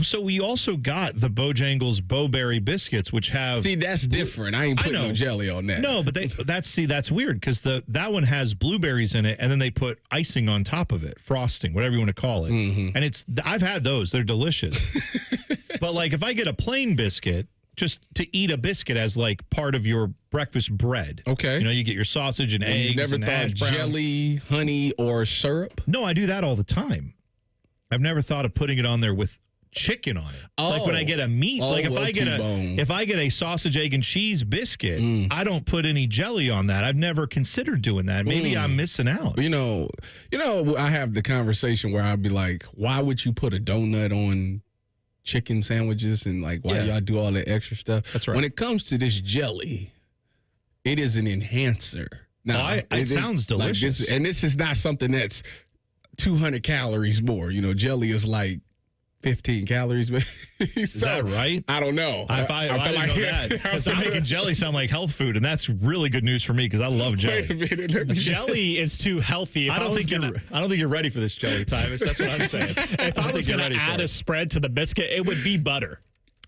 so we also got the Bojangles Bowberry biscuits, which have. See, that's different. I ain't putting no jelly on that. No, but that's weird because that one has blueberries in it, and then they put icing on top of it, frosting, whatever you want to call it. And I've had those; they're delicious. But like, if I get a plain biscuit, just to eat a biscuit as like part of your breakfast bread. Okay. You get your sausage and eggs. You never and thought jelly, honey, or syrup? No, I do that all the time. I've never thought of putting it on there with chicken on it. Like when I get a meat, like if I get a sausage, egg, and cheese biscuit, I don't put any jelly on that. I've never considered doing that. Maybe I'm missing out. You know, I have the conversation where I'd be like, why would you put a donut on chicken sandwiches, and like why do y'all do all that extra stuff? That's right. When it comes to this jelly, it is an enhancer. Now, it sounds delicious. Like this is not something that's 200 calories more. You know, jelly is like 15 calories. Is that right? I don't know. I didn't know that. Because I'm making jelly sound like health food, and that's really good news for me because I love jelly. Wait a minute. Jelly is too healthy. I don't think you're ready for this jelly, Tyvis. That's what I'm saying. If I was going to add a spread to the biscuit, it would be butter.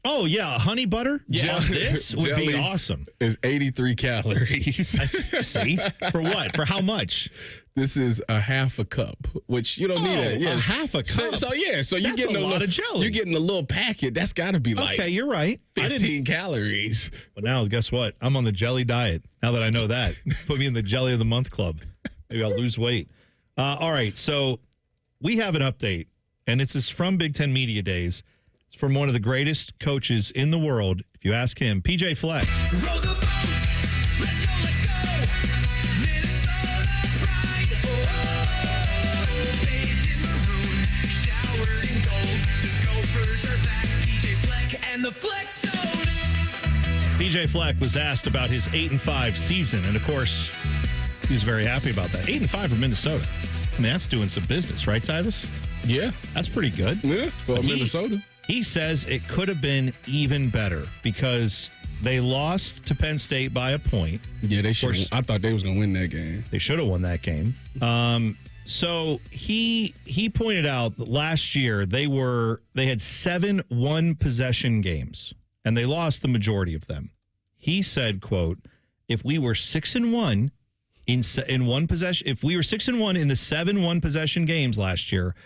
Oh, yeah, honey butter? Yeah, this would be awesome. Is 83 calories. See? For what? For how much? This is a half a cup, which you don't need that. Yeah, a half a cup. So you're getting a lot of jelly. You're getting a little packet. That's got to be like okay, you're right. 15 calories. But now, guess what? I'm on the jelly diet. Now that I know that, put me in the jelly of the month club. Maybe I'll lose weight. All right, so we have an update, and this is from Big Ten Media Days. It's from one of the greatest coaches in the world. If you ask him, PJ Fleck. Row the boat. Let's go, let's go. Minnesota pride. Oh, bathed in maroon, showered in gold. The Gophers are back. PJ Fleck and the Fleck Toads. PJ Fleck was asked about his 8-5 season, and of course, he was very happy about that. 8-5 for Minnesota. I mean, that's doing some business, right, Tyvis? Yeah. That's pretty good. Yeah, for Minnesota. He says it could have been even better because they lost to Penn State by a point. Yeah, they should. I thought they was going to win that game. They should have won that game. So he pointed out that last year they had 7 one-possession games, and they lost the majority of them. He said, quote, if we were 6-1 in one possession, if we were 6-1 in the 7 one-possession games last year,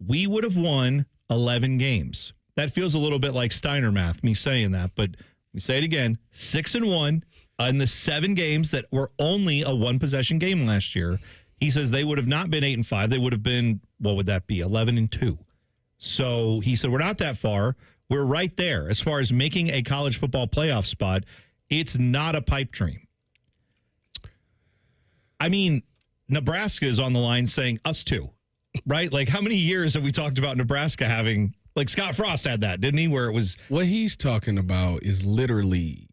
we would have won 11 games. That feels a little bit like Steiner math, me saying that, but we say it again, 6-1 in the 7 games that were only a one-possession game last year. He says they would have not been 8-5. They would have been, what would that be, 11-2. So he said, we're not that far. We're right there. As far as making a college football playoff spot, it's not a pipe dream. I mean, Nebraska is on the line saying, us too, right? Like, how many years have we talked about Nebraska having, like Scott Frost had that, didn't he? Where it was. What he's talking about is literally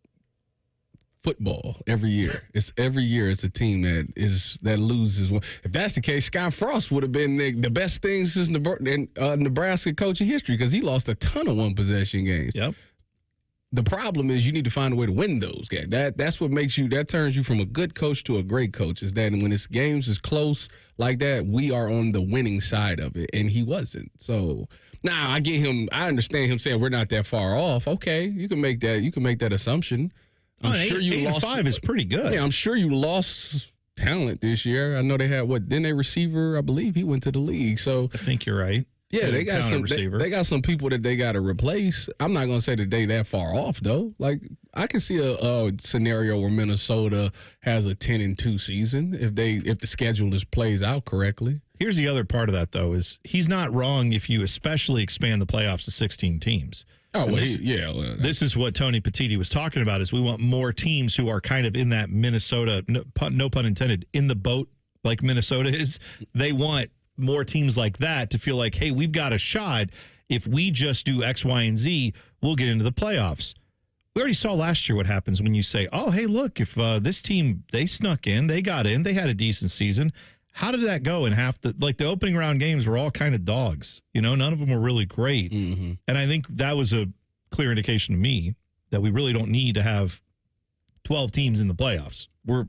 football every year. It's every year it's a team that loses. If that's the case, Scott Frost would have been the best thing since Nebraska coaching history because he lost a ton of one-possession games. Yep. The problem is you need to find a way to win those games. That's what turns you from a good coach to a great coach, is that when it's games is close like that, we are on the winning side of it, and he wasn't. So now I get him. I understand him saying we're not that far off. Okay, you can make that assumption. I'm sure you lost. 8-5 is pretty good. Yeah, I'm sure you lost talent this year. I know they had didn't they receiver? I believe he went to the league. So I think you're right. Yeah, they got some. They got some people that they got to replace. I'm not gonna say that they that far off though. Like I can see a scenario where Minnesota has a 10-2 season if the schedule plays out correctly. Here's the other part of that though: is he's not wrong if you especially expand the playoffs to 16 teams. Oh, well, this is what Tony Petiti was talking about. Is we want more teams who are kind of in that Minnesota, no pun intended, in the boat like Minnesota is. They want more teams like that to feel like, hey, we've got a shot. If we just do X, Y, and Z, we'll get into the playoffs. We already saw last year what happens when you say, oh, hey, look, if this team, they snuck in, they got in, they had a decent season. How did that go in the opening round games were all kind of dogs. You know, none of them were really great. Mm-hmm. And I think that was a clear indication to me that we really don't need to have 12 teams in the playoffs. We're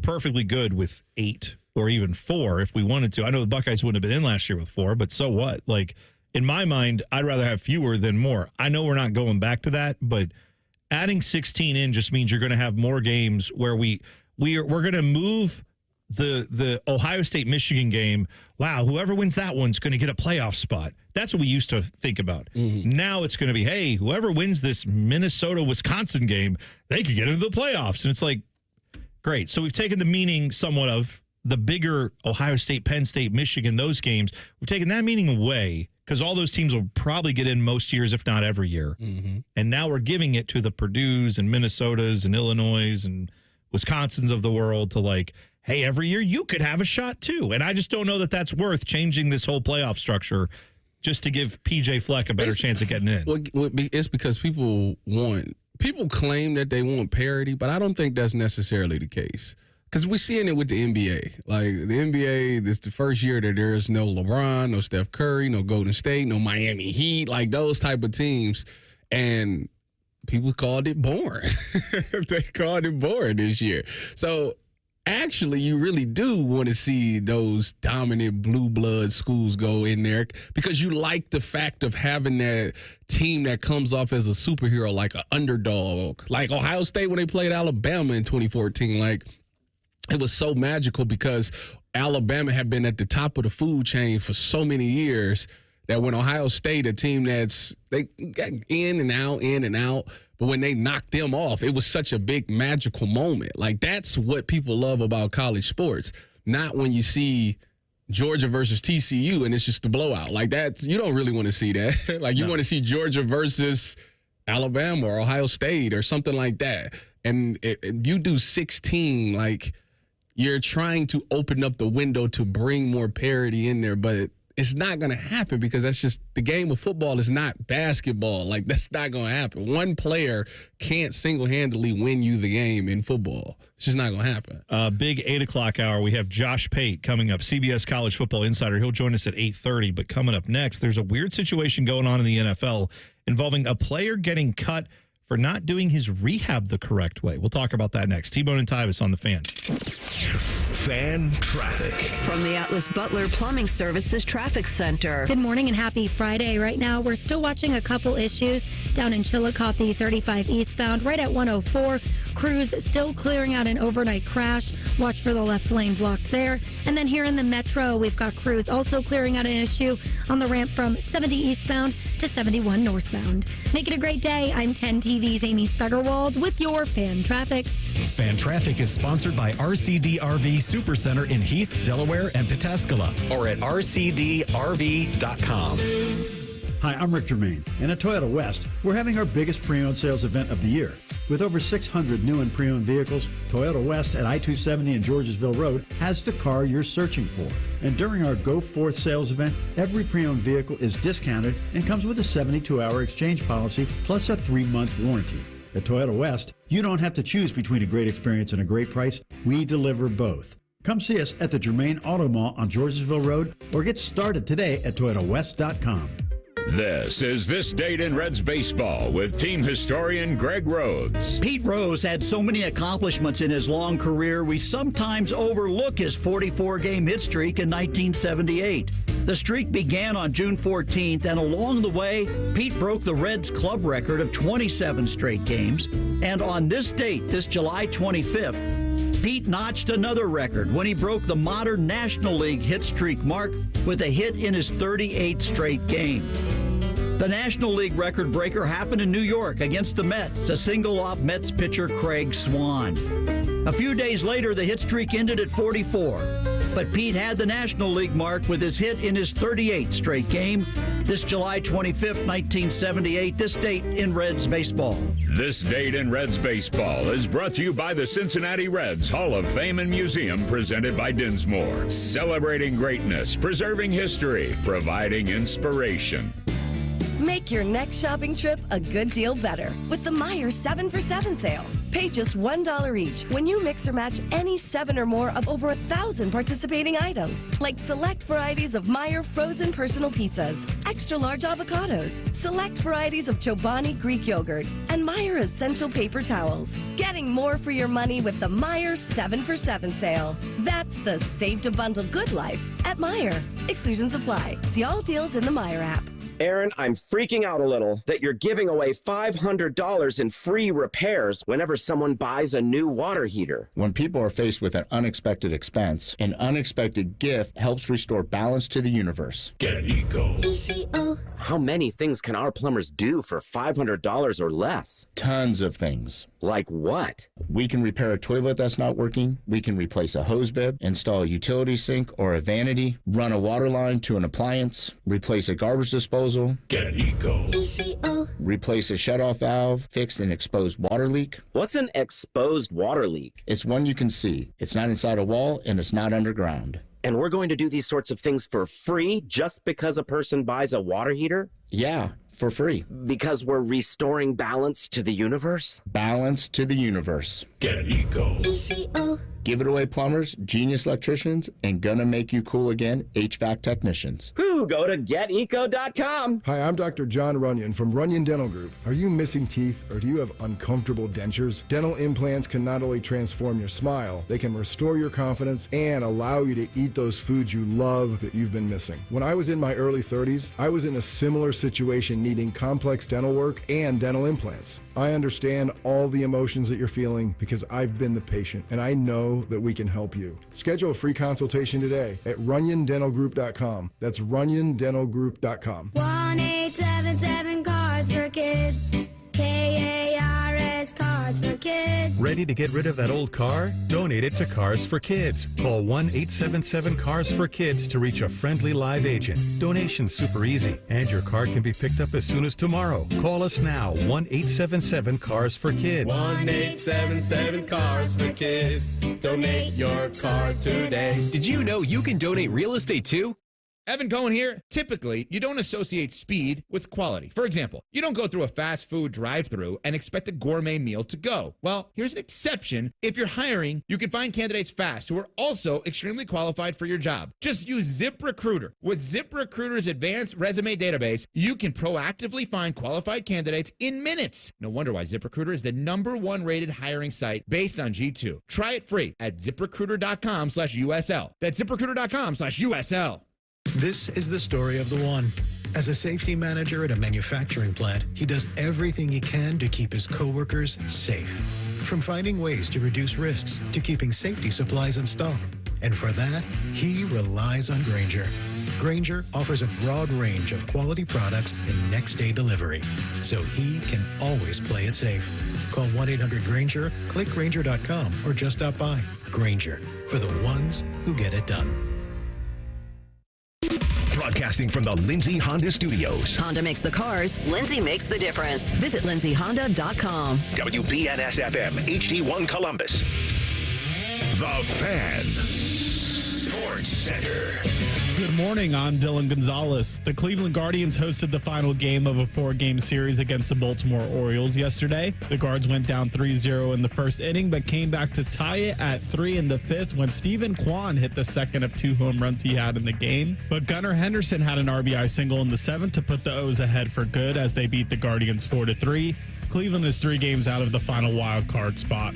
perfectly good with 8 or even 4 if we wanted to. I know the Buckeyes wouldn't have been in last year with 4, but so what? Like, in my mind, I'd rather have fewer than more. I know we're not going back to that, but adding 16 in just means you're going to have more games where we're going to move the Ohio State-Michigan game. Wow, whoever wins that one's going to get a playoff spot. That's what we used to think about. Mm-hmm. Now it's going to be, hey, whoever wins this Minnesota-Wisconsin game, they could get into the playoffs. And it's like, great. So we've taken the meaning somewhat of the bigger Ohio State, Penn State, Michigan, those games, we've taken that meaning away, because all those teams will probably get in most years, if not every year. Mm-hmm. And now we're giving it to the Purdues and Minnesotas and Illinois and Wisconsins of the world to like, hey, every year you could have a shot too. And I just don't know that that's worth changing this whole playoff structure just to give PJ Fleck a better chance of getting in. Well, it's because people claim that they want parity, but I don't think that's necessarily the case. Because we're seeing it with the NBA. Like, the NBA, this is the first year that there is no LeBron, no Steph Curry, no Golden State, no Miami Heat, like those type of teams. And people called it boring. They called it boring this year. So, actually, you really do want to see those dominant blue blood schools go in there because you like the fact of having that team that comes off as a superhero, like an underdog. Like Ohio State when they played Alabama in 2014, like, it was so magical because Alabama had been at the top of the food chain for so many years that when Ohio State, a team they got in and out, but when they knocked them off, it was such a big magical moment. Like, that's what people love about college sports, not when you see Georgia versus TCU and it's just a blowout. Like, you don't really want to see that. Like, you want to see Georgia versus Alabama or Ohio State or something like that. And if you do 16, like, you're trying to open up the window to bring more parity in there, but it's not going to happen because that's just the game of football is not basketball. Like, that's not going to happen. One player can't single-handedly win you the game in football. It's just not going to happen. Big 8 o'clock hour. We have Josh Pate coming up, CBS College Football Insider. He'll join us at 8:30. But coming up next, there's a weird situation going on in the NFL involving a player getting cut for not doing his rehab the correct way. We'll talk about that next. T-Bone and Tyvis on the Fan. Fan traffic. From the Atlas Butler Plumbing Services Traffic Center. Good morning and happy Friday. Right now, we're still watching a couple issues down in Chillicothe, 35 eastbound, right at 104. Crews still clearing out an overnight crash. Watch for the left lane blocked there. And then here in the metro, we've got crews also clearing out an issue on the ramp from 70 eastbound to 71 northbound. Make it a great day. I'm 10 TV's Amy Stuggerwald with your Fan Traffic. Fan Traffic is sponsored by RCD RV Supercenter in Heath, Delaware, and Pataskala, or at rcdrv.com. Hi, I'm Rick Germain, and at Toyota West, we're having our biggest pre-owned sales event of the year. With over 600 new and pre-owned vehicles, Toyota West at I-270 and Georgesville Road has the car you're searching for. And during our Go Forth sales event, every pre-owned vehicle is discounted and comes with a 72-hour exchange policy plus a 3-month warranty. At Toyota West, you don't have to choose between a great experience and a great price. We deliver both. Come see us at the Germain Auto Mall on Georgesville Road or get started today at ToyotaWest.com. This is This Date in Reds Baseball with team historian Greg Rhodes. Pete Rose had so many accomplishments in his long career, we sometimes overlook his 44-game hit streak in 1978. The streak began on June 14th, and along the way, Pete broke the Reds club record of 27 straight games. And on this date, this July 25th, Pete notched another record when he broke the modern National League hit streak mark with a hit in his 38th straight game. The National League record breaker happened in New York against the Mets, a single off Mets pitcher Craig Swan. A few days later, the hit streak ended at 44. But Pete had the National League mark with his hit in his 38th straight game. This July 25th, 1978, this date in Reds baseball. This Date in Reds Baseball is brought to you by the Cincinnati Reds Hall of Fame and Museum, presented by Dinsmore. Celebrating greatness, preserving history, providing inspiration. Make your next shopping trip a good deal better with the Meijer 7 for 7 sale. Pay just $1 each when you mix or match any 7 or more of over 1,000 participating items, like select varieties of Meijer frozen personal pizzas, extra large avocados, select varieties of Chobani Greek yogurt, and Meijer essential paper towels. Getting more for your money with the Meijer 7 for 7 sale. That's the save to bundle good life at Meijer. Exclusions apply. See all deals in the Meijer app. Aaron, I'm freaking out a little that you're giving away $500 in free repairs whenever someone buys a new water heater. When people are faced with an unexpected expense, an unexpected gift helps restore balance to the universe. Get ECO. ECO. How many things can our plumbers do for $500 or less? Tons of things. Like what? We can repair a toilet that's not working. We can replace a hose bib, install a utility sink or a vanity, run a water line to an appliance, replace a garbage disposal. Get Eco. ECO. Replace a shutoff valve, fix an exposed water leak. What's an exposed water leak? It's one you can see. It's not inside a wall and it's not underground. And we're going to do these sorts of things for free just because a person buys a water heater? Yeah, for free. Because we're restoring balance to the universe? Balance to the universe. Get Eco. ECO. Give it away, plumbers, genius electricians, and gonna make you cool again, HVAC technicians. Whoo, go to geteco.com. Hi, I'm Dr. John Runyon from Runyon Dental Group. Are you missing teeth or do you have uncomfortable dentures? Dental implants can not only transform your smile, they can restore your confidence and allow you to eat those foods you love that you've been missing. When I was in my early 30s, I was in a similar situation needing complex dental work and dental implants. I understand all the emotions that you're feeling because I've been the patient and I know that we can help you. Schedule a free consultation today at runyondentalgroup.com. That's runyondentalgroup.com. 1-877 Cards for Kids. KARS Cards for Kids. Ready to get rid of that old car? Donate it to Cars for Kids. Call 1-877-CARS for Kids to reach a friendly live agent. Donation's super easy, and your car can be picked up as soon as tomorrow. Call us now, 1-877-CARS for Kids. 1-877 Cars for Kids. Donate your car today. Did you know you can donate real estate too? Evan Cohen here. Typically, you don't associate speed with quality. For example, you don't go through a fast food drive-thru and expect a gourmet meal to go. Well, here's an exception. If you're hiring, you can find candidates fast who are also extremely qualified for your job. Just use ZipRecruiter. With ZipRecruiter's advanced resume database, you can proactively find qualified candidates in minutes. No wonder why ZipRecruiter is the #1 rated hiring site based on G2. Try it free at ZipRecruiter.com/USL. That's ZipRecruiter.com/USL. This is the story of the one. As a safety manager at a manufacturing plant, he does everything he can to keep his coworkers safe. From finding ways to reduce risks to keeping safety supplies in stock. And for that, he relies on Grainger. Grainger offers a broad range of quality products and next-day delivery, so he can always play it safe. Call 1-800-GRAINGER, click Grainger.com, or just stop by. Grainger, for the ones who get it done. Broadcasting from the Lindsay Honda Studios. Honda makes the cars, Lindsay makes the difference. Visit lindsayhonda.com. WBNS-FM, HD1 Columbus. The Fan. Sports Center. Good morning, I'm Dylan Gonzalez. The Cleveland Guardians hosted the final game of a 4-game series against the Baltimore Orioles yesterday. The Guards went down 3-0 in the first inning, but came back to tie it at 3 in the fifth when Stephen Kwan hit the second of 2 home runs he had in the game. But Gunnar Henderson had an RBI single in the seventh to put the O's ahead for good as they beat the Guardians 4-3. Cleveland is 3 games out of the final wild card spot.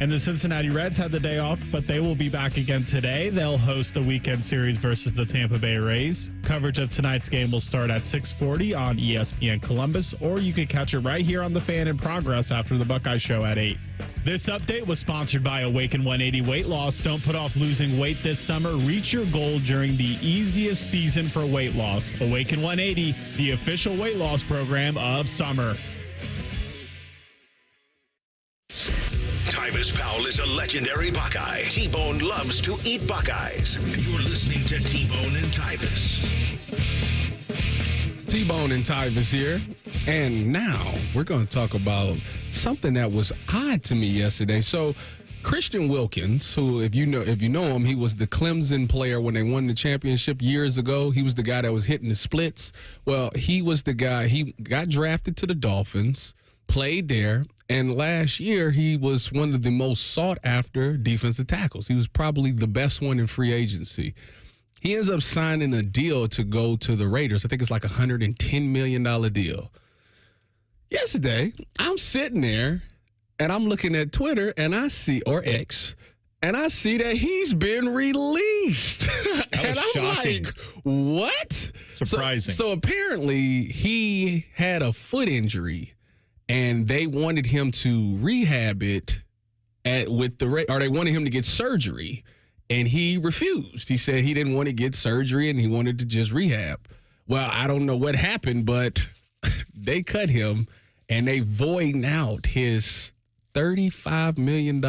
And the Cincinnati Reds had the day off, but they will be back again today. They'll host the weekend series versus the Tampa Bay Rays. Coverage of tonight's game will start at 6:40 on ESPN Columbus, or you can catch it right here on The Fan in progress after the Buckeye Show at 8. This update was sponsored by Awaken 180 Weight Loss. Don't put off losing weight this summer. Reach your goal during the easiest season for weight loss. Awaken 180, the official weight loss program of summer. Tyvis Powell is a legendary Buckeye. T-Bone loves to eat Buckeyes. You're listening to T-Bone and Tyvis. T-Bone and Tyvis here. And now we're going to talk about something that was odd to me yesterday. So Christian Wilkins, who if you know him, he was the Clemson player when they won the championship years ago. He was the guy that was hitting the splits. Well, he was the guy, he got drafted to the Dolphins, played there, and last year he was one of the most sought-after defensive tackles. He was probably the best one in free agency. He ends up signing a deal to go to the Raiders. I think it's like a $110 million deal. Yesterday, I'm sitting there, and I'm looking at Twitter, and I see, or X, and I see that he's been released. And I'm shocking. like, what? Surprising. So apparently he had a foot injury, and they wanted him to rehab it they wanted him to get surgery, and he refused. He said he didn't want to get surgery, and he wanted to just rehab. Well, I don't know what happened, but they cut him, and they voiding out his $35 million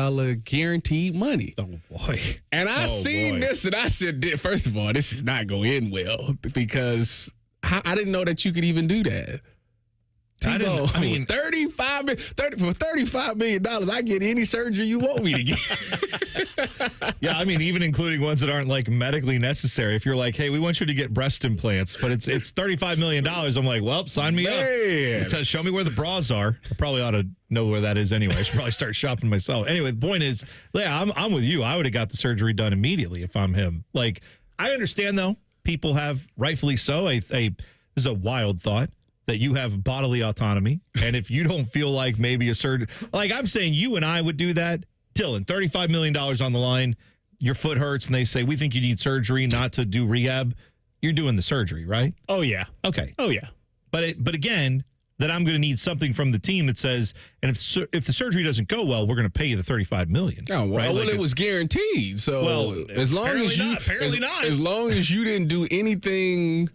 guaranteed money. Oh, boy. And I seen this, and I said, first of all, this is not going to end well, because I didn't know that you could even do that. Tebow, I mean, for $35 million, I get any surgery you want me to get. Yeah, I mean, even including ones that aren't like medically necessary. If you're like, hey, we want you to get breast implants, but it's $35 million, I'm like, well, sign me up. Show me where the bras are. I probably ought to know where that is anyway. I should probably start shopping myself. Anyway, the point is, yeah, I'm with you. I would have got the surgery done immediately if I'm him. Like, I understand, though, people have, rightfully so, this is a wild thought, that you have bodily autonomy, and if you don't feel like maybe a surgery, like I'm saying you and I would do that, Dylan, $35 million on the line, your foot hurts, and they say, we think you need surgery, not to do rehab, you're doing the surgery, right? Oh, yeah. Okay. Oh, yeah. But again, that I'm going to need something from the team that says, and if the surgery doesn't go well, we're going to pay you the $35 million. Oh, well, right? well, it was guaranteed. So as long as you, as long as you didn't do anything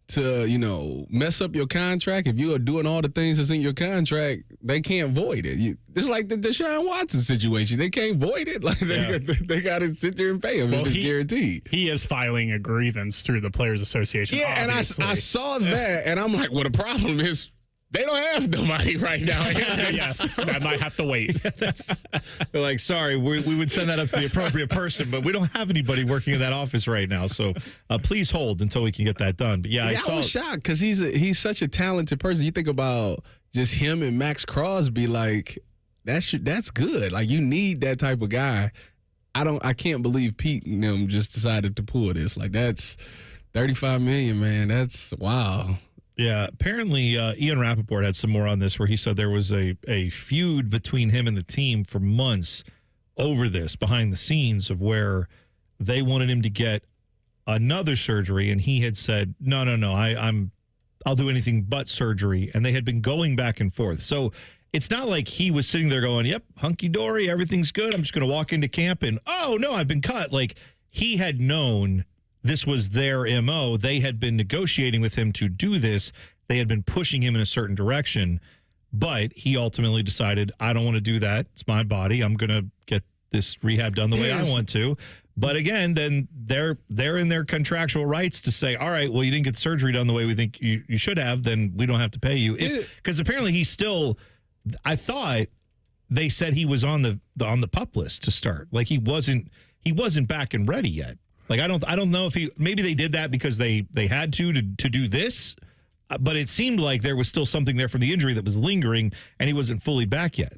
to, mess up your contract, if you are doing all the things that's in your contract, they can't void it. It's like the Deshaun Watson situation. They can't void it. Like they got to sit there and pay him if it's guaranteed. He is filing a grievance through the Players Association. Yeah, obviously. and I saw that, and I'm like, well, the problem is they don't have nobody right now. Yes, that might have to wait. They're like, sorry, we would send that up to the appropriate person, but we don't have anybody working in that office right now. So please hold until we can get that done. But I was shocked because he's such a talented person. You think about just him and Max Crosby, like that's good. Like you need that type of guy. I can't believe Pete and them just decided to pull this. Like that's $35 million, man. That's wow. Yeah, apparently Ian Rappaport had some more on this where he said there was a feud between him and the team for months over this behind the scenes of where they wanted him to get another surgery and he had said, no, I'll do anything but surgery. And they had been going back and forth. So it's not like he was sitting there going, yep, hunky-dory, everything's good. I'm just going to walk into camp and, oh, no, I've been cut. Like he had known this was their MO. They had been negotiating with him to do this. They had been pushing him in a certain direction, but he ultimately decided, I don't want to do that. It's my body. I'm going to get this rehab done the way I want to. But again, then they're in their contractual rights to say, all right, well, you didn't get the surgery done the way we think you should have, then we don't have to pay you. Because apparently he's still, I thought they said he was on the PUP list to start. Like he wasn't back and ready yet. Like I don't know if maybe they did that because they had to do this, but it seemed like there was still something there from the injury that was lingering, and he wasn't fully back yet.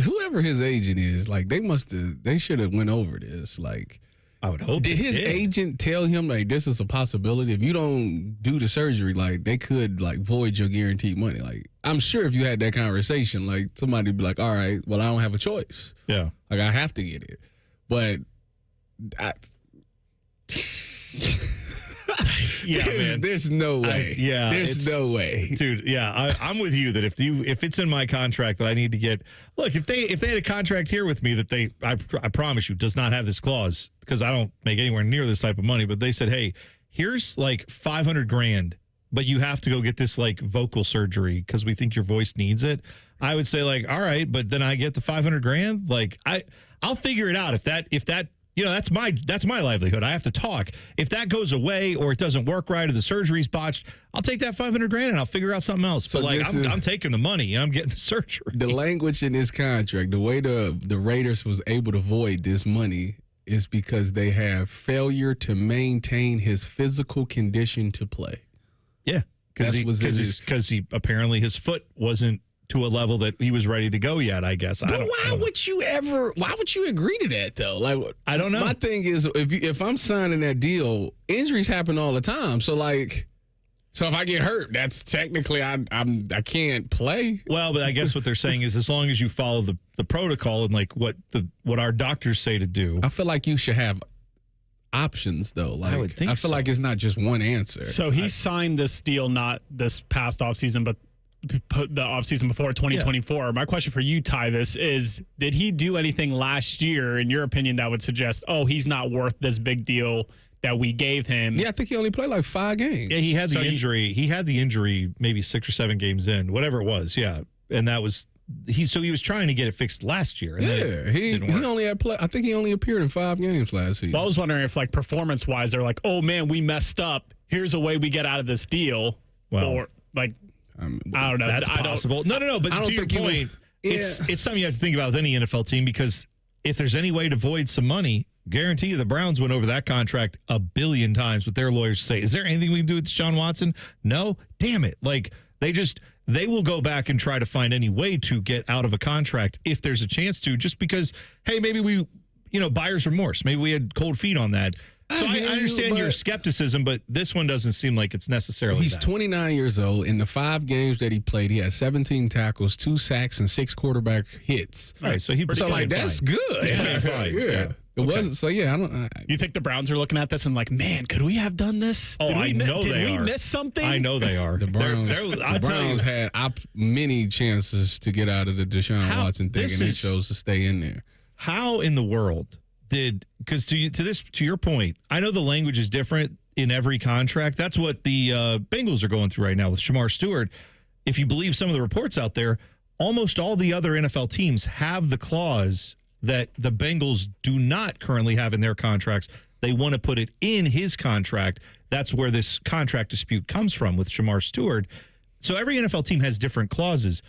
Whoever his agent is, like they should have went over this. Like I would hope. Did his agent tell him like this is a possibility? If you don't do the surgery, like they could like void your guaranteed money. Like I'm sure if you had that conversation, like somebody'd be like, all right, well I don't have a choice. Yeah, like I have to get it, but. There's no way. There's no way, dude. Yeah, I'm with you that if it's in my contract that I need to get. Look, if they had a contract here with me that I promise you does not have this clause because I don't make anywhere near this type of money. But they said, hey, here's like $500,000, but you have to go get this like vocal surgery because we think your voice needs it. I would say like, all right, but then I get the $500,000. Like I'll figure it out if that. That's my livelihood. I have to talk. If that goes away or it doesn't work right or the surgery's botched, I'll take that $500,000 and I'll figure out something else. So but like I'm taking the money and I'm getting the surgery. The language in this contract, the way the Raiders was able to void this money is because they have failure to maintain his physical condition to play. Yeah, because he apparently his foot wasn't to a level that he was ready to go yet, I guess. But why would you agree to that, though? Like, I don't know. My thing is, if I'm signing that deal, injuries happen all the time. So, if I get hurt, that's technically I can't play. Well, but I guess what they're saying is as long as you follow the protocol and, like, what our doctors say to do. I feel like you should have options, though. Like, I would think I feel like it's not just one answer. So he signed this deal not this past offseason, but put the offseason before 2024. Yeah. My question for you, Tyvis, is did he do anything last year, in your opinion, that would suggest, oh, he's not worth this big deal that we gave him. Yeah, I think he only played like 5 games. Yeah, he had the injury. He had the injury maybe 6 or 7 games in, whatever it was. Yeah, and that was he was trying to get it fixed last year. And Yeah, he only had play. I think he only appeared in 5 games last season. Well, I was wondering if, like, performance-wise, they're like, oh, man, we messed up. Here's a way we get out of this deal. Well, or, like, I don't know. That's possible. No. But to your point, it's something you have to think about with any NFL team, because if there's any way to void some money, guarantee you the Browns went over that contract a billion times with their lawyers say, is there anything we can do with Deshaun Watson? No? Damn it. Like, they will go back and try to find any way to get out of a contract if there's a chance to, just because, hey, maybe we, buyer's remorse. Maybe we had cold feet on that. So I understand your skepticism, but this one doesn't seem like it's necessarily He's 29 years old. In the 5 games that he played, he had 17 tackles, 2 sacks, and 6 quarterback hits. All right, so that's good. Yeah. It wasn't. So, yeah, I don't. You think the Browns are looking at this and like, man, could we have done this? Oh, I know they are. Did we miss something? I know they are. The Browns had many chances to get out of the Deshaun Watson thing, and they chose to stay in there. How in the world because to your point, I know the language is different in every contract. That's what the Bengals are going through right now with Shamar Stewart. If you believe some of the reports out there, almost all the other NFL teams have the clause that the Bengals do not currently have in their contracts. They want to put it in his contract. That's where this contract dispute comes from with Shamar Stewart. So every NFL team has different clauses.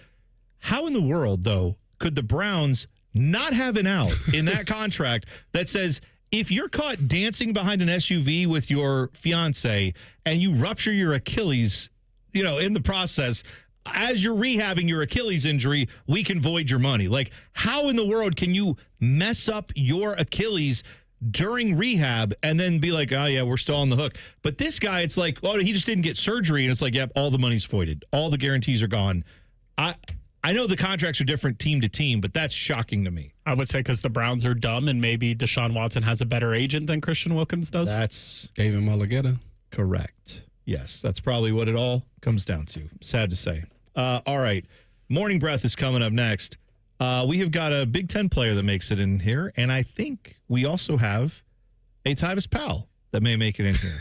How in the world, though, could the Browns not have an out in that contract that says, if you're caught dancing behind an SUV with your fiance and you rupture your Achilles, in the process, as you're rehabbing your Achilles injury, we can void your money? Like, how in the world can you mess up your Achilles during rehab and then be like, oh, yeah, we're still on the hook? But this guy, it's like, oh, he just didn't get surgery. And it's like, yep, all the money's voided. All the guarantees are gone. I know the contracts are different team to team, but that's shocking to me. I would say because the Browns are dumb and maybe Deshaun Watson has a better agent than Christian Wilkins does. That's David Mulligetta. Correct. Yes, that's probably what it all comes down to. Sad to say. All right. Morning Breath is coming up next. We have got a Big Ten player that makes it in here, and I think we also have a Tyvis pal that may make it in here.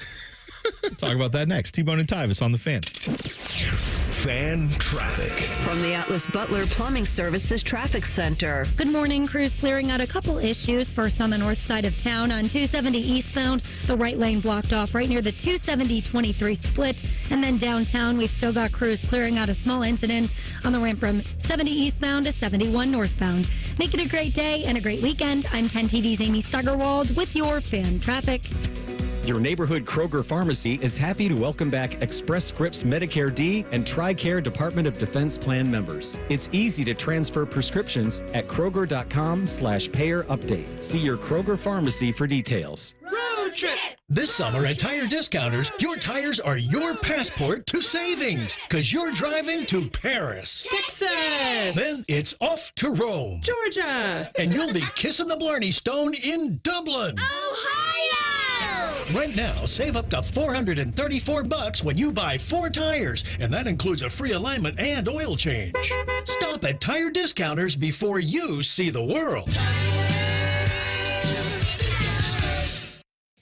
We'll talk about that next. T-Bone and Tyvis on the Fan. Fan traffic. From the Atlas Butler Plumbing Services Traffic Center. Good morning. Crews clearing out a couple issues. First, on the north side of town on 270 eastbound, the right lane blocked off right near the 270-23 split. And then downtown, we've still got crews clearing out a small incident on the ramp from 70 eastbound to 71 northbound. Make it a great day and a great weekend. I'm 10 TV's Amy Stuggerwald with your Fan Traffic. Your neighborhood Kroger Pharmacy is happy to welcome back Express Scripts Medicare D and TRICARE Department of Defense Plan members. It's easy to transfer prescriptions at Kroger.com/payer update. See your Kroger Pharmacy for details. Road trip! This summer at Tire Discounters, your tires are your passport to savings, because you're driving to Paris, Texas, then it's off to Rome, Georgia, and you'll be kissing the Blarney Stone in Dublin, Ohio. Right now, save up to $434 when you buy 4 tires, and that includes a free alignment and oil change. Stop at Tire Discounters before you see the world.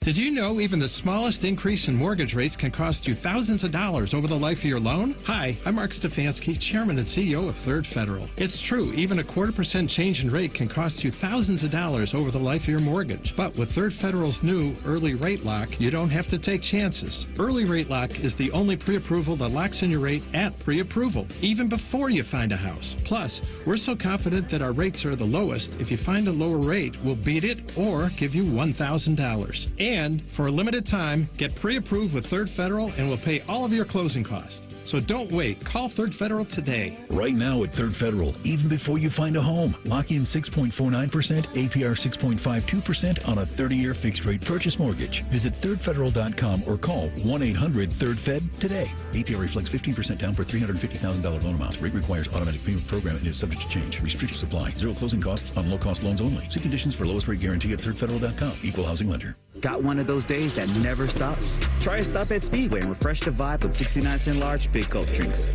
Did you know even the smallest increase in mortgage rates can cost you thousands of dollars over the life of your loan? Hi, I'm Mark Stefanski, Chairman and CEO of Third Federal. It's true, even a 0.25% change in rate can cost you thousands of dollars over the life of your mortgage. But with Third Federal's new Early Rate Lock, you don't have to take chances. Early Rate Lock is the only pre-approval that locks in your rate at pre-approval, even before you find a house. Plus, we're so confident that our rates are the lowest, if you find a lower rate, we'll beat it or give you $1,000. And for a limited time, get pre-approved with Third Federal and we'll pay all of your closing costs. So don't wait. Call Third Federal today. Right now at Third Federal, even before you find a home, lock in 6.49%, APR 6.52% on a 30-year fixed-rate purchase mortgage. Visit thirdfederal.com or call 1-800-3RD-FED today. APR reflects 15% down for $350,000 loan amount. Rate requires automatic payment program and is subject to change. Restrictions apply. Zero closing costs on low-cost loans only. See conditions for lowest rate guarantee at thirdfederal.com. Equal housing lender. Got one of those days that never stops? Try a stop at Speedway and refresh the vibe with 69-cent large Big Gulp drinks.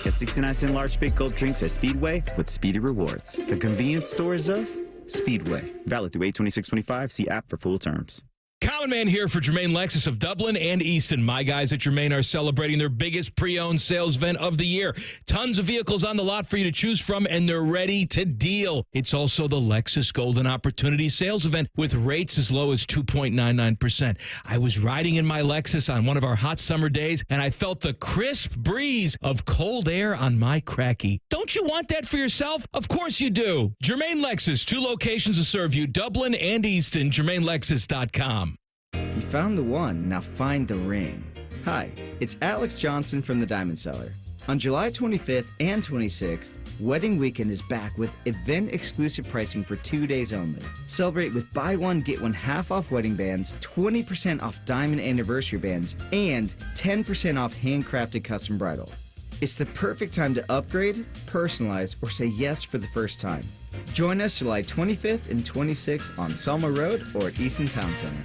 Get 69-cent large Big Gulp drinks at Speedway with Speedy Rewards. The convenience stores of Speedway. Valid through 8/26/25. See app for full terms. Common Man here for Germain Lexus of Dublin and Easton. My guys at Germain are celebrating their biggest pre-owned sales event of the year. Tons of vehicles on the lot for you to choose from, and they're ready to deal. It's also the Lexus Golden Opportunity sales event with rates as low as 2.99%. I was riding in my Lexus on one of our hot summer days, and I felt the crisp breeze of cold air on my cracky. Don't you want that for yourself? Of course you do. Germain Lexus, 2 locations to serve you, Dublin and Easton, GermainLexus.com. You found the one, now find the ring. Hi, it's Alex Johnson from the Diamond Cellar. On July 25th and 26th, Wedding Weekend is back with event-exclusive pricing for 2 days only. Celebrate with buy one, get one half off wedding bands, 20% off diamond anniversary bands, and 10% off handcrafted custom bridal. It's the perfect time to upgrade, personalize, or say yes for the first time. Join us July 25th and 26th on Selma Road or at Easton Town Center.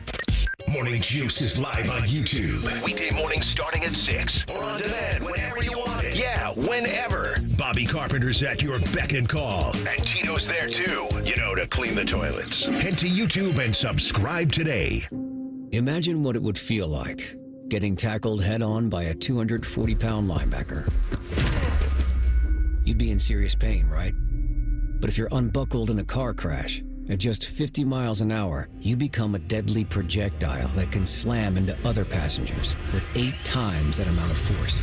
Morning Juice is live on YouTube. Weekday mornings starting at 6. Or on demand whenever you want it. Yeah, whenever. Bobby Carpenter's at your beck and call. And Tito's there too, to clean the toilets. Head to YouTube and subscribe today. Imagine what it would feel like getting tackled head-on by a 240-pound linebacker. You'd be in serious pain, right? But if you're unbuckled in a car crash, at just 50 miles an hour, you become a deadly projectile that can slam into other passengers with 8 times that amount of force.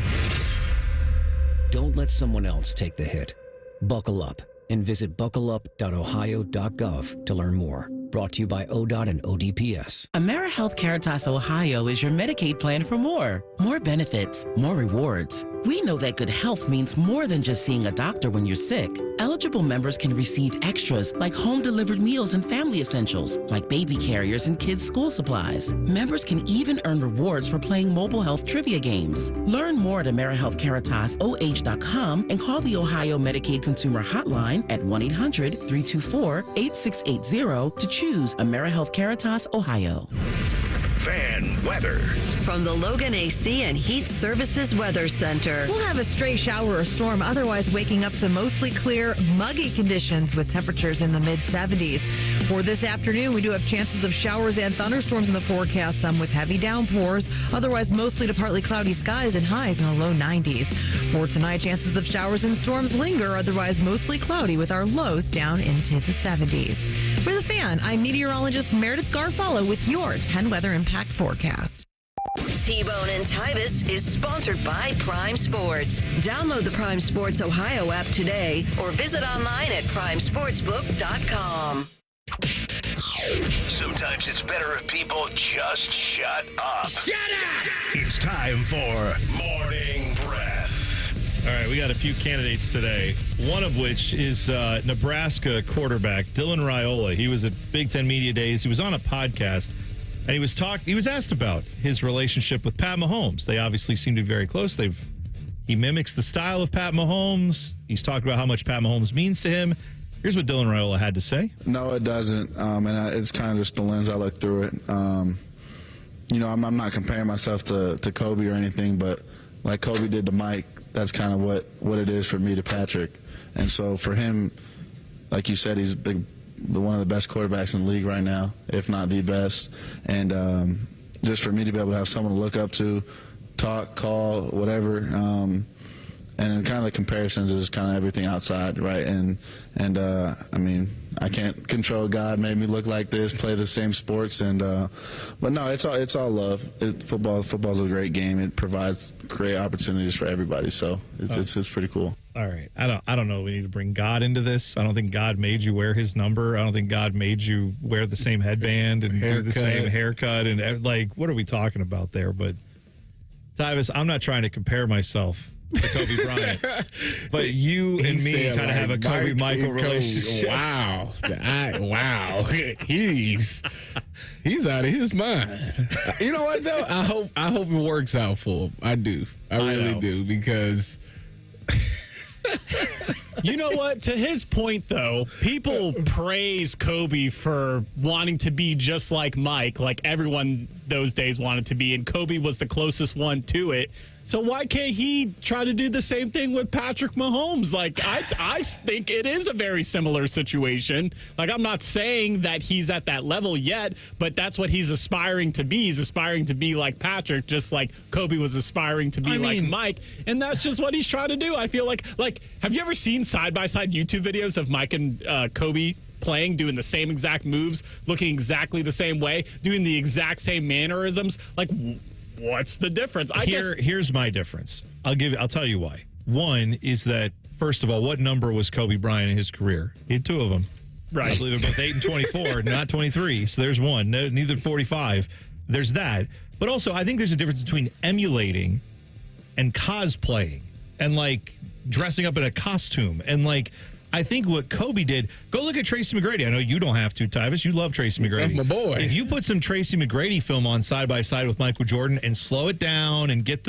Don't let someone else take the hit. Buckle up and visit buckleup.ohio.gov to learn more. Brought to you by ODOT and ODPS. AmeriHealth Caritas Ohio is your Medicaid plan for more benefits, more rewards. We know that good health means more than just seeing a doctor when you're sick. Eligible members can receive extras like home-delivered meals and family essentials, like baby carriers and kids' school supplies. Members can even earn rewards for playing mobile health trivia games. Learn more at AmeriHealthCaritasOH.com and call the Ohio Medicaid Consumer Hotline at 1-800-324-8680 to choose AmeriHealth Caritas Ohio. Fan weather. From the Logan AC and Heat Services Weather Center. We'll have a stray shower or storm, otherwise waking up to mostly clear, muggy conditions with temperatures in the mid-70s. For this afternoon, we do have chances of showers and thunderstorms in the forecast, some with heavy downpours, otherwise mostly to partly cloudy skies and highs in the low 90s. For tonight, chances of showers and storms linger, otherwise mostly cloudy with our lows down into the 70s. For the Fan, I'm meteorologist Meredith Garfalo with your 10 weather impact forecast. T-Bone and Tyvis is sponsored by Prime Sports. Download the Prime Sports Ohio app today or visit online at primesportsbook.com. Sometimes it's better if people just shut up. Shut up! It's time for Morning Breath. All right, we got a few candidates today, one of which is Nebraska quarterback Dylan Raiola. He was at Big Ten Media Days. He was on a podcast, and he was asked about his relationship with Pat Mahomes. They obviously seem to be very close. He mimics the style of Pat Mahomes. He's talked about how much Pat Mahomes means to him. Here's what Dylan Raiola had to say. No, it doesn't, it's kind of just the lens I look through it. I'm not comparing myself to Kobe or anything, but like Kobe did to Mike, that's kind of what it is for me to Patrick. And so for him, like you said, he's one of the best quarterbacks in the league right now, if not the best. And just for me to be able to have someone to look up to, talk, call, whatever, and then kind of the comparisons is kind of everything outside, right? And I can't control God made me look like this, play the same sports, but no, it's all love. Football's a great game. It provides great opportunities for everybody, so it's pretty cool. All right, I don't know. We need to bring God into this. I don't think God made you wear his number. I don't think God made you wear the same headband and do the same haircut and what are we talking about there? But Tyvis, I'm not trying to compare myself to Kobe Bryant, but you and me kind of have a Kobe Michael relationship. Wow, wow, he's out of his mind. You know what though? I hope it works out for him. I do. I really do, because You know what? To his point, though, people praise Kobe for wanting to be just like Mike, like everyone those days wanted to be, and Kobe was the closest one to it. So why can't he try to do the same thing with Patrick Mahomes? Like, I think it is a very similar situation. Like, I'm not saying that he's at that level yet, but that's what he's aspiring to be. He's aspiring to be like Patrick, just like Kobe was aspiring to be like Mike. And that's just what he's trying to do. I feel like, have you ever seen side-by-side YouTube videos of Mike and Kobe playing, doing the same exact moves, looking exactly the same way, doing the exact same mannerisms? Like, what's the difference? Here's my difference. I'll tell you why. One is that, first of all, what number was Kobe Bryant in his career? He had two of them. Right. I believe they're both 8 and 24, not 23. So there's one. No, neither 45. There's that. But also, I think there's a difference between emulating and cosplaying and like dressing up in a costume. And like, I think what Kobe did, go look at Tracy McGrady. I know you don't have to, Tyvis. You love Tracy McGrady. That's my boy. If you put some Tracy McGrady film on side by side with Michael Jordan and slow it down and get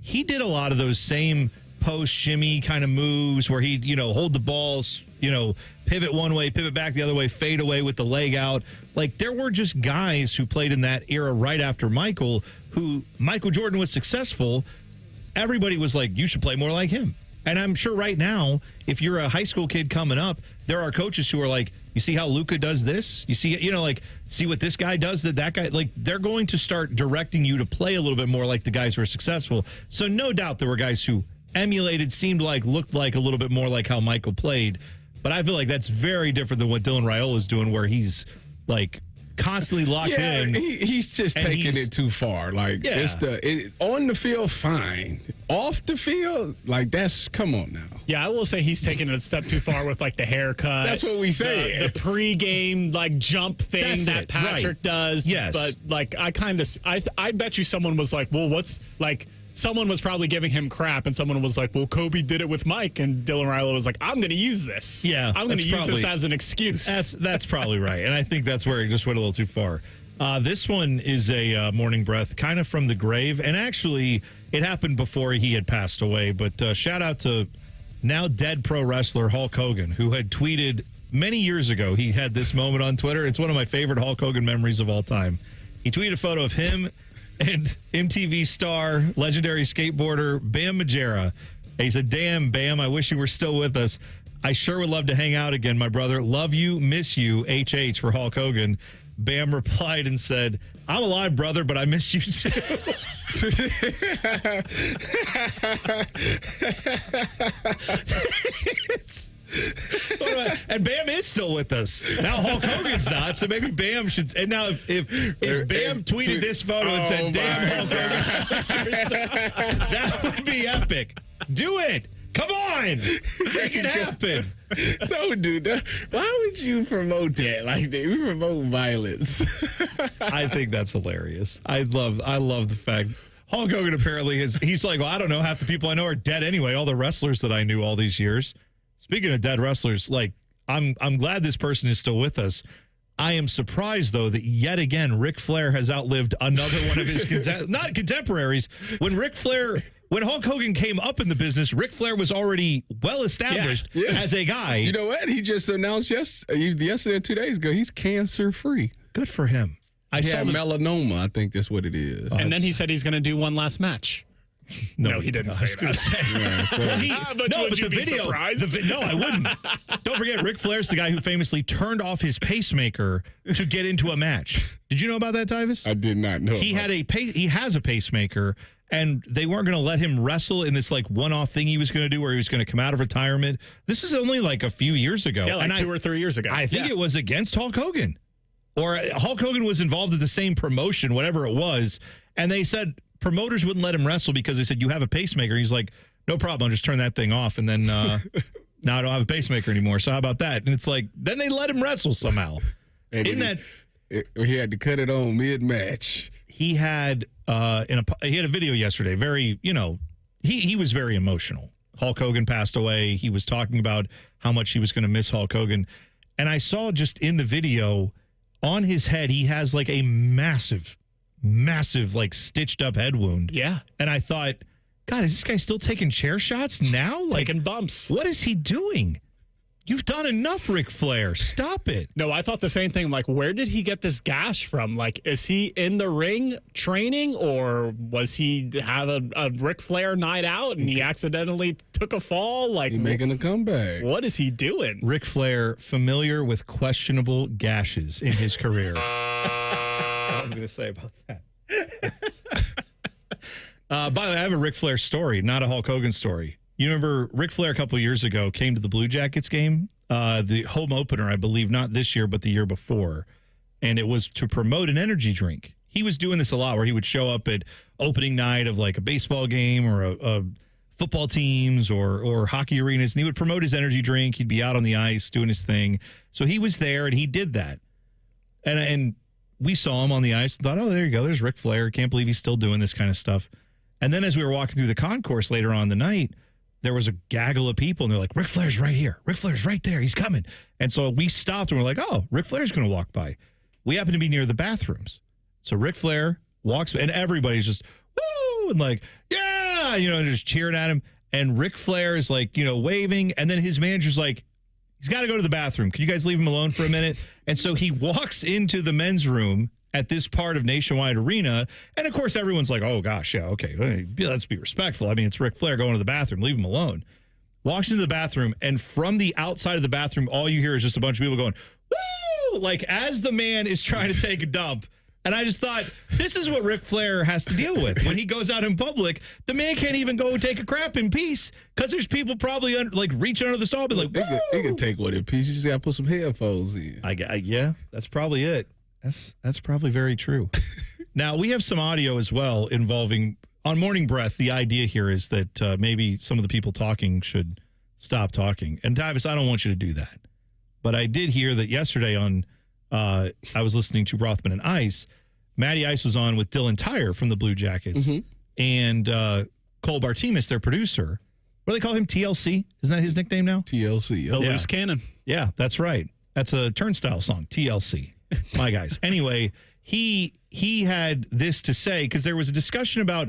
he did a lot of those same post shimmy kind of moves where he'd, hold the balls, pivot one way, pivot back the other way, fade away with the leg out. Like, there were just guys who played in that era right after Michael Jordan was successful. Everybody was like, you should play more like him. And I'm sure right now, if you're a high school kid coming up, there are coaches who are like, you see how Luka does this? You see, see what this guy does, that guy, like, they're going to start directing you to play a little bit more like the guys who are successful. So no doubt there were guys who emulated, looked like a little bit more like how Michael played. But I feel like that's very different than what Dylan Raiola is doing, where he's like constantly locked in. He's just taking it too far. Like, on the field, fine. Off the field, come on now. Yeah, I will say he's taking it a step too far with the haircut. That's what we say. The pregame jump thing that Patrick does. Yes. But I bet you someone was like, well, someone was probably giving him crap, and someone was like, well, Kobe did it with Mike, and Dylan Raiola was like, I'm going to use this. Yeah. I'm going to use this as an excuse. That's probably right. And I think that's where he just went a little too far. This one is a morning breath, kind of from the grave. And actually, it happened before he had passed away. But shout out to now dead pro wrestler Hulk Hogan, who had tweeted many years ago. He had this moment on Twitter. It's one of my favorite Hulk Hogan memories of all time. He tweeted a photo of him and MTV star, legendary skateboarder Bam Margera. He said, damn, Bam, I wish you were still with us. I sure would love to hang out again, my brother. Love you, miss you, HH for Hulk Hogan. Bam replied and said, I'm alive, brother, but I miss you too. And Bam is still with us. Now Hulk Hogan's not, so maybe Bam should. And now if Bam tweeted this photo and said, damn, Hulk Hogan, that would be epic. Do it. Come on. Make it happen. Don't do that. Why would you promote that like that? We promote violence. I think that's hilarious. I love the fact Hulk Hogan apparently he's like, well, I don't know, half the people I know are dead anyway, all the wrestlers that I knew all these years. Speaking of dead wrestlers, I'm glad this person is still with us. I am surprised, though, that yet again Ric Flair has outlived another one of his not contemporaries. When Hulk Hogan came up in the business, Ric Flair was already well established as a guy. You know what? He just announced yesterday or 2 days ago he's cancer free. Good for him. I saw melanoma. I think that's what it is. And then he said he's going to do one last match. No, he didn't say that. But the video. No, I wouldn't. Don't forget, Ric Flair's the guy who famously turned off his pacemaker to get into a match. Did you know about that, Tyvis? I did not know. He has a pacemaker, and they weren't going to let him wrestle in this one-off thing he was going to do where he was going to come out of retirement. This was only a few years ago. Yeah, 2 or 3 years ago. I think it was against Hulk Hogan. Or Hulk Hogan was involved in the same promotion, whatever it was, and they said promoters wouldn't let him wrestle because they said, you have a pacemaker. He's like, no problem. I'll just turn that thing off. And then now I don't have a pacemaker anymore. So how about that? And it's then they let him wrestle somehow. He had to cut it on mid-match. He had he had a video yesterday. Very, he was very emotional. Hulk Hogan passed away. He was talking about how much he was going to miss Hulk Hogan. And I saw just in the video on his head, he has a massive stitched up head wound. Yeah. And I thought, God, is this guy still taking chair shots now? Taking bumps. What is he doing? You've done enough, Ric Flair. Stop it. No, I thought the same thing. Like, where did he get this gash from? Like, is he in the ring training, or was he have a Ric Flair night out and he accidentally took a fall? Like, He's making a comeback. What is he doing? Ric Flair, familiar with questionable gashes in his career. What I'm going to say about that. By the way, I have a Ric Flair story, not a Hulk Hogan story. You remember Ric Flair a couple of years ago came to the Blue Jackets game, the home opener, I believe, not this year, but the year before. And it was to promote an energy drink. He was doing this a lot where he would show up at opening night of like a baseball game or a football teams or hockey arenas, and he would promote his energy drink. He'd be out on the ice doing his thing. So he was there and he did that. And we saw him on the ice and thought, oh, there you go. There's Ric Flair. Can't believe he's still doing this kind of stuff. And then as we were walking through the concourse later on in the night, there was a gaggle of people, and they're like, Ric Flair's right here. Ric Flair's right there. He's coming. And so we stopped, and we're like, oh, Ric Flair's going to walk by. We happen to be near the bathrooms. So Ric Flair walks, and everybody's just, woo, and like, yeah, and just cheering at him. And Ric Flair is like, waving, and then his manager's like, he's got to go to the bathroom. Can you guys leave him alone for a minute? And so he walks into the men's room at this part of Nationwide Arena. And, of course, everyone's like, oh, gosh, yeah, okay, let's be respectful. I mean, it's Ric Flair going to the bathroom. Leave him alone. Walks into the bathroom, and from the outside of the bathroom, all you hear is just a bunch of people going, woo, like as the man is trying to take a dump. And I just thought, this is what Ric Flair has to deal with. When he goes out in public, the man can't even go take a crap in peace because there's people probably reaching under the stall and like, he can take one in peace. You just got to put some headphones in. Yeah, that's probably it. That's probably very true. Now, we have some audio as well involving, on Morning Breath, the idea here is that maybe some of the people talking should stop talking. And, Tyvis, I don't want you to do that. But I did hear that yesterday on, I was listening to Rothman and Ice. Matty Ice was on with Dylan Tyre from the Blue Jackets. Mm-hmm. And Cole Bartemus, their producer. What do they call him? TLC? Isn't that his nickname now? TLC. The Loose Cannon. Yeah, that's right. That's a Turnstile song, TLC. My guys. Anyway, he had this to say because there was a discussion about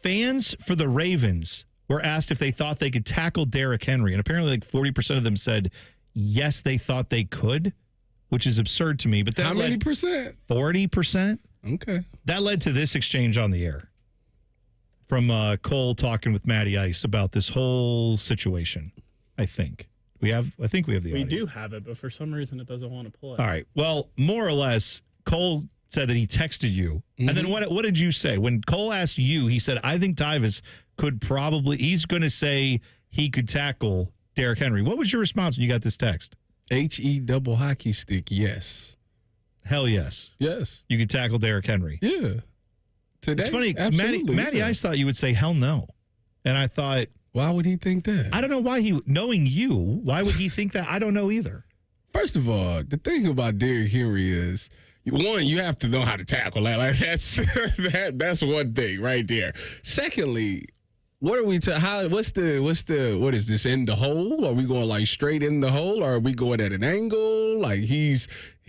fans for the Ravens were asked if they thought they could tackle Derrick Henry. And apparently like 40% of them said, yes, they thought they could, which is absurd to me. But that how many percent? 40%. Okay. That led to this exchange on the air from Cole talking with Matty Ice about this whole situation, I think. I think we have the audio. We do have it, but for some reason it doesn't want to play. All right. Well, more or less, Cole said that he texted you. Mm-hmm. And then what did you say? When Cole asked you, he said, I think Tyvis he's going to say he could tackle Derrick Henry. What was your response when you got this text? HE double hockey stick, yes. Hell yes. Yes. You could tackle Derrick Henry. Yeah. It's funny. Matty Ice thought you would say hell no. And I thought, why would he think that? I don't know why knowing you, why would he think that? I don't know either. First of all, the thing about Derrick Henry is, one, you have to know how to tackle that. Like that's one thing right there. Secondly, what are we what is this, in the hole? Are we going like straight in the hole, or are we going at an angle? Like he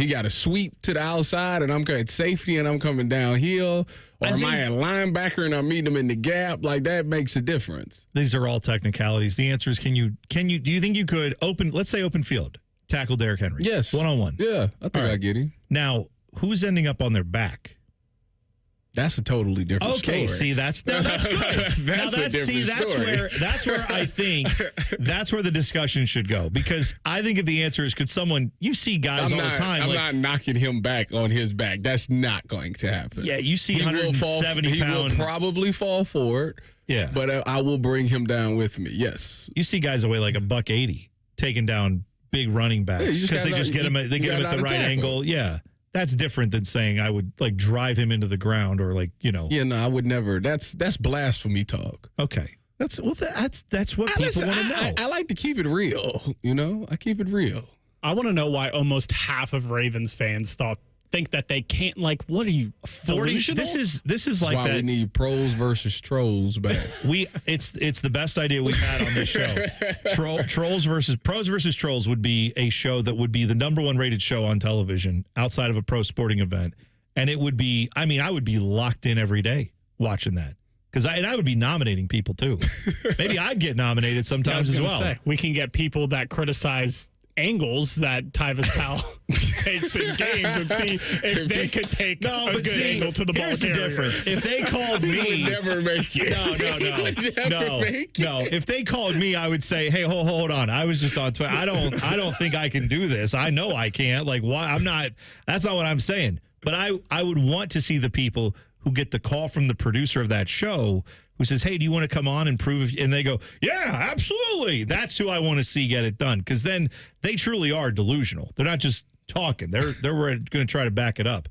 got a sweep to the outside and I'm at safety and I'm coming downhill. Or am I a linebacker and I'm meeting him in the gap? Like that makes a difference. These are all technicalities. The answer is do you think you could let's say open field, tackle Derrick Henry? Yes. 1-on-1. Yeah, I think I get him. Now, who's ending up on their back? That's a totally different story. Okay, see, that's good. That's a different story. That's where I think that's where the discussion should go. Because I think if the answer is, could someone, you see guys all the time. I'm not knocking him back on his back. That's not going to happen. Yeah, you see 170 pound. He will probably fall forward. Yeah. But I will bring him down with me. Yes. You see guys that weigh like $180 taking down big running backs because they just get him at the right angle. Yeah. That's different than saying I would like drive him into the ground or like, Yeah, no, I would never. That's blasphemy talk. Okay. That's what people want to know. I like to keep it real. I keep it real. I want to know why almost half of Ravens fans think that they can't. Like, what are you, 40? This is like why that. We need pros versus trolls back. It's the best idea we've had on this show. Pros versus trolls would be a show that would be the #1 rated show on television outside of a pro sporting event, and it would be. I mean, I would be locked in every day watching that Because I would be nominating people too. Maybe I'd get nominated sometimes as well. We can get people that criticize angles that Tyvis Powell takes in games and see if they could take a good angle to the ball carrier. Here's the difference. If they called me, he would never make it. No. If they called me, I would say, "Hey, hold on. I was just on Twitter. I don't think I can do this. I know I can't. Like, why? I'm not. That's not what I'm saying. But I would want to see the people who get the call from the producer of that show who says, "Hey, do you want to come on and prove?" And they go, "Yeah, absolutely." That's who I want to see get it done, because then they truly are delusional. They're not just talking. They're going to try to back it up.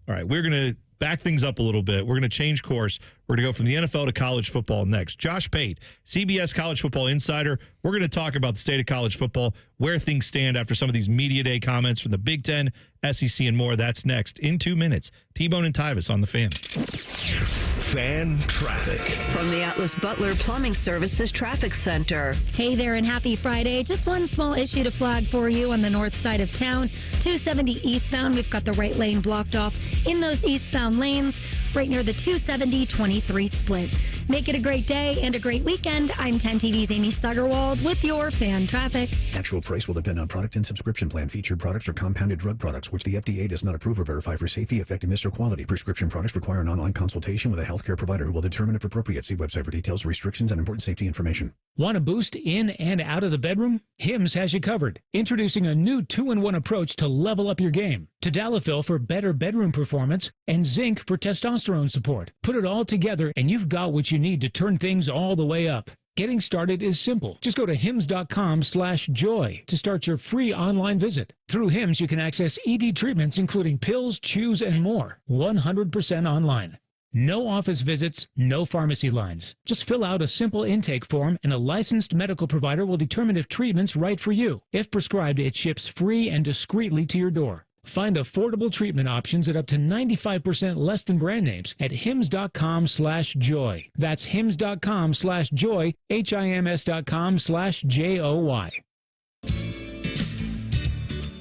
All right, we're going to back things up a little bit. We're going to change course. We're going to go from the NFL to college football next. Josh Pate, CBS College Football Insider. We're going to talk about the state of college football, where things stand after some of these media day comments from the Big Ten, SEC, and more. That's next in 2 minutes. T-Bone and Tyvis on the Fan. Fan traffic. From the Atlas Butler Plumbing Services Traffic Center. Hey there and happy Friday. Just one small issue to flag for you on the north side of town. 270 eastbound. We've got the right lane blocked off in those eastbound lanes right near the 270-23 split. Make it a great day and a great weekend. I'm 10 TV's Amy Steigerwald with your fan traffic. Actual price will depend on product and subscription plan. Featured products are compounded drug products, which the FDA does not approve or verify for safety, effectiveness, or quality. Prescription products require an online consultation with a healthcare provider who will determine if appropriate. See website for details, restrictions, and important safety information. Want a boost in and out of the bedroom? Hims has you covered. Introducing a new 2-in-1 approach to level up your game. Tadalafil for better bedroom performance and zinc for testosterone support. Put it all together and you've got what you need to turn things all the way up. Getting started is simple. Just go to hims.com/joy to start your free online visit. Through Hims, you can access ED treatments including pills, chews, and more. 100% online. No office visits, no pharmacy lines. Just fill out a simple intake form and a licensed medical provider will determine if treatment's right for you. If prescribed, it ships free and discreetly to your door. Find affordable treatment options at up to 95% less than brand names at hims.com/joy. That's hims.com/joy, hims.com/joy.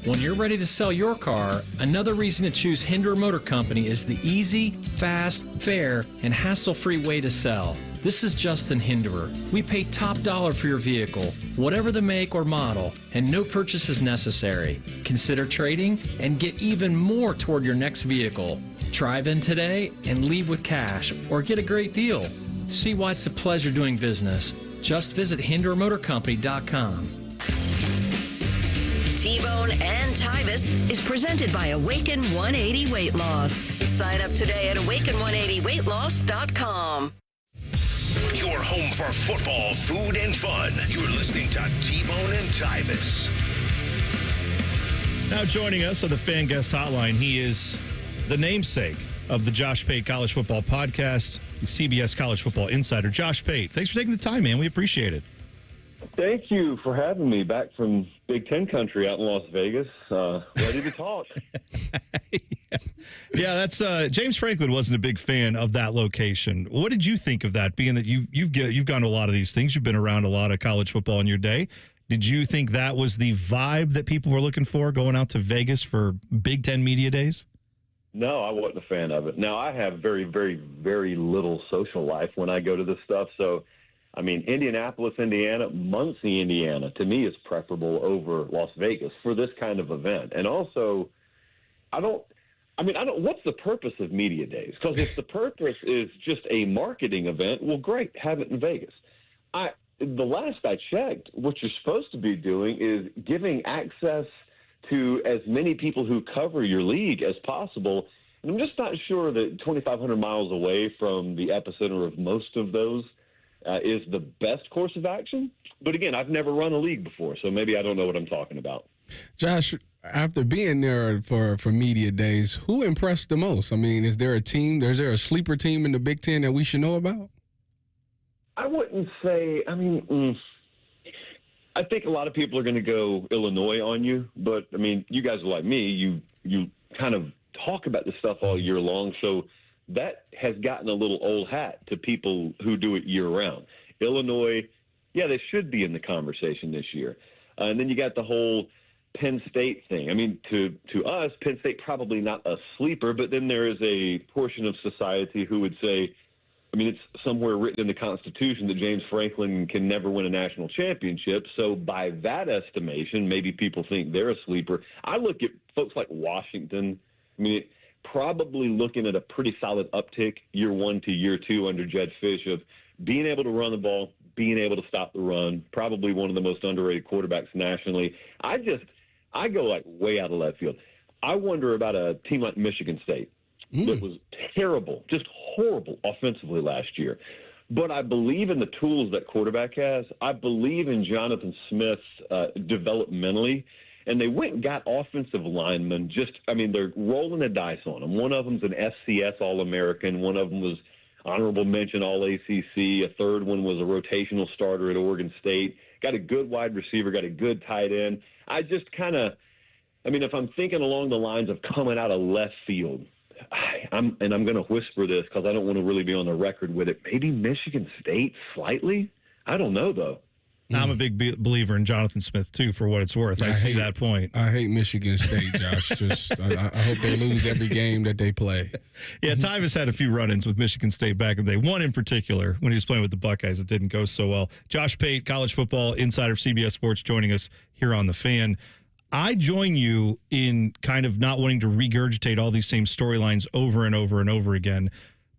When you're ready to sell your car, another reason to choose Hinderer Motor Company is the easy, fast, fair, and hassle-free way to sell. This is Justin Hinderer. We pay top dollar for your vehicle, whatever the make or model, and no purchase is necessary. Consider trading and get even more toward your next vehicle. Drive in today and leave with cash or get a great deal. See why it's a pleasure doing business. Just visit HindererMotorCompany.com. T-Bone and Tyvis is presented by Awaken 180 Weight Loss. Sign up today at awaken180weightloss.com. Your home for football, food, and fun. You're listening to T-Bone and Tyvis. Now joining us on the Fan Guest Hotline, he is the namesake of the Josh Pate College Football Podcast, the CBS College Football Insider. Josh Pate, thanks for taking the time, man. We appreciate it. Thank you for having me back from Big Ten country out in Las Vegas. Ready to talk. Yeah, that's James Franklin wasn't a big fan of that location. What did you think of that, being that you've gone to a lot of these things, you've been around a lot of college football in your day? Did you think that was the vibe that people were looking for going out to Vegas for Big Ten Media Days? No, I wasn't a fan of it. Now, I have very, very, very little social life when I go to this stuff. So, I mean, Indianapolis, Indiana, Muncie, Indiana, to me is preferable over Las Vegas for this kind of event. And also, what's the purpose of media days? Because if the purpose is just a marketing event, well, great, have it in Vegas. The last I checked, what you're supposed to be doing is giving access to as many people who cover your league as possible. And I'm just not sure that 2,500 miles away from the epicenter of most of those is the best course of action. But again, I've never run a league before, so maybe I don't know what I'm talking about. Josh, after being there for media days, who impressed the most? I mean, is there a team? Is there a sleeper team in the Big Ten that we should know about? I wouldn't say. I think a lot of people are going to go Illinois on you, but I mean, you guys are like me. You kind of talk about this stuff all year long, so that has gotten a little old hat to people who do it year round. Illinois, yeah, they should be in the conversation this year. And then you got the whole Penn State thing. I mean, to us, Penn State probably not a sleeper, but then there is a portion of society who would say, I mean, it's somewhere written in the Constitution that James Franklin can never win a national championship. So by that estimation, maybe people think they're a sleeper. I look at folks like Washington. I mean, probably looking at a pretty solid uptick year 1 to year 2 under Judge Fish of being able to run the ball, being able to stop the run, probably one of the most underrated quarterbacks nationally. I go like way out of left field. I wonder about a team like Michigan State that was terrible, just horrible offensively last year. But I believe in the tools that quarterback has. I believe in Jonathan Smith's developmentally. And they went and got offensive linemen. They're rolling the dice on them. One of them's an FCS All-American. One of them was honorable mention All-ACC. A third one was a rotational starter at Oregon State. Got a good wide receiver, got a good tight end. If I'm thinking along the lines of coming out of left field, I'm going to whisper this because I don't want to really be on the record with it. Maybe Michigan State slightly? I don't know, though. I'm a big believer in Jonathan Smith, too, for what it's worth. I see that point. I hate Michigan State, Josh. I hope they lose every game that they play. Yeah, Tyvis had a few run-ins with Michigan State back in the day. One in particular, when he was playing with the Buckeyes, it didn't go so well. Josh Pate, college football insider of CBS Sports, joining us here on The Fan. I join you in kind of not wanting to regurgitate all these same storylines over and over and over again.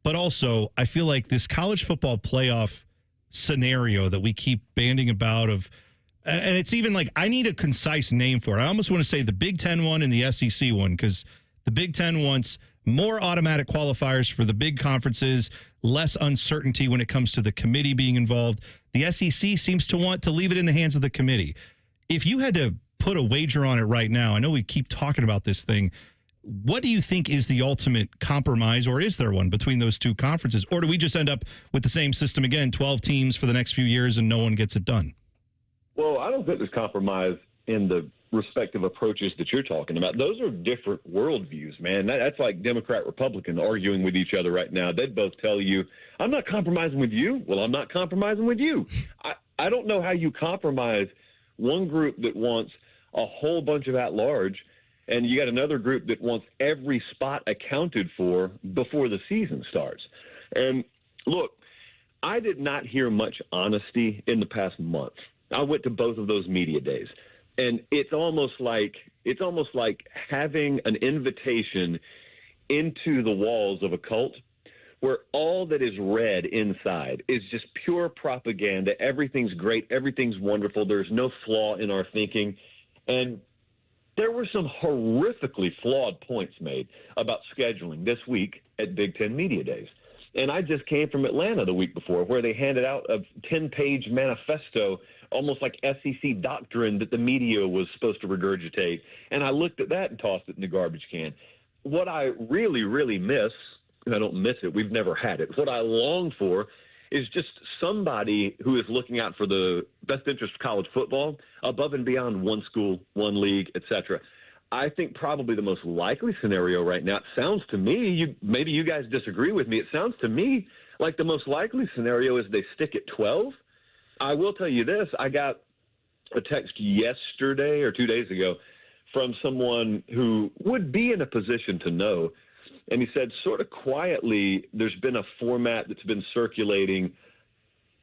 But also, I feel like this college football playoff scenario that we keep banding about and it's even like I need a concise name for it. I almost want to say the Big Ten one and the SEC one, because the Big Ten wants more automatic qualifiers for the big conferences, less uncertainty when it comes to the committee being involved. The SEC seems to want to leave it in the hands of the committee. If you had to put a wager on it right now, I know we keep talking about this thing, what do you think is the ultimate compromise, or is there one between those two conferences? Or do we just end up with the same system again, 12 teams for the next few years and no one gets it done? Well, I don't think there's compromise in the respective approaches that you're talking about. Those are different worldviews, man. That's like Democrat, Republican arguing with each other right now. They'd both tell you, I'm not compromising with you. Well, I'm not compromising with you. I don't know how you compromise one group that wants a whole bunch of at-large, and you got another group that wants every spot accounted for before the season starts. And look, I did not hear much honesty in the past month. I went to both of those media days, and it's almost like having an invitation into the walls of a cult where all that is read inside is just pure propaganda. Everything's great. Everything's wonderful. There's no flaw in our thinking. And there were some horrifically flawed points made about scheduling this week at Big Ten Media Days. And I just came from Atlanta the week before, where they handed out a 10-page manifesto, almost like SEC doctrine that the media was supposed to regurgitate. And I looked at that and tossed it in the garbage can. What I really, really miss, and I don't miss it, we've never had it, what I long for is just somebody who is looking out for the best interest of college football above and beyond one school, one league, etc. I think probably the most likely scenario right now, it sounds to me, maybe you guys disagree with me, it sounds to me like the most likely scenario is they stick at 12. I will tell you this, I got a text yesterday or 2 days ago from someone who would be in a position to know. And he said, sort of quietly, there's been a format that's been circulating,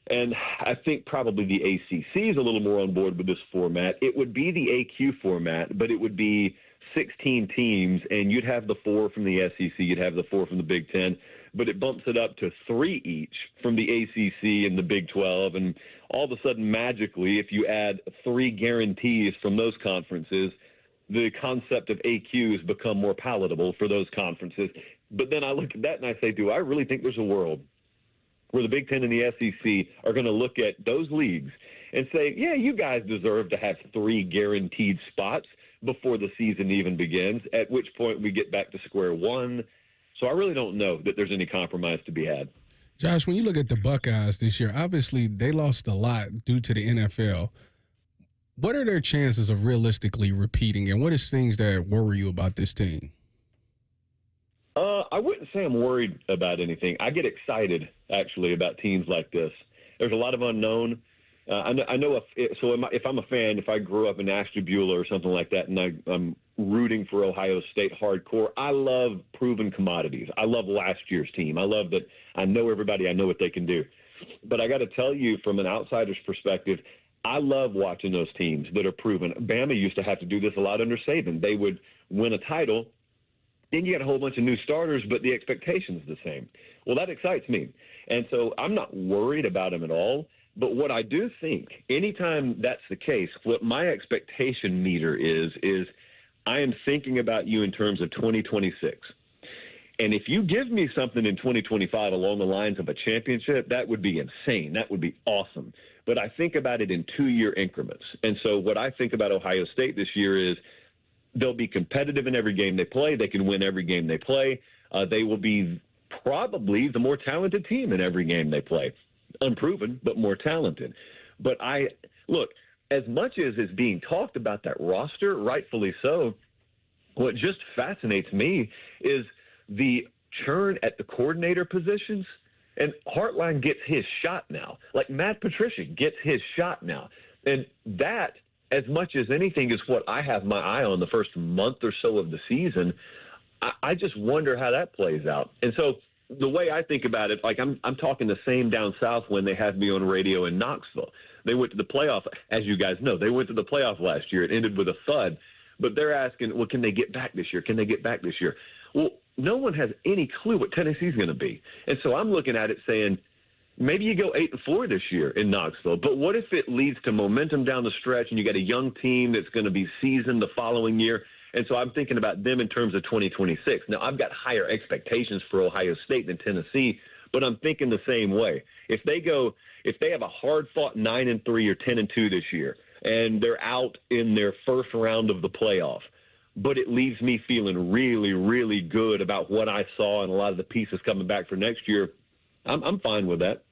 and I think probably the ACC is a little more on board with this format. It would be the AQ format, but it would be 16 teams, and you'd have the 4 from the SEC, you'd have the 4 from the Big Ten, but it bumps it up to 3 each from the ACC and the Big 12, and all of a sudden, magically, if you add 3 guarantees from those conferences, the concept of AQs become more palatable for those conferences. But then I look at that and I say, do I really think there's a world where the Big Ten and the SEC are going to look at those leagues and say, yeah, you guys deserve to have 3 guaranteed spots before the season even begins, at which point we get back to square one. So I really don't know that there's any compromise to be had. Josh, when you look at the Buckeyes this year, obviously they lost a lot due to the NFL. What are their chances of realistically repeating, and what is things that worry you about this team? I wouldn't say I'm worried about anything. I get excited, actually, about teams like this. There's a lot of unknown. I know if I'm a fan, if I grew up in Ashtabula or something like that, and I'm rooting for Ohio State hardcore, I love proven commodities. I love last year's team. I love that I know everybody. I know what they can do. But I got to tell you, from an outsider's perspective, I love watching those teams that are proven. Bama used to have to do this a lot under Saban. They would win a title, then you got a whole bunch of new starters, but the expectation's the same. Well, that excites me. And so I'm not worried about them at all. But what I do think, anytime that's the case, what my expectation meter is I am thinking about you in terms of 2026. And if you give me something in 2025 along the lines of a championship, that would be insane. That would be awesome. But I think about it in 2-year increments. And so what I think about Ohio State this year is they'll be competitive in every game they play. They can win every game they play. They will be probably the more talented team in every game they play. Unproven, but more talented. But look, as much as is being talked about that roster, rightfully so, what just fascinates me is the churn at the coordinator positions. And Hartline gets his shot now. Like Matt Patricia gets his shot now. And that, as much as anything, is what I have my eye on the first month or so of the season. I just wonder how that plays out. And so the way I think about it, like I'm talking the same down south when they have me on radio in Knoxville. They went to the playoff, as you guys know. They went to the playoff last year. It ended with a thud. But they're asking, well, can they get back this year? Can they get back this year? Well, no one has any clue what Tennessee's going to be. And so I'm looking at it saying, maybe you go 8-4 this year in Knoxville. But what if it leads to momentum down the stretch and you got a young team that's going to be seasoned the following year? And so I'm thinking about them in terms of 2026. Now, I've got higher expectations for Ohio State than Tennessee, but I'm thinking the same way. If they have a hard-fought 9-3 or 10-2 this year, and they're out in their first round of the playoff, but it leaves me feeling really, really good about what I saw and a lot of the pieces coming back for next year, I'm fine with that.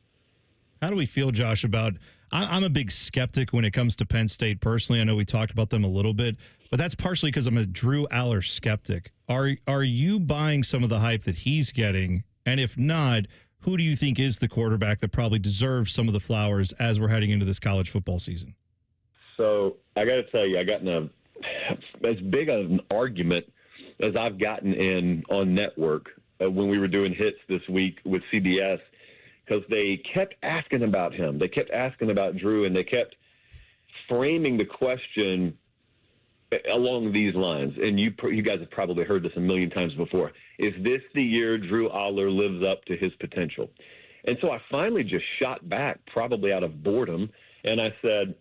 How do we feel, Josh, about I'm a big skeptic when it comes to Penn State personally. I know we talked about them a little bit, but that's partially because I'm a Drew Aller skeptic. Are you buying some of the hype that he's getting? And if not, who do you think is the quarterback that probably deserves some of the flowers as we're heading into this college football season? So I got to tell you, I got in as big of an argument as I've gotten in on network when we were doing hits this week with CBS, because they kept asking about him. They kept asking about Drew, and they kept framing the question along these lines. And you guys have probably heard this a million times before. Is this the year Drew Aller lives up to his potential? And so I finally just shot back, probably out of boredom, and I said,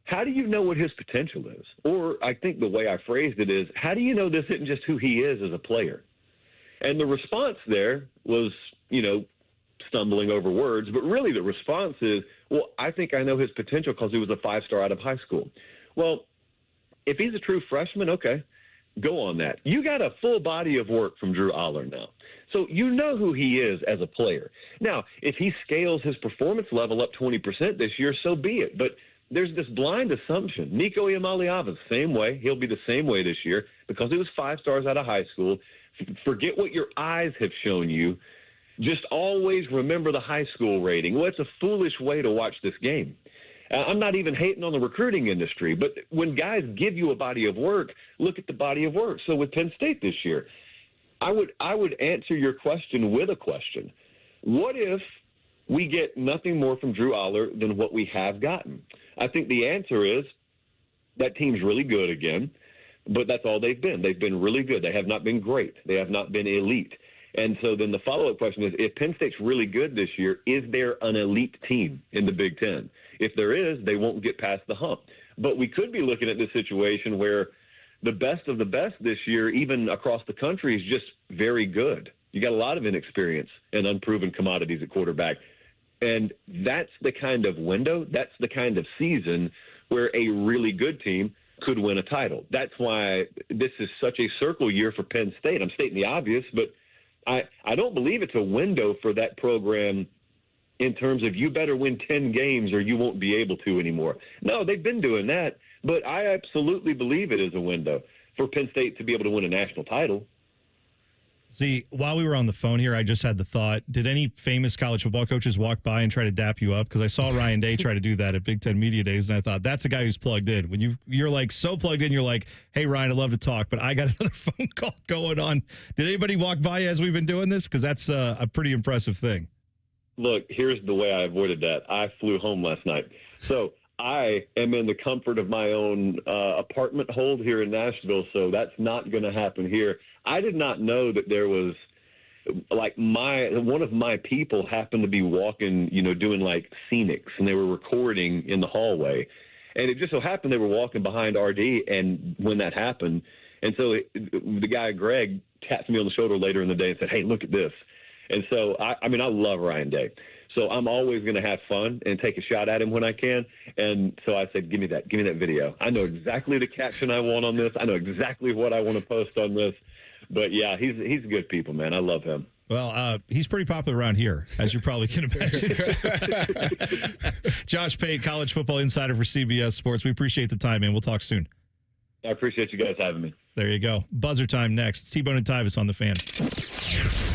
how do you know what his potential is? Or I think the way I phrased it is, how do you know this isn't just who he is as a player? And the response there was, stumbling over words, but really the response is, well, I think I know his potential because he was a 5-star out of high school. Well, if he's a true freshman, okay, go on that. You got a full body of work from Drew Aller now. So you know who he is as a player. Now, if he scales his performance level up 20% this year, so be it. But there's this blind assumption. Nico Iamaleava, same way. He'll be the same way this year because he was 5 stars out of high school. Forget what your eyes have shown you. Just always remember the high school rating. Well, it's a foolish way to watch this game. I'm not even hating on the recruiting industry, but when guys give you a body of work, look at the body of work. So with Penn State this year, I would answer your question with a question. What if we get nothing more from Drew Aller than what we have gotten? I think the answer is that team's really good again, but that's all they've been. They've been really good. They have not been great. They have not been elite. And so then the follow-up question is, if Penn State's really good this year, is there an elite team in the Big Ten? If there is, they won't get past the hump. But we could be looking at this situation where the best of the best this year, even across the country, is just very good. You got a lot of inexperience and unproven commodities at quarterback. And that's the kind of window, that's the kind of season where a really good team could win a title. That's why this is such a circle year for Penn State. I'm stating the obvious, but I don't believe it's a window for that program in terms of you better win 10 games or you won't be able to anymore. No, they've been doing that, but I absolutely believe it is a window for Penn State to be able to win a national title. See, while we were on the phone here, I just had the thought, did any famous college football coaches walk by and try to dap you up? Because I saw Ryan Day try to do that at Big Ten Media Days, and I thought, that's a guy who's plugged in. When you're like so plugged in, you're like, hey, Ryan, I'd love to talk, but I got another phone call going on. Did anybody walk by as we've been doing this? Because that's a pretty impressive thing. Look, here's the way I avoided that. I flew home last night. So I am in the comfort of my own apartment hold here in Nashville, so that's not going to happen here. I did not know that there was, like, one of my people happened to be walking, doing like scenics, and they were recording in the hallway. And it just so happened they were walking behind RD, and when that happened, and so the guy, Greg, tapped me on the shoulder later in the day and said, hey, look at this. And so, I love Ryan Day. So I'm always going to have fun and take a shot at him when I can. And so I said, give me that video. I know exactly the caption I want on this. I know exactly what I want to post on this. But, yeah, he's good people, man. I love him. Well, he's pretty popular around here, as you probably can imagine. Josh Pate, college football insider for CBS Sports. We appreciate the time, man. We'll talk soon. I appreciate you guys having me. There you go. Buzzer time next. T-Bone and Tyvis on the Fan.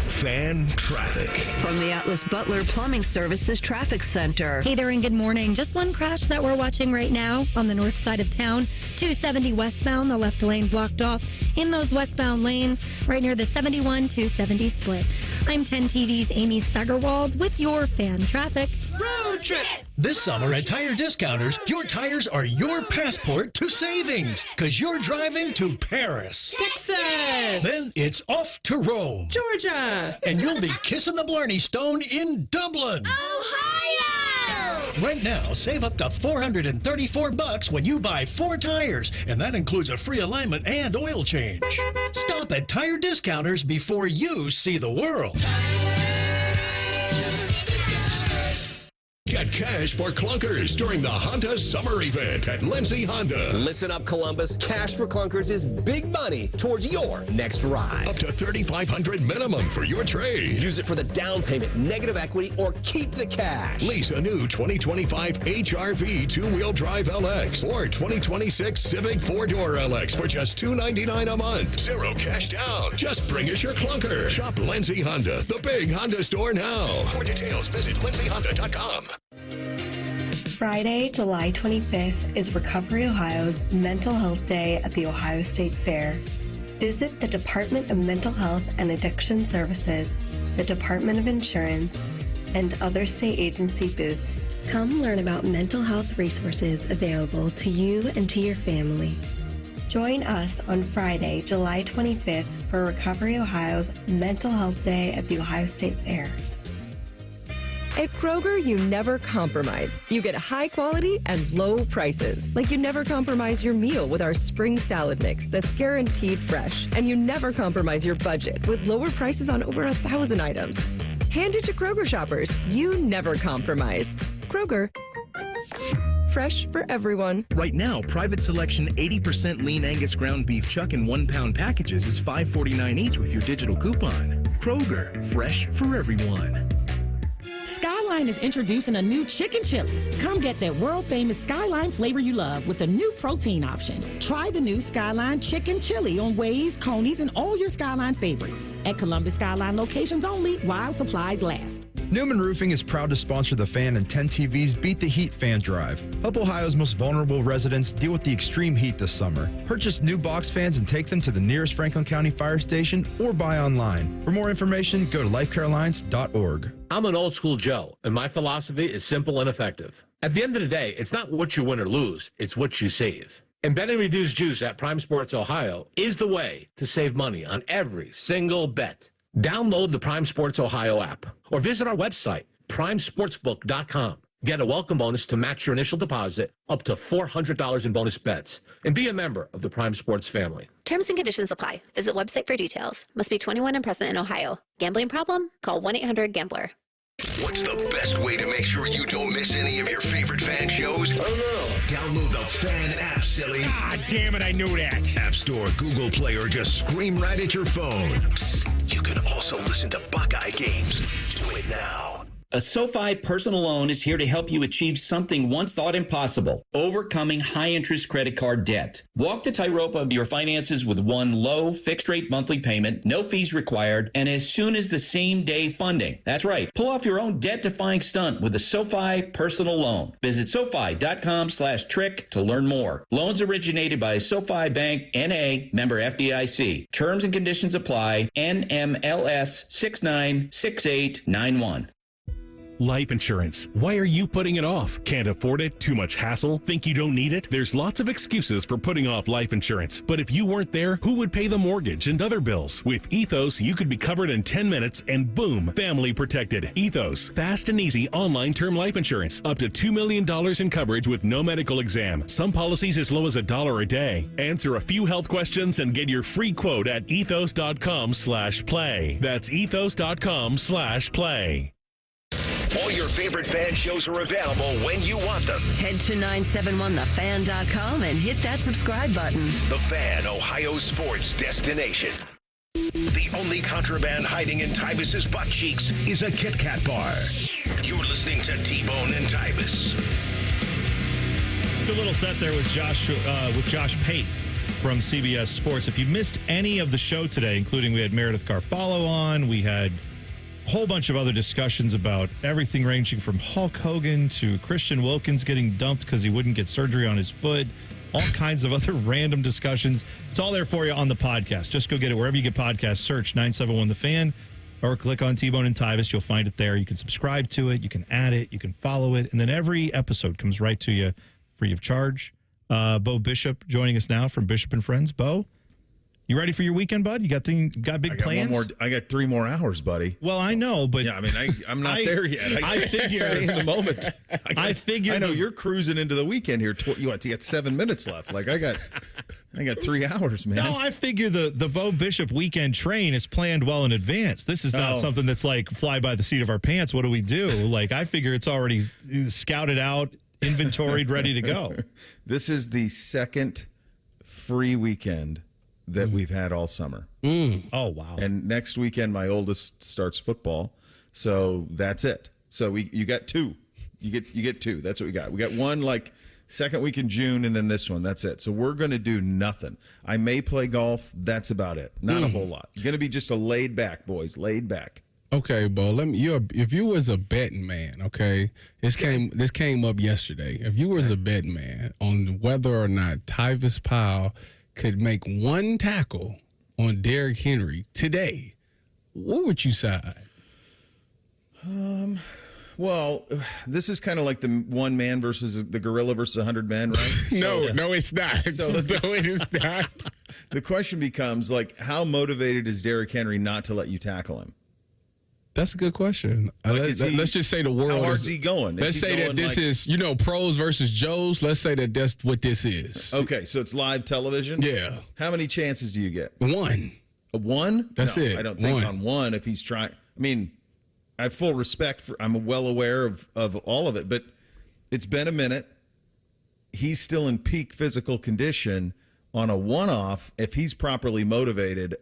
Fan traffic. From the Atlas Butler Plumbing Services Traffic Center. Hey there and good morning. Just one crash that we're watching right now on the north side of town. 270 westbound, the left lane blocked off in those westbound lanes right near the 71-270 split. I'm 10 TV's Amy Steigerwald with your fan traffic. Road trip! This summer at Tire Discounters, your tires are your passport to savings because you're driving to Paris, Texas, then it's off to Rome, Georgia, and you'll be kissing the Blarney Stone in Dublin, Ohio. Right now, save up to $434 when you buy 4 tires, and that includes a free alignment and oil change. Stop at Tire Discounters before you see the world. Get cash for clunkers during the Honda Summer Event at Lindsay Honda. Listen up, Columbus. Cash for clunkers is big money towards your next ride. Up to $3,500 minimum for your trade. Use it for the down payment, negative equity, or keep the cash. Lease a new 2025 HRV two-wheel drive LX or 2026 Civic 4-door LX for just $299 a month. Zero cash down. Just bring us your clunker. Shop Lindsay Honda, the big Honda store now. For details, visit lindsayhonda.com. Friday, July 25th is Recovery Ohio's Mental Health Day at the Ohio State Fair. Visit the Department of Mental Health and Addiction Services, the Department of Insurance, and other state agency booths. Come learn about mental health resources available to you and to your family. Join us on Friday, July 25th for Recovery Ohio's Mental Health Day at the Ohio State Fair. At Kroger, you never compromise. You get high quality and low prices. Like you never compromise your meal with our spring salad mix that's guaranteed fresh. And you never compromise your budget with lower prices on over 1,000 items. Hand it to Kroger shoppers. You never compromise. Kroger. Fresh for everyone. Right now, Private Selection 80% lean Angus ground beef chuck in 1-pound packages is $5.49 each with your digital coupon. Kroger, fresh for everyone. Skyline is introducing a new chicken chili. Come get that world-famous Skyline flavor you love with a new protein option. Try the new Skyline chicken chili on Waze, Coney's, and all your Skyline favorites. At Columbus Skyline locations only while supplies last. Newman Roofing is proud to sponsor the Fan and 10 TV's Beat the Heat fan drive. Help Ohio's most vulnerable residents deal with the extreme heat this summer. Purchase new box fans and take them to the nearest Franklin County fire station or buy online. For more information, go to lifecarealliance.org. I'm an old school Joe, and my philosophy is simple and effective. At the end of the day, it's not what you win or lose, it's what you save. And Bet and Reduce Juice at Prime Sports Ohio is the way to save money on every single bet. Download the Prime Sports Ohio app or visit our website, primesportsbook.com. Get a welcome bonus to match your initial deposit up to $400 in bonus bets and be a member of the Prime Sports family. Terms and conditions apply. Visit website for details. Must be 21 and present in Ohio. Gambling problem? Call 1-800-GAMBLER. What's the best way to make sure you don't miss any of your favorite fan shows? Oh no. Download the Fan app, silly. Ah, damn it, I knew that. App Store, Google Play, or just scream right at your phone. Psst, you can also listen to Buckeye games. Do it now. A SoFi personal loan is here to help you achieve something once thought impossible, overcoming high-interest credit card debt. Walk the tightrope of your finances with one low, fixed-rate monthly payment, no fees required, and as soon as the same-day funding. That's right. Pull off your own debt-defying stunt with a SoFi personal loan. Visit SoFi.com/trick to learn more. Loans originated by SoFi Bank, N.A., member FDIC. Terms and conditions apply. NMLS 696891. Life insurance. Why are you putting it off? Can't afford it? Too much hassle? Think you don't need it? There's lots of excuses for putting off life insurance. But if you weren't there, who would pay the mortgage and other bills? With Ethos, you could be covered in 10 minutes and boom, family protected. Ethos. Fast and easy online term life insurance. Up to $2 million in coverage with no medical exam. Some policies as low as $1 a day. Answer a few health questions and get your free quote at ethos.com/play. That's ethos.com/play. All your favorite fan shows are available when you want them. Head to 971thefan.com and hit that subscribe button. The Fan, Ohio sports destination. The only contraband hiding in Tyvis's butt cheeks is a Kit Kat bar. You're listening to T-Bone and Tyvis. Good little set there with Josh Pate from CBS Sports. If you missed any of the show today, including we had Meredith Garfalo on, we had a whole bunch of other discussions about everything ranging from Hulk Hogan to Christian Wilkins getting dumped because he wouldn't get surgery on his foot. All kinds of other random discussions. It's all there for you on the podcast. Just go get it wherever you get podcasts. Search 971 The Fan or click on T-Bone and Tyvis. You'll find it there. You can subscribe to it. You can add it. You can follow it. And then every episode comes right to you free of charge. Bo Bishop joining us now from Bishop and Friends. Bo, you ready for your weekend, bud? You got big plans? I got 3 more hours, buddy. Well, I know, but yeah, I mean, I'm not there yet. I figure stay in the moment. I know you're cruising into the weekend here. You got 7 minutes left. Like I got 3 hours, man. No, I figure the Bo Bishop weekend train is planned well in advance. This is not something that's like fly by the seat of our pants. What do we do? Like I figure it's already scouted out, inventoried, ready to go. This is the second free weekend that we've had all summer. Oh, wow. And next weekend, my oldest starts football. So that's it. So you got 2. You get 2. That's what we got. We got one like second week in June and then this one. That's it. So we're going to do nothing. I may play golf. That's about it. Not a whole lot. Going to be just a laid back, boys. Laid back. Okay, Bo. If you was a betting man, okay, this came up yesterday. If you was a betting man on whether or not Tyvis Powell could make one tackle on Derrick Henry today, what would you side? Well, this is kind of like the one man versus the gorilla versus 100 men, right? No, it's not. No, it is not. The question becomes, like, how motivated is Derrick Henry not to let you tackle him? That's a good question. Let's just say the world. How hard is he going? Let's say that this is, pros versus Joes. Let's say that that's what this is. Okay, so it's live television? Yeah. How many chances do you get? 1. A 1? That's it. I don't think on 1 if he's trying. I mean, I have full respect for, I'm well aware of all of it, but it's been a minute. He's still in peak physical condition. On a one-off, if he's properly motivated,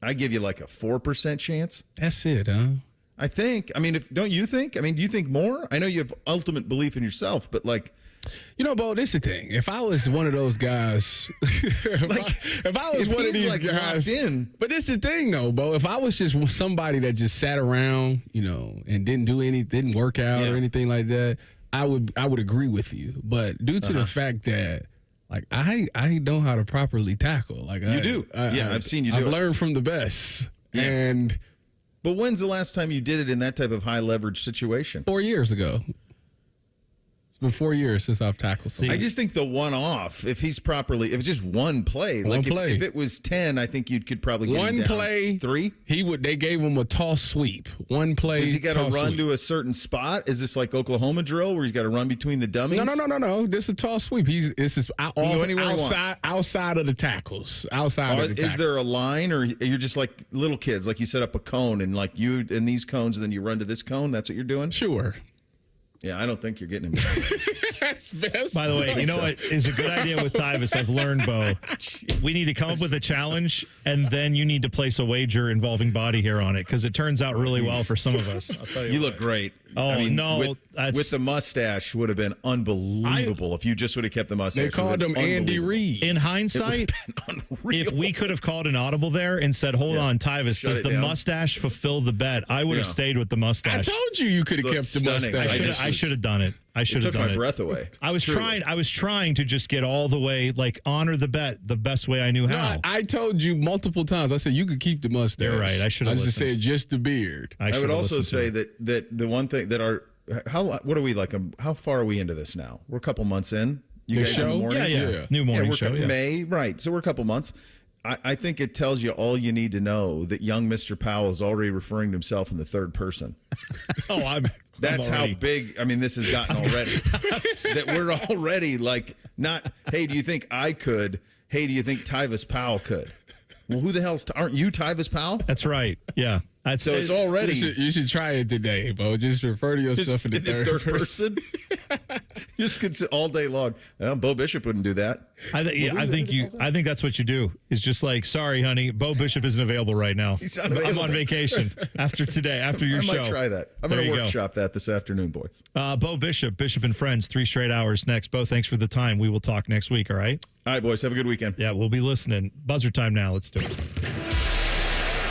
I give you like a 4% chance. That's it, huh? I think. I mean, don't you think? I mean, do you think more? I know you have ultimate belief in yourself, but like, Bo, this is the thing. If I was one of those guys, if I was one of these guys, but this is the thing, though, Bo. If I was just somebody that just sat around, and didn't work out or anything like that, I would agree with you. But due to the fact that, like, I know how to properly tackle. Like you do. I've seen you do. I've learned from the best. Yeah. But when's the last time you did it in that type of high leverage situation? 4 years ago. It's been 4 years since I've tackled somebody. I just think the one-off, if it's just one play. If it was 10, I think you could probably get him down. 1 play. 3? They gave him a toss sweep. 1 play. Does he got to run to a certain spot? Is this like Oklahoma drill where he's got to run between the dummies? No. This is a toss sweep. This is outside of the tackles. Is there a line, or you're just like little kids, like you set up a cone and like you in these cones and then you run to this cone? That's what you're doing? Sure. Yeah, I don't think you're getting him. That's best. By the way, you know what is a good idea with Tyvis? I've learned, Bo. We need to come up with a challenge, and then you need to place a wager involving body hair on it, because it turns out really well for some of us. I'll tell You look great. Oh, I mean, no. With the mustache would have been unbelievable if you just would have kept the mustache. They called him Andy Reid. In hindsight, if we could have called an audible there and said, hold on, Tyvis, Shut does it the down. mustache fulfill the bet? I would have stayed with the mustache. I told you could have Looked kept the stunning. mustache. I should have done it. I should have took done my it. breath away. I was Truly. trying to just get all the way, like, honor the bet the best way I knew how. No, I told you multiple times. I said you could keep the mustache. You're right. I should have I just listened. said just the beard. I would also say that the one thing that what are we like? How far are we into this now? We're a couple months in. You The guys in show? the morning? Yeah. New morning show. Yeah. May, right. So we're a couple months. I think it tells you all you need to know that young Mr. Powell is already referring to himself in the third person. That's how big, this has gotten already. That we're already like, not, hey, do you think I could? Hey, do you think Tyvis Powell could? Well, who the hell's, aren't you Tyvis Powell? That's right. Yeah. So it's already. You should try it today, Bo. Just refer to yourself in the third person. Just could sit all day long. Bo Bishop wouldn't do that. I think that's what you do. It's just like, sorry, honey, Bo Bishop isn't available right now. He's not available. I'm on vacation after today, after your show. I might try that. I'm going to workshop that this afternoon, boys. Bo Bishop and Friends, 3 straight hours next. Bo, thanks for the time. We will talk next week, all right? All right, boys. Have a good weekend. Yeah, we'll be listening. Buzzer time now. Let's do it.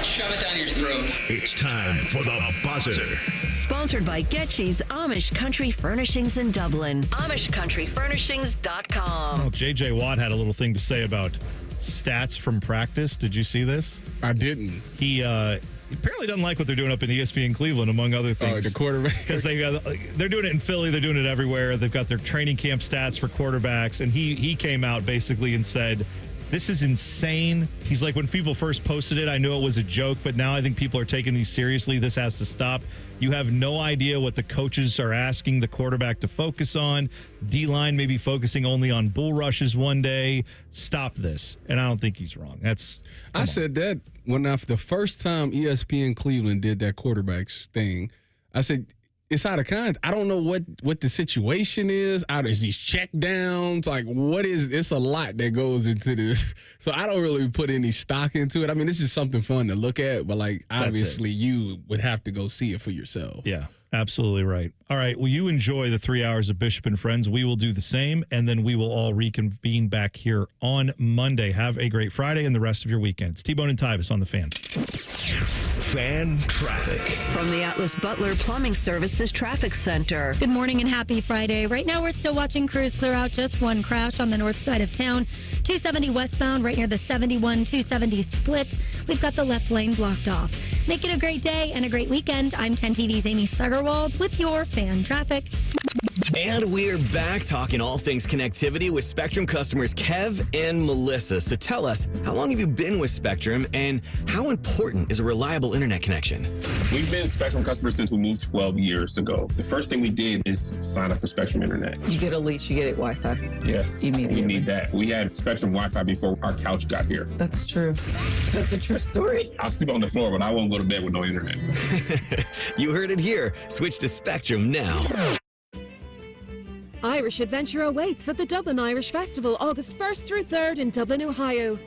Shove it down your throat. It's time for the buzzer. Sponsored by Getchy's Amish Country Furnishings in Dublin. AmishCountryFurnishings.com. Well, J.J. Watt had a little thing to say about stats from practice. Did you see this? I didn't. He apparently doesn't like what they're doing up in ESPN Cleveland, among other things. The quarterback. Because they're doing it in Philly. They're doing it everywhere. They've got their training camp stats for quarterbacks. And he came out basically and said, this is insane. He's like, when people first posted it, I knew it was a joke, but now I think people are taking these seriously. This has to stop. You have no idea what the coaches are asking the quarterback to focus on. D-line may be focusing only on bull rushes one day. Stop this. And I don't think he's wrong. I said that when the first time ESPN Cleveland did that quarterbacks thing. I said, it's out of context. I don't know what the situation is. There's these check downs. Like, it's a lot that goes into this. So I don't really put any stock into it. I mean, this is something fun to look at, but like, obviously you would have to go see it for yourself. Yeah, absolutely right. All right. Well, you enjoy the 3 hours of Bishop and Friends. We will do the same, and then we will all reconvene back here on Monday. Have a great Friday and the rest of your weekends. T-Bone and Tyvis on the Fan. Fan traffic. From the Atlas Butler Plumbing Services Traffic Center. Good morning and happy Friday. Right now, we're still watching crews clear out just one crash on the north side of town. 270 westbound, right near the 71-270 split. We've got the left lane blocked off. Make it a great day and a great weekend. I'm 10 TV's Amy Steigerwald with your fan traffic. And we're back talking all things connectivity with Spectrum customers Kev and Melissa. So tell us, how long have you been with Spectrum and how important is a reliable internet connection? We've been Spectrum customers since we moved 12 years ago. The first thing we did is sign up for Spectrum Internet. You get a lease, you get it Wi-Fi. Yes, immediately. We need that. We had Spectrum Wi-Fi before our couch got here. That's true. That's a true story. I'll sleep on the floor, but I won't go to bed with no internet. You heard it here. Switch to Spectrum now. Irish Adventure awaits at the Dublin Irish Festival August 1st through 3rd in Dublin, Ohio.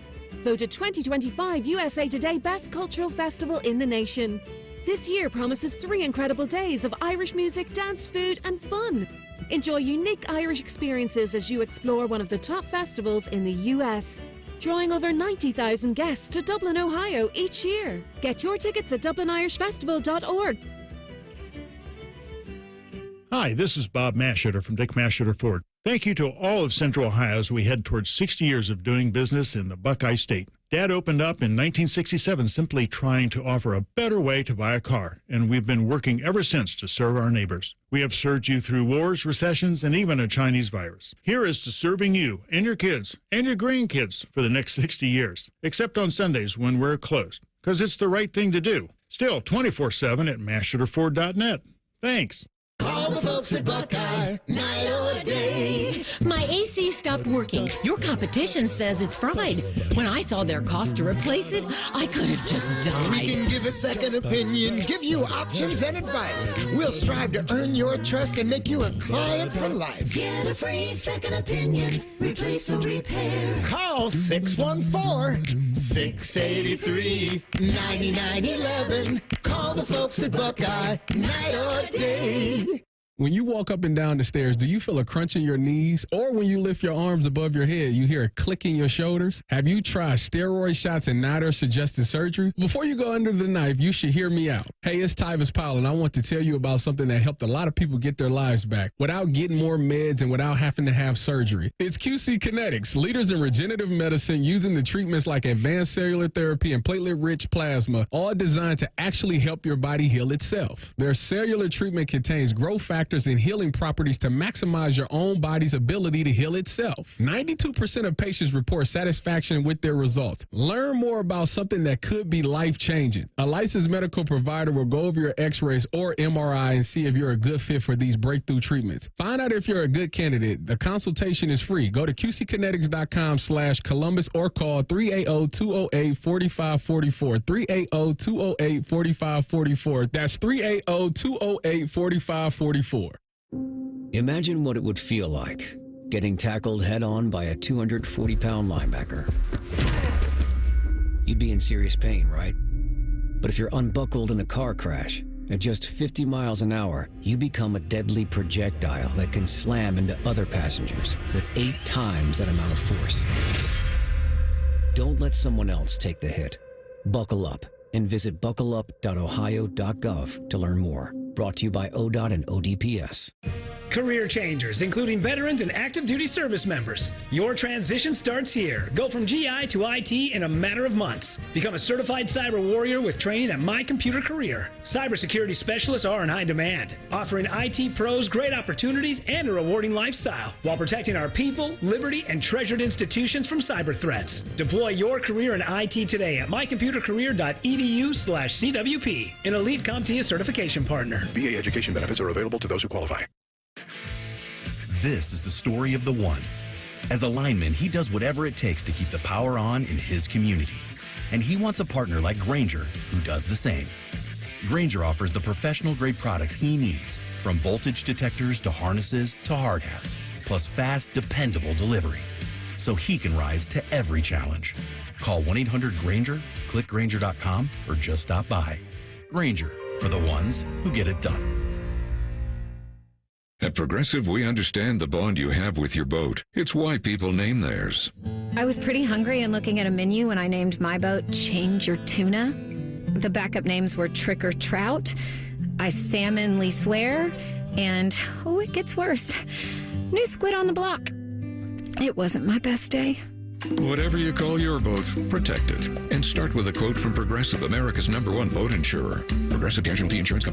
Voted 2025 USA Today Best Cultural Festival in the nation. This year promises 3 incredible days of Irish music, dance, food and fun. Enjoy unique Irish experiences as you explore one of the top festivals in the US. Drawing over 90,000 guests to Dublin, Ohio each year. Get your tickets at dublinirishfestival.org. Hi, this is Bob Masheter from Dick Masheter Ford. Thank you to all of Central Ohio as we head towards 60 years of doing business in the Buckeye State. Dad opened up in 1967 simply trying to offer a better way to buy a car, and we've been working ever since to serve our neighbors. We have served you through wars, recessions, and even a Chinese virus. Here is to serving you and your kids and your grandkids for the next 60 years, except on Sundays when we're closed, because it's the right thing to do. Still 24/7 at masheterford.net. Thanks. Call Call the folks at Buckeye, night or day. My AC stopped working. Your competition says it's fried. When I saw their cost to replace it, I could have just died. We can give a second opinion, give you options and advice. We'll strive to earn your trust and make you a client for life. Get a free second opinion. Replace or repair. Call 614-683-9911. Call the folks at Buckeye, night or day. When you walk up and down the stairs, do you feel a crunch in your knees? Or when you lift your arms above your head, you hear a click in your shoulders? Have you tried steroid shots and neither suggested surgery? Before you go under the knife, you should hear me out. Hey, it's Tyvis, and I want to tell you about something that helped a lot of people get their lives back without getting more meds and without having to have surgery. It's QC Kinetics, leaders in regenerative medicine using the treatments like advanced cellular therapy and platelet-rich plasma, all designed to actually help your body heal itself. Their cellular treatment contains growth factors and healing properties to maximize your own body's ability to heal itself. 92% of patients report satisfaction with their results. Learn more about something that could be life-changing. A licensed medical provider will go over your x-rays or MRI and see if you're a good fit for these breakthrough treatments. Find out if you're a good candidate. The consultation is free. Go to qckinetics.com/Columbus or call 380-208-4544. 380-208-4544. That's 380-208-4544. Imagine what it would feel like getting tackled head-on by a 240-pound linebacker. You'd be in serious pain, right? But if you're unbuckled in a car crash at just 50 miles an hour, you become a deadly projectile that can slam into other passengers with 8 times that amount of force. Don't let someone else take the hit. Buckle up and visit buckleup.ohio.gov to learn more. Brought to you by ODOT and ODPS. Career changers, including veterans and active duty service members. Your transition starts here. Go from GI to IT in a matter of months. Become a certified cyber warrior with training at My Computer Career. Cybersecurity specialists are in high demand, offering IT pros great opportunities and a rewarding lifestyle while protecting our people, liberty, and treasured institutions from cyber threats. Deploy your career in IT today at mycomputercareer.edu/CWP, an elite CompTIA certification partner. VA education benefits are available to those who qualify. This is the story of the one. As a lineman, he does whatever it takes to keep the power on in his community. And he wants a partner like Grainger who does the same. Grainger offers the professional-grade products he needs, from voltage detectors to harnesses to hard hats, plus fast, dependable delivery, so he can rise to every challenge. Call 1-800-GRAINGER, click Grainger.com, or just stop by. Grainger, for the ones who get it done. At Progressive, we understand the bond you have with your boat. It's why people name theirs. I was pretty hungry and looking at a menu when I named my boat Change Your Tuna. The backup names were Trick or Trout, I Salmonly Swear, and, oh, it gets worse, New Squid on the Block. It wasn't my best day. Whatever you call your boat, protect it. And start with a quote from Progressive, America's #1 boat insurer. Progressive Casualty Insurance Company.